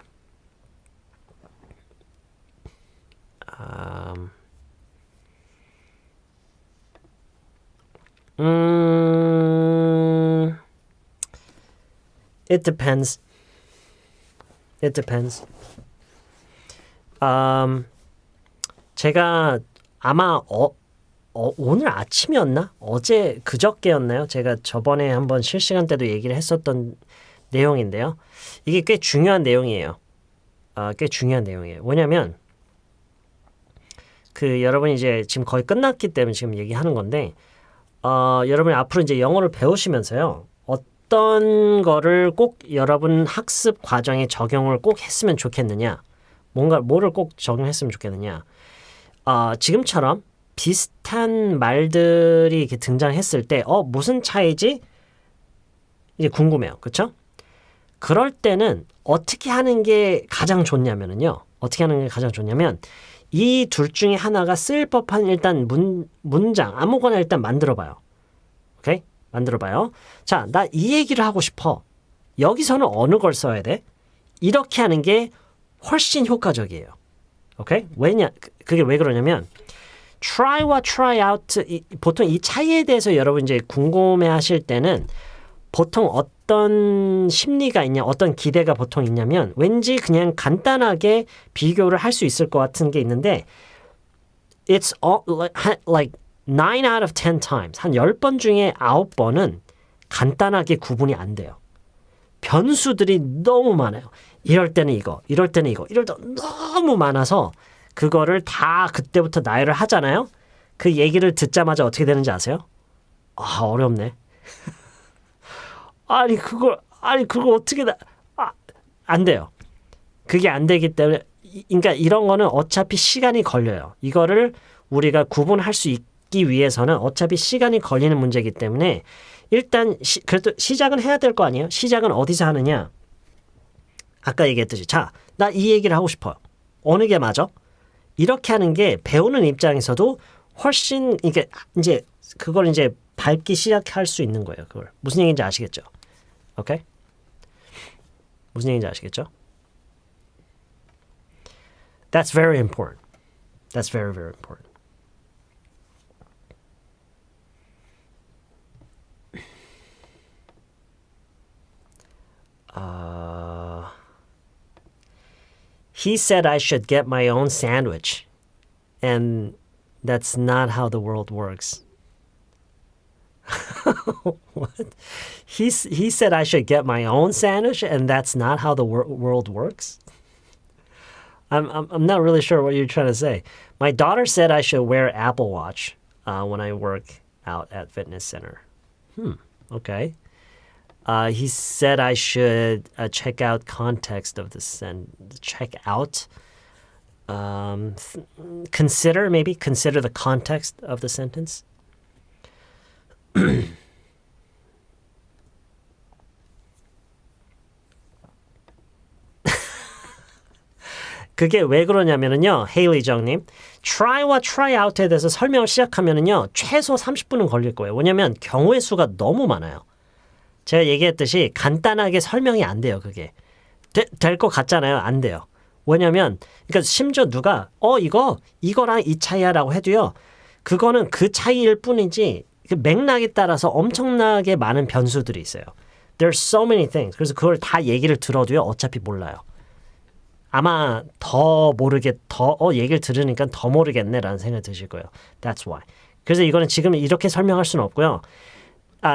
It depends. It depends. 제가 아마 오늘 아침이었나? 어제 그저께였나요? 제가 저번에 한번 실시간 때도 얘기를 했었던 내용인데요. 이게 꽤 중요한 내용이에요. 꽤 중요한 내용이에요. 뭐냐면 여러분이 이제 지금 거의 끝났기 때문에 지금 얘기하는 건데 여러분이 앞으로 이제 영어를 배우시면서요. 어떤 거를 꼭 여러분 학습 과정에 적용을 꼭 했으면 좋겠느냐? 뭐를 꼭 적용했으면 좋겠느냐? 지금처럼 비슷한 말들이 이렇게 등장했을 때 무슨 차이지? 이제 궁금해요. 그렇죠? 그럴 때는 어떻게 하는 게 가장 좋냐면요. 어떻게 하는 게 가장 좋냐면 이 둘 중에 하나가 쓸 법한 일단 문장 아무거나 일단 만들어 봐요. 오케이? 만들어 봐요. 자, 나 이 얘기를 하고 싶어. 여기서는 어느 걸 써야 돼? 이렇게 하는 게 훨씬 효과적이에요. 오케이? 그게 왜 그러냐면 try와 try out 보통 이 차이에 대해서 여러분 이제 궁금해하실 때는 보통 어떤 심리가 있냐, 어떤 기대가 보통 있냐면 왠지 그냥 간단하게 비교를 할 수 있을 것 같은 게 있는데 it's all, like 9 out of 10 times 한 10번 중에 9번은 간단하게 구분이 안 돼요. 변수들이 너무 많아요. 이럴 때는 이거, 이럴 때는 이거, 이럴 때 너무 많아서 그거를 다 그때부터 나열을 하잖아요. 그 얘기를 듣자마자 어떻게 되는지 아세요? 아, 어렵네. 아니 그걸 어떻게 안 돼요. 그게 안 되기 때문에 그러니까 이런 거는 어차피 시간이 걸려요. 이거를 우리가 구분할 수 있기 위해서는 어차피 시간이 걸리는 문제이기 때문에 일단 그래도 시작은 해야 될 거 아니에요? 시작은 어디서 하느냐? 아까 얘기했듯이 자, 나 이 얘기를 하고 싶어요. 어느 게 맞아? 이렇게 하는 게 배우는 입장에서도 훨씬 이게 이제 그걸 이제 밟기 시작할 수 있는 거예요. 그걸 무슨 얘기인지 아시겠죠? 오케이? 무슨 얘기인지 아시겠죠? That's very important. That's very, very important. He said I should get my own sandwich. And that's not how the world works. What? He said I should get my own sandwich, and that's not how the world works. I'm not really sure what you're trying to say. My daughter said I should wear Apple Watch when I work out at fitness center. Okay. He said I should check out context of the sentence. Check out. Consider the context of the sentence. 그게 왜 그러냐면은요, 헤일리 정님, try와 try out에 대해서 설명을 시작하면은요, 최소 30분은 걸릴 거예요. 왜냐면 경우의 수가 너무 많아요. 제가 얘기했듯이 간단하게 설명이 안 돼요, 그게. 될 것 같잖아요. 안 돼요. 왜냐면, 그러니까 심지어 누가, 이거랑 이 차이야라고 해도요, 그거는 그 차이일 뿐이지, 그 맥락에 따라서 엄청나게 많은 변수들이 있어요. There's so many things. 그래서 그걸 다 얘기를 들어도요, 어차피 몰라요. 아마 얘기를 들으니까 더 모르겠네라는 생각이 드실 거예요. That's why. 그래서 이거는 지금 이렇게 설명할 수는 없고요.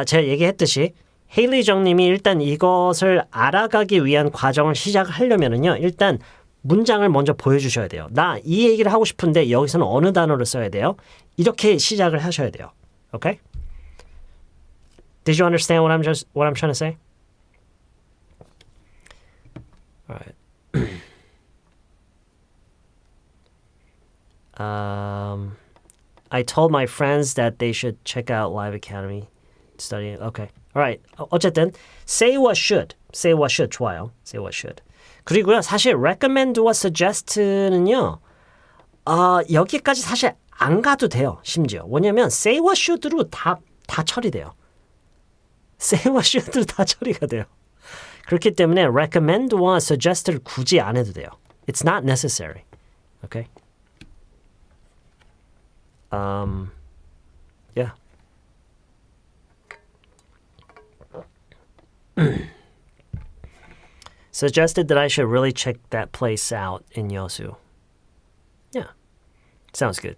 제가 얘기했듯이 헤일리 정님이 일단 이것을 알아가기 위한 과정을 시작하려면은요. 일단 문장을 먼저 보여주셔야 돼요. 나 이 얘기를 하고 싶은데 여기서는 어느 단어를 써야 돼요? 이렇게 시작을 하셔야 돼요. Okay? Did you understand what I'm trying to say? All right. I told my friends that they should check out Live Academy studying. Okay. Alright. 어쨌든 say what should 좋아요. say what should. 그리고요. 사실 recommend와 suggest는요. 여기까지 사실 안 가도 돼요. 심지어. 왜냐면 say what should로 다 처리돼요. say what should로 다 처리가 돼요. 그렇기 때문에 recommend와 suggest를 굳이 안 해도 돼요. It's not necessary. Okay? Yeah. Suggested that I should really check that place out in Yosu. Yeah. Sounds good.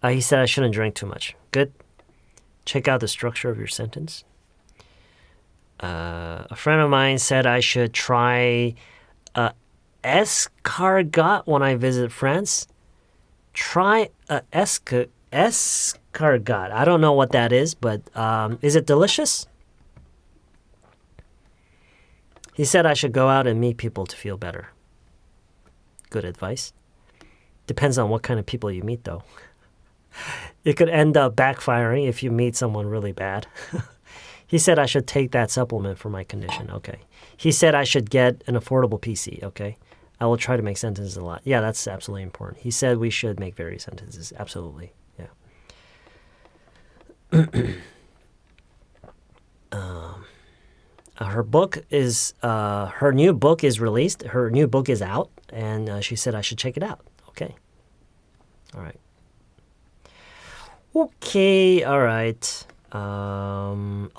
He said I shouldn't drink too much. Good. Check out the structure of your sentence. A friend of mine said I should try escargot when I visit France. Try escargot. I don't know what that is, but is it delicious? He said I should go out and meet people to feel better. Good advice. Depends on what kind of people you meet, though. It could end up backfiring if you meet someone really bad. He said I should take that supplement for my condition. Okay. He said I should get an affordable PC. Okay. I will try to make sentences a lot. Yeah, that's absolutely important. He said we should make various sentences. Absolutely. Yeah. her new book is released. Her new book is out, and she said I should check it out. Okay. All right. Okay. All right. One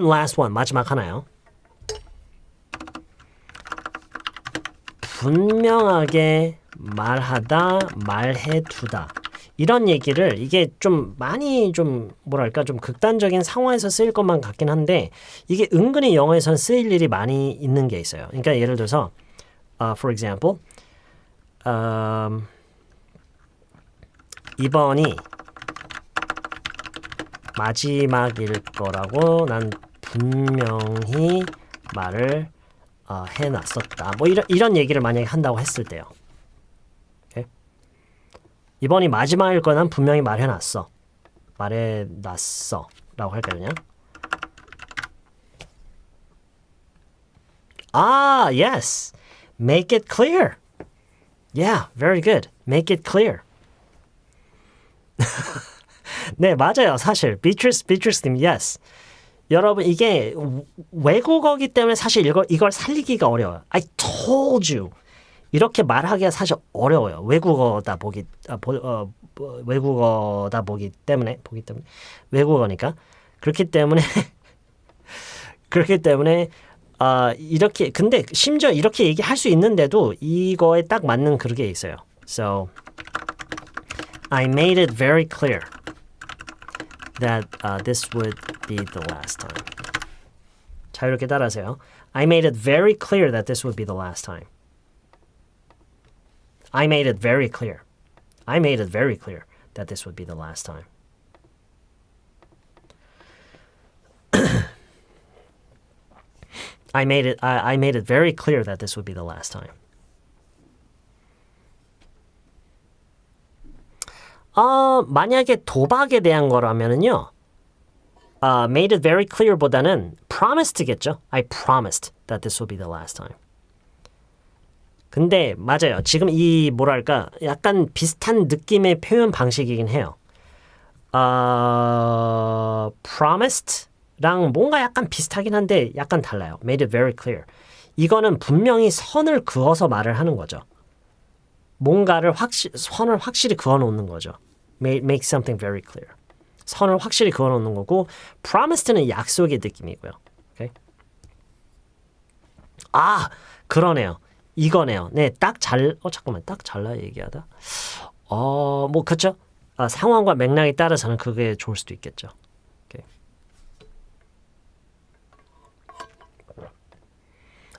last one. 마지막 하나요. 분명하게 말하다, 말해두다. 이런 얘기를 이게 좀 많이 좀 뭐랄까 좀 극단적인 상황에서 쓰일 것만 같긴 한데 이게 은근히 영어에선 쓰일 일이 많이 있는 게 있어요. 그러니까 예를 들어서 for example 이번이 마지막일 거라고 난 분명히 말을 해놨었다. 뭐 이런 얘기를 만약에 한다고 했을 때요. 오케이? 이번이 마지막일 거 난 분명히 말해놨어. 말해놨어. 라고 할까요, 그냥? Yes. Make it clear. Yeah, very good. Make it clear. 네, 맞아요. 사실 Beatrice님, yes. 여러분 이게 외국어기 때문에 사실 이걸 살리기가 어려워요. I told you. 이렇게 말하기가 사실 어려워요. 외국어다 보기 때문에 외국어니까 그렇기 때문에 이렇게 근데 심지어 이렇게 얘기할 수 있는데도 이거에 딱 맞는 그게 있어요. So I made it very clear that this would be the last time. 자, 이렇게 따라하세요. I made it very clear that this would be the last time. I made it very clear. I made it very clear that this would be the last time. I made it very clear that this would be the last time. 만약에 도박에 대한 거라면은요. made it very clear보다는 promised겠죠. I promised that this will be the last time. 근데 맞아요. 지금 이 뭐랄까 약간 비슷한 느낌의 표현 방식이긴 해요. promised랑 뭔가 약간 비슷하긴 한데 약간 달라요. made it very clear. 이거는 분명히 선을 그어서 말을 하는 거죠. 뭔가를 선을 확실히 그어놓는 거죠. Make something very clear. 선을 확실히 그어놓는 거고 promised는 약속의 느낌이고요. Okay? 그러네요. 이거네요. 네, 잠깐만, 딱 잘라 얘기하다. 뭐 그렇죠. 상황과 맥락에 따라서는 그게 좋을 수도 있겠죠. Okay.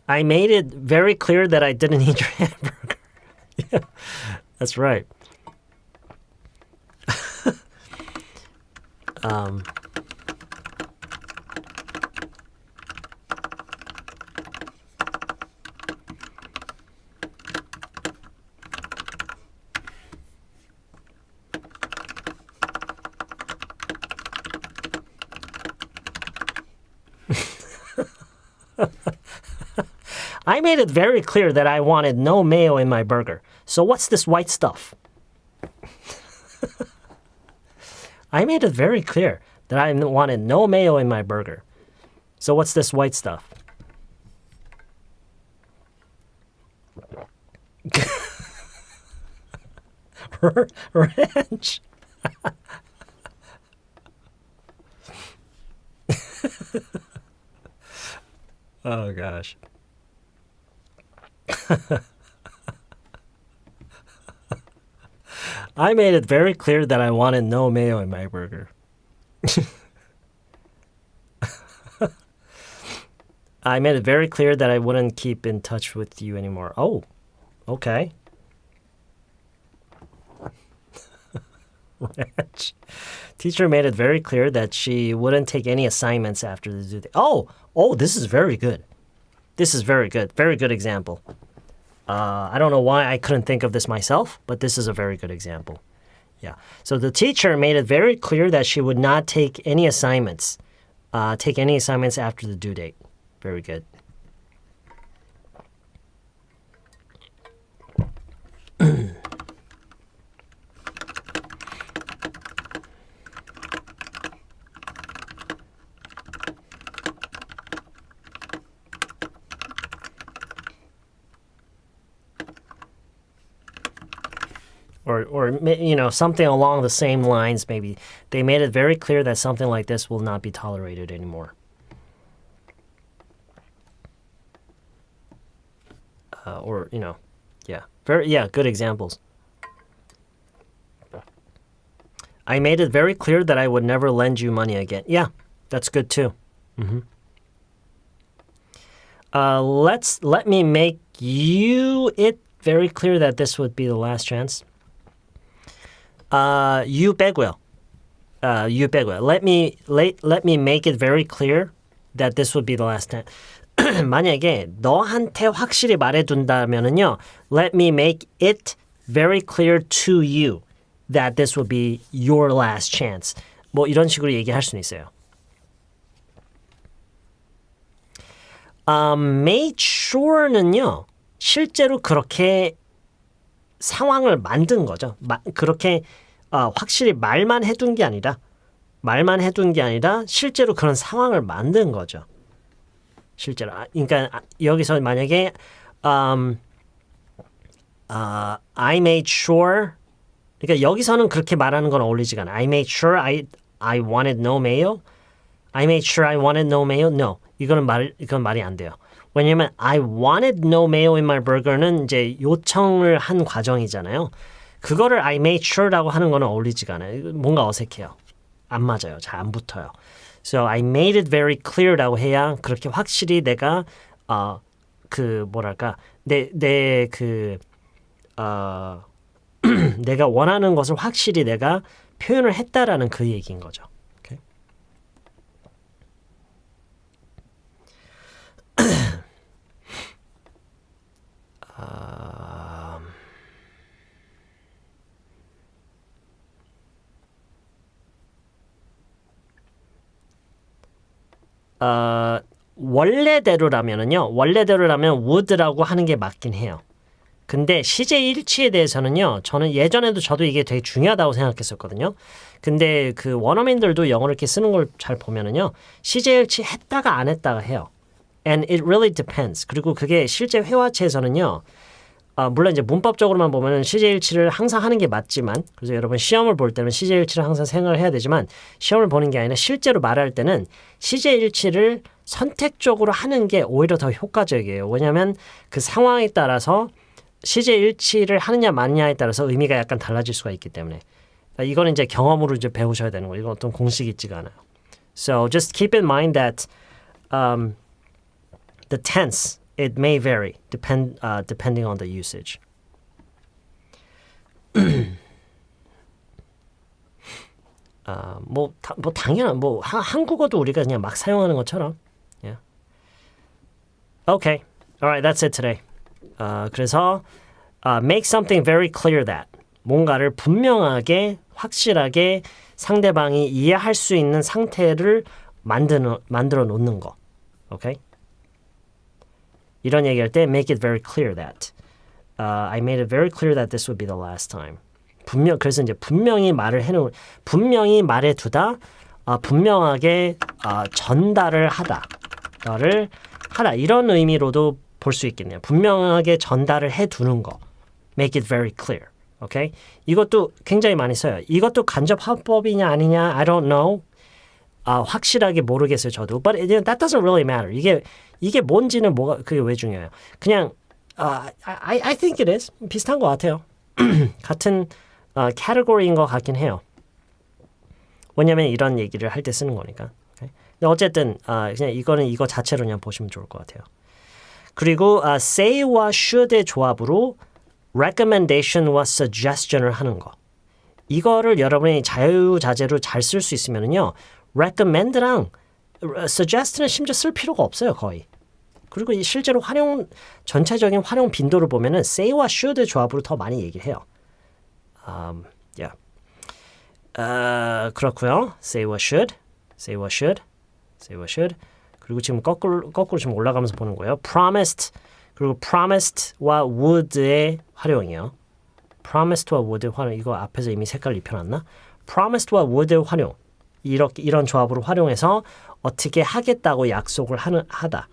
I made it very clear that I didn't eat your hamburger. Yeah, that's right. I made it very clear that I wanted no mayo in my burger. So what's this white stuff? I made it very clear that I wanted no mayo in my burger. So what's this white stuff? Ranch. Oh gosh. I made it very clear that I wanted no mayo in my burger. I made it very clear that I wouldn't keep in touch with you anymore. Oh, okay. Ranch. Teacher made it very clear that she wouldn't take any assignments after the due date. Oh, this is very good. This is very good. Very good example. I don't know why I couldn't think of this myself, but this is a very good example. Yeah. So the teacher made it very clear that she would not take any assignments. Take any assignments after the due date. Very good. or you know, something along the same lines. Maybe they made it very clear that something like this will not be tolerated anymore. Or you know, yeah, good examples. I made it very clear that I would never lend you money again. Yeah, that's good too. Let me make you it very clear that this would be the last chance. You 빼고요. You 빼고요. Let me make it very clear that this would be the last time. 만약에 너한테 확실히 말해둔다면은요, let me make it very clear to you that this would be your last chance. 뭐 이런 식으로 얘기할 수는 있어요. Made sure는요, 실제로 그렇게 상황을 만든 거죠. 그렇게 확실히 말만 해둔 게 아니라 실제로 그런 상황을 만든 거죠. 실제로. 그러니까 여기서 만약에 I made sure, 그러니까 여기서는 그렇게 말하는 건 어울리지가 않아요. I made sure I wanted no mayo. I made sure I wanted no mayo. No. 이건 말이 안 돼요. 왜냐면 I wanted no mayo in my burger는 이제 요청을 한 과정이잖아요. 그거를 I made sure라고 하는 거는 어울리지가 않아요. 뭔가 어색해요. 안 맞아요. 잘 안 붙어요. So I made it very clear라고 해야 그렇게 확실히 내가 내가 원하는 것을 확실히 내가 표현을 했다라는 그 얘기인 거죠. Okay? 원래대로라면 would라고 하는 게 맞긴 해요. 근데 시제일치에 대해서는요, 저는 예전에도 저도 이게 되게 중요하다고 생각했었거든요. 근데 그 원어민들도 영어를 이렇게 쓰는 걸 잘 보면은요, 시제일치 했다가 안 했다가 해요. And it really depends. 그리고 그게 실제 회화체에서는요, 물론 이제 문법적으로만 보면은 시제일치를 항상 하는 게 맞지만, 그래서 여러분 시험을 볼 때는 시제일치를 항상 생각을 해야 되지만, 시험을 보는 게 아니라 실제로 말할 때는 시제일치를 선택적으로 하는 게 오히려 더 효과적이에요. 왜냐하면 그 상황에 따라서 시제일치를 하느냐 마느냐에 따라서 의미가 약간 달라질 수가 있기 때문에, 이거는 이제 경험으로 이제 배우셔야 되는 거예요. 이건 어떤 공식이 있지가 않아요. So just keep in mind that the tense it may vary depending on the usage. 당연한 한국어도 우리가 그냥 막 사용하는 것처럼. Yeah. Okay. All right. That's it today. 그래서 make something very clear that 뭔가를 분명하게 확실하게 상대방이 이해할 수 있는 상태를 만들어 놓는 거. Okay? 이런 얘기할 때 make it very clear that I made it very clear that this would be the last time. 그래서 이제 분명히 분명히 말해두다, 분명하게 전달을 하다 이런 의미로도 볼 수 있겠네요. 분명하게 전달을 해두는 거. Make it very clear. Okay? 이것도 굉장히 많이 써요. 이것도 간접화법이냐 아니냐 I don't know. 확실하게 모르겠어요, 저도. But that doesn't really matter. 이게 뭔지는 그게 왜 중요해요? 그냥 I think it is. 비슷한 것 같아요. 같은 category인 것 같긴 해요. 왜냐면 이런 얘기를 할 때 쓰는 거니까. Okay? 근데 어쨌든 그냥 이거는 이거 자체로 그냥 보시면 좋을 것 같아요. 그리고 say와 should의 조합으로 recommendation과 suggestion을 하는 거. 이거를 여러분이 자유자재로 잘 쓸 수 있으면은요, recommend랑 suggest는 심지어 쓸 필요가 없어요, 거의. 그리고 실제로 전체적인 활용 빈도를 보면은 say와 should의 조합으로 더 많이 얘기를 해요. 그렇고요. say와 should. 그리고 지금 거꾸로 지금 올라가면서 보는 거예요. promised, 그리고 promised와 would의 활용이요. promised와 would의 활용, 이거 앞에서 이미 색깔 입혀놨나? promised와 would의 활용, 이런 조합으로 활용해서 어떻게 하겠다고 약속을 하다.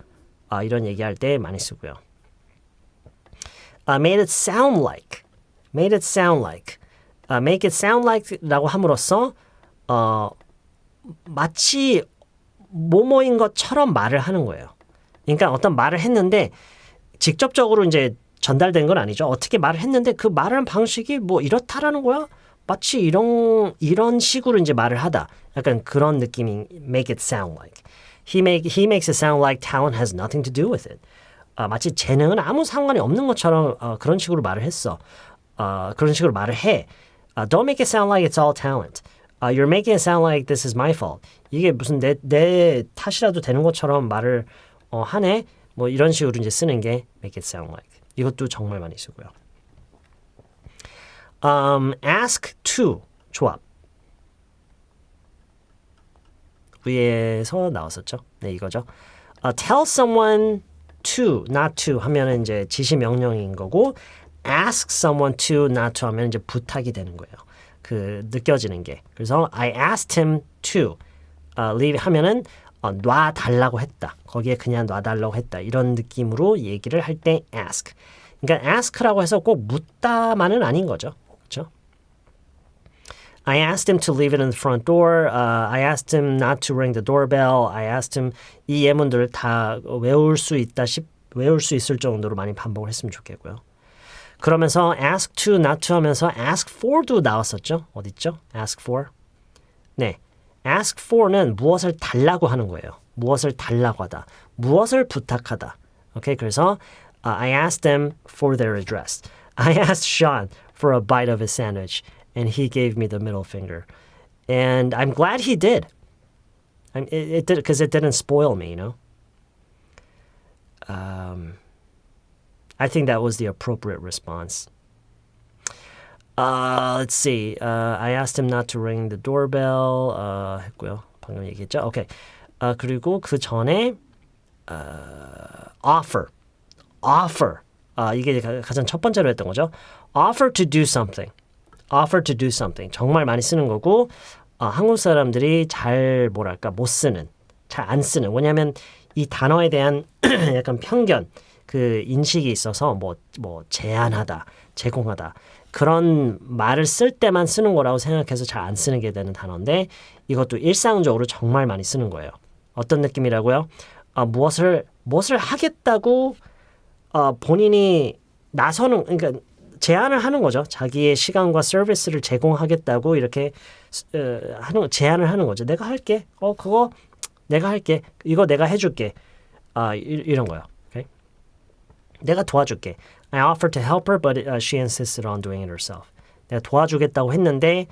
이런 얘기할 때 많이 쓰고요. made it sound like. make it sound like라고 함으로써 마치 뭐뭐인 것처럼 말을 하는 거예요. 그러니까 어떤 말을 했는데 직접적으로 이제 전달된 건 아니죠. 어떻게 말을 했는데 그 말하는 방식이 뭐 이렇다라는 거야? 마치 이런 식으로 이제 말을 하다. 약간 그런 느낌이 make it sound like. He makes it sound like talent has nothing to do with it. 마치 재능은 아무 상관이 없는 것처럼 그런 식으로 말을 했어. 그런 식으로 말을 해. Don't make it sound like it's all talent. You're making it sound like this is my fault. 이게 무슨 내 탓이라도 되는 것처럼 말을 하네. 뭐 이런 식으로 이제 쓰는 게 make it sound like. 이것도 정말 많이 쓰고요. ask to 조합. 위에서 나왔었죠. 네, 이거죠. tell someone to, not to 하면은 이제 지시 명령인 거고 ask someone to, not to 하면 이제 부탁이 되는 거예요. 그 느껴지는 게. 그래서 I asked him to leave 하면은 놔달라고 했다. 거기에 그냥 놔달라고 했다. 이런 느낌으로 얘기를 할 때 ask. 그러니까 ask라고 해서 꼭 묻다만은 아닌 거죠. 그렇죠? I asked him to leave it in the front door. I asked him not to ring the doorbell. I asked him 이 예문들을 다 외울 수 있을 정도로 많이 반복을 했으면 좋겠고요. 그러면서 ask to, not to 하면서 ask for도 나왔었죠. 어디 있죠? ask for. 네, ask for는 무엇을 달라고 하는 거예요. 무엇을 달라고 하다. 무엇을 부탁하다. 오케이, 그래서 I asked them for their address. I asked Sean for a bite of his sandwich. And he gave me the middle finger. And I'm glad he did. It did because it didn't spoil me, you know. I think that was the appropriate response. Let's see. I asked him not to ring the doorbell. 했고요. 방금 얘기했죠. Okay. 그리고 그 전에 offer. 이게 가장 첫 번째로 했던 거죠. Offer to do something. offer to do something. 정말 많이 쓰는 거고 한국 사람들이 잘 못 쓰는, 잘 안 쓰는. 왜냐하면 이 단어에 대한 약간 편견, 그 인식이 있어서 뭐 제안하다, 제공하다 그런 말을 쓸 때만 쓰는 거라고 생각해서 잘 안 쓰는 게 되는 단어인데 이것도 일상적으로 정말 많이 쓰는 거예요. 어떤 느낌이라고요? 무엇을 하겠다고 본인이 나서는, 그러니까 제안을 하는 거죠. 자기의 시간과 서비스를 제공하겠다고 이렇게 제안을 하는 거죠. 내가 할게. 그거 내가 할게. 이거 내가 해줄게. 이런 거요. Okay? 내가 도와줄게. I offered to help her, but she insisted on doing it herself. 내가 도와주겠다고 했는데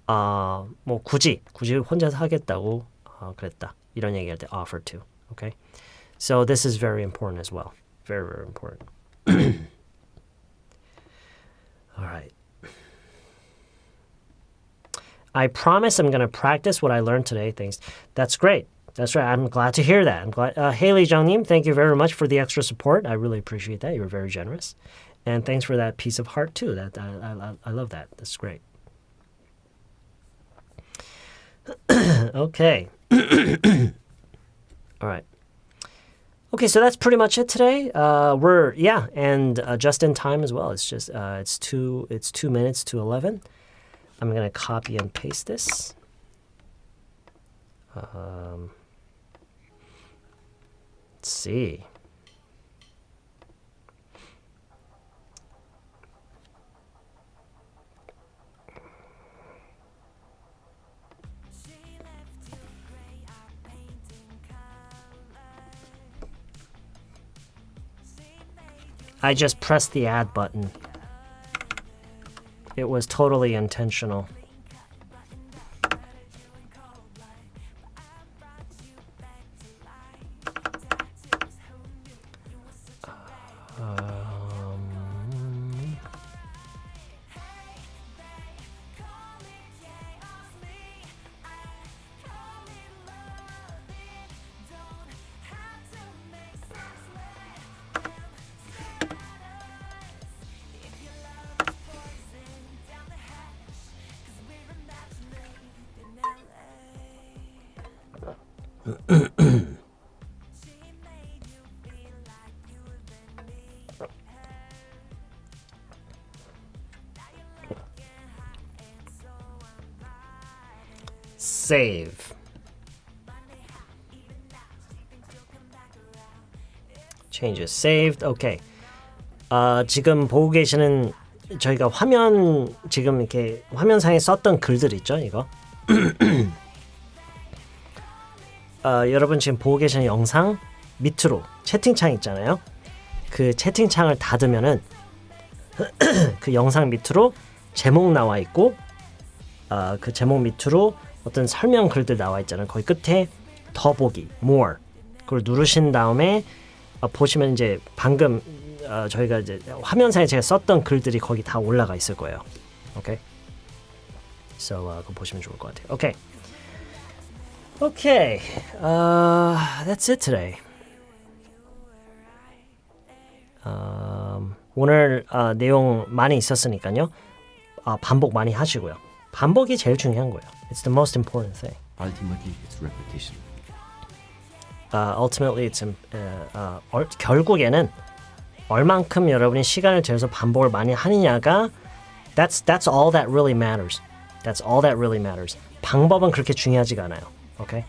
뭐 굳이 혼자서 하겠다고 그랬다. 이런 얘기할 때 offer to. Okay? So this is very important as well. Very, very important. All right. I promise I'm going to practice what I learned today. Thanks. That's great. That's right. I'm glad to hear that. I'm glad. Haley Jangnim, thank you very much for the extra support. I really appreciate that. You were very generous. And thanks for that piece of heart, too. That I love that. That's great. Okay. All right. Okay, so that's pretty much it today. And just in time as well. It's just it's 2 minutes to 11. I'm gonna copy and paste this. Let's see. I just pressed the add button. It was totally intentional. save. changes saved. 오케이. 지금 보고 계시는 저희가 화면 지금 이렇게 화면상에 썼던 글들 있죠, 이거. 여러분 지금 보고 계시는 영상 밑으로 채팅창 있잖아요. 그 채팅창을 닫으면은 그 영상 밑으로 제목 나와 있고 그 제목 밑으로 어떤 설명 글들 나와 있잖아요. 거기 끝에 더 보기, more 그걸 누르신 다음에 보시면 이제 방금 저희가 이제 화면상에 제가 썼던 글들이 거기 다 올라가 있을 거예요. 오케이. So 그거 보시면 좋을 것 같아요. 오케이. Okay, that's it today. 오늘 내용 많이 있었으니까요. 반복 많이 하시고요. 반복이 제일 중요한 거예요. It's the most important thing. Ultimately, it's repetition. Ultimately, it's 결국에는 얼만큼 여러분이 시간을 들여서 반복을 많이 하느냐가 that's all that really matters. That's all that really matters. 방법은 그렇게 중요하지가 않아요. 오케이?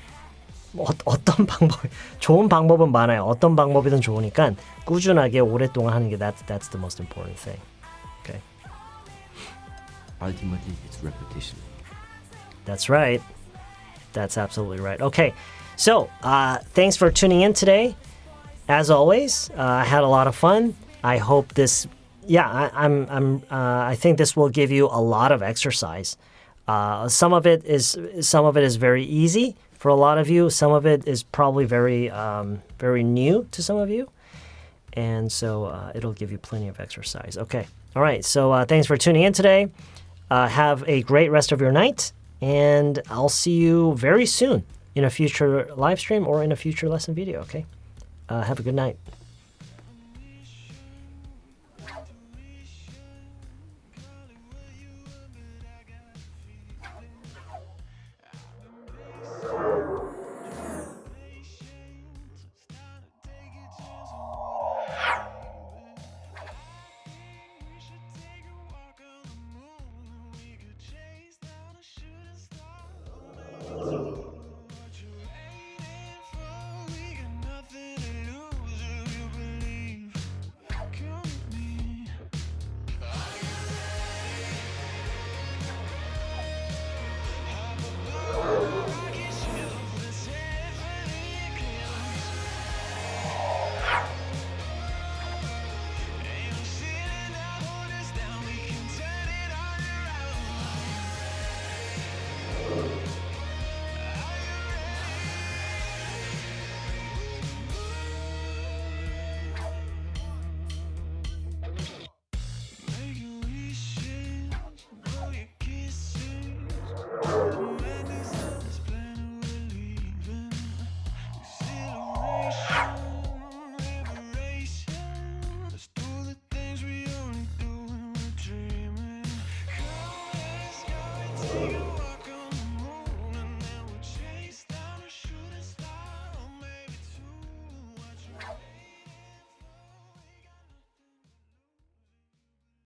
어떤 방법 좋은 방법은 많아요. 어떤 방법이든 좋으니까 꾸준하게 오랫동안 하는 게 that's the most important thing. Okay. Ultimately, it's repetition. That's right. That's absolutely right. Okay. So, thanks for tuning in today. As always, I had a lot of fun. I hope this I think this will give you a lot of exercise. Some of it is very easy for a lot of you. Some of it is probably very new to some of you, and so it'll give you plenty of exercise. Okay, all right. So thanks for tuning in today. Have a great rest of your night, and I'll see you very soon in a future live stream or in a future lesson video. Okay, have a good night.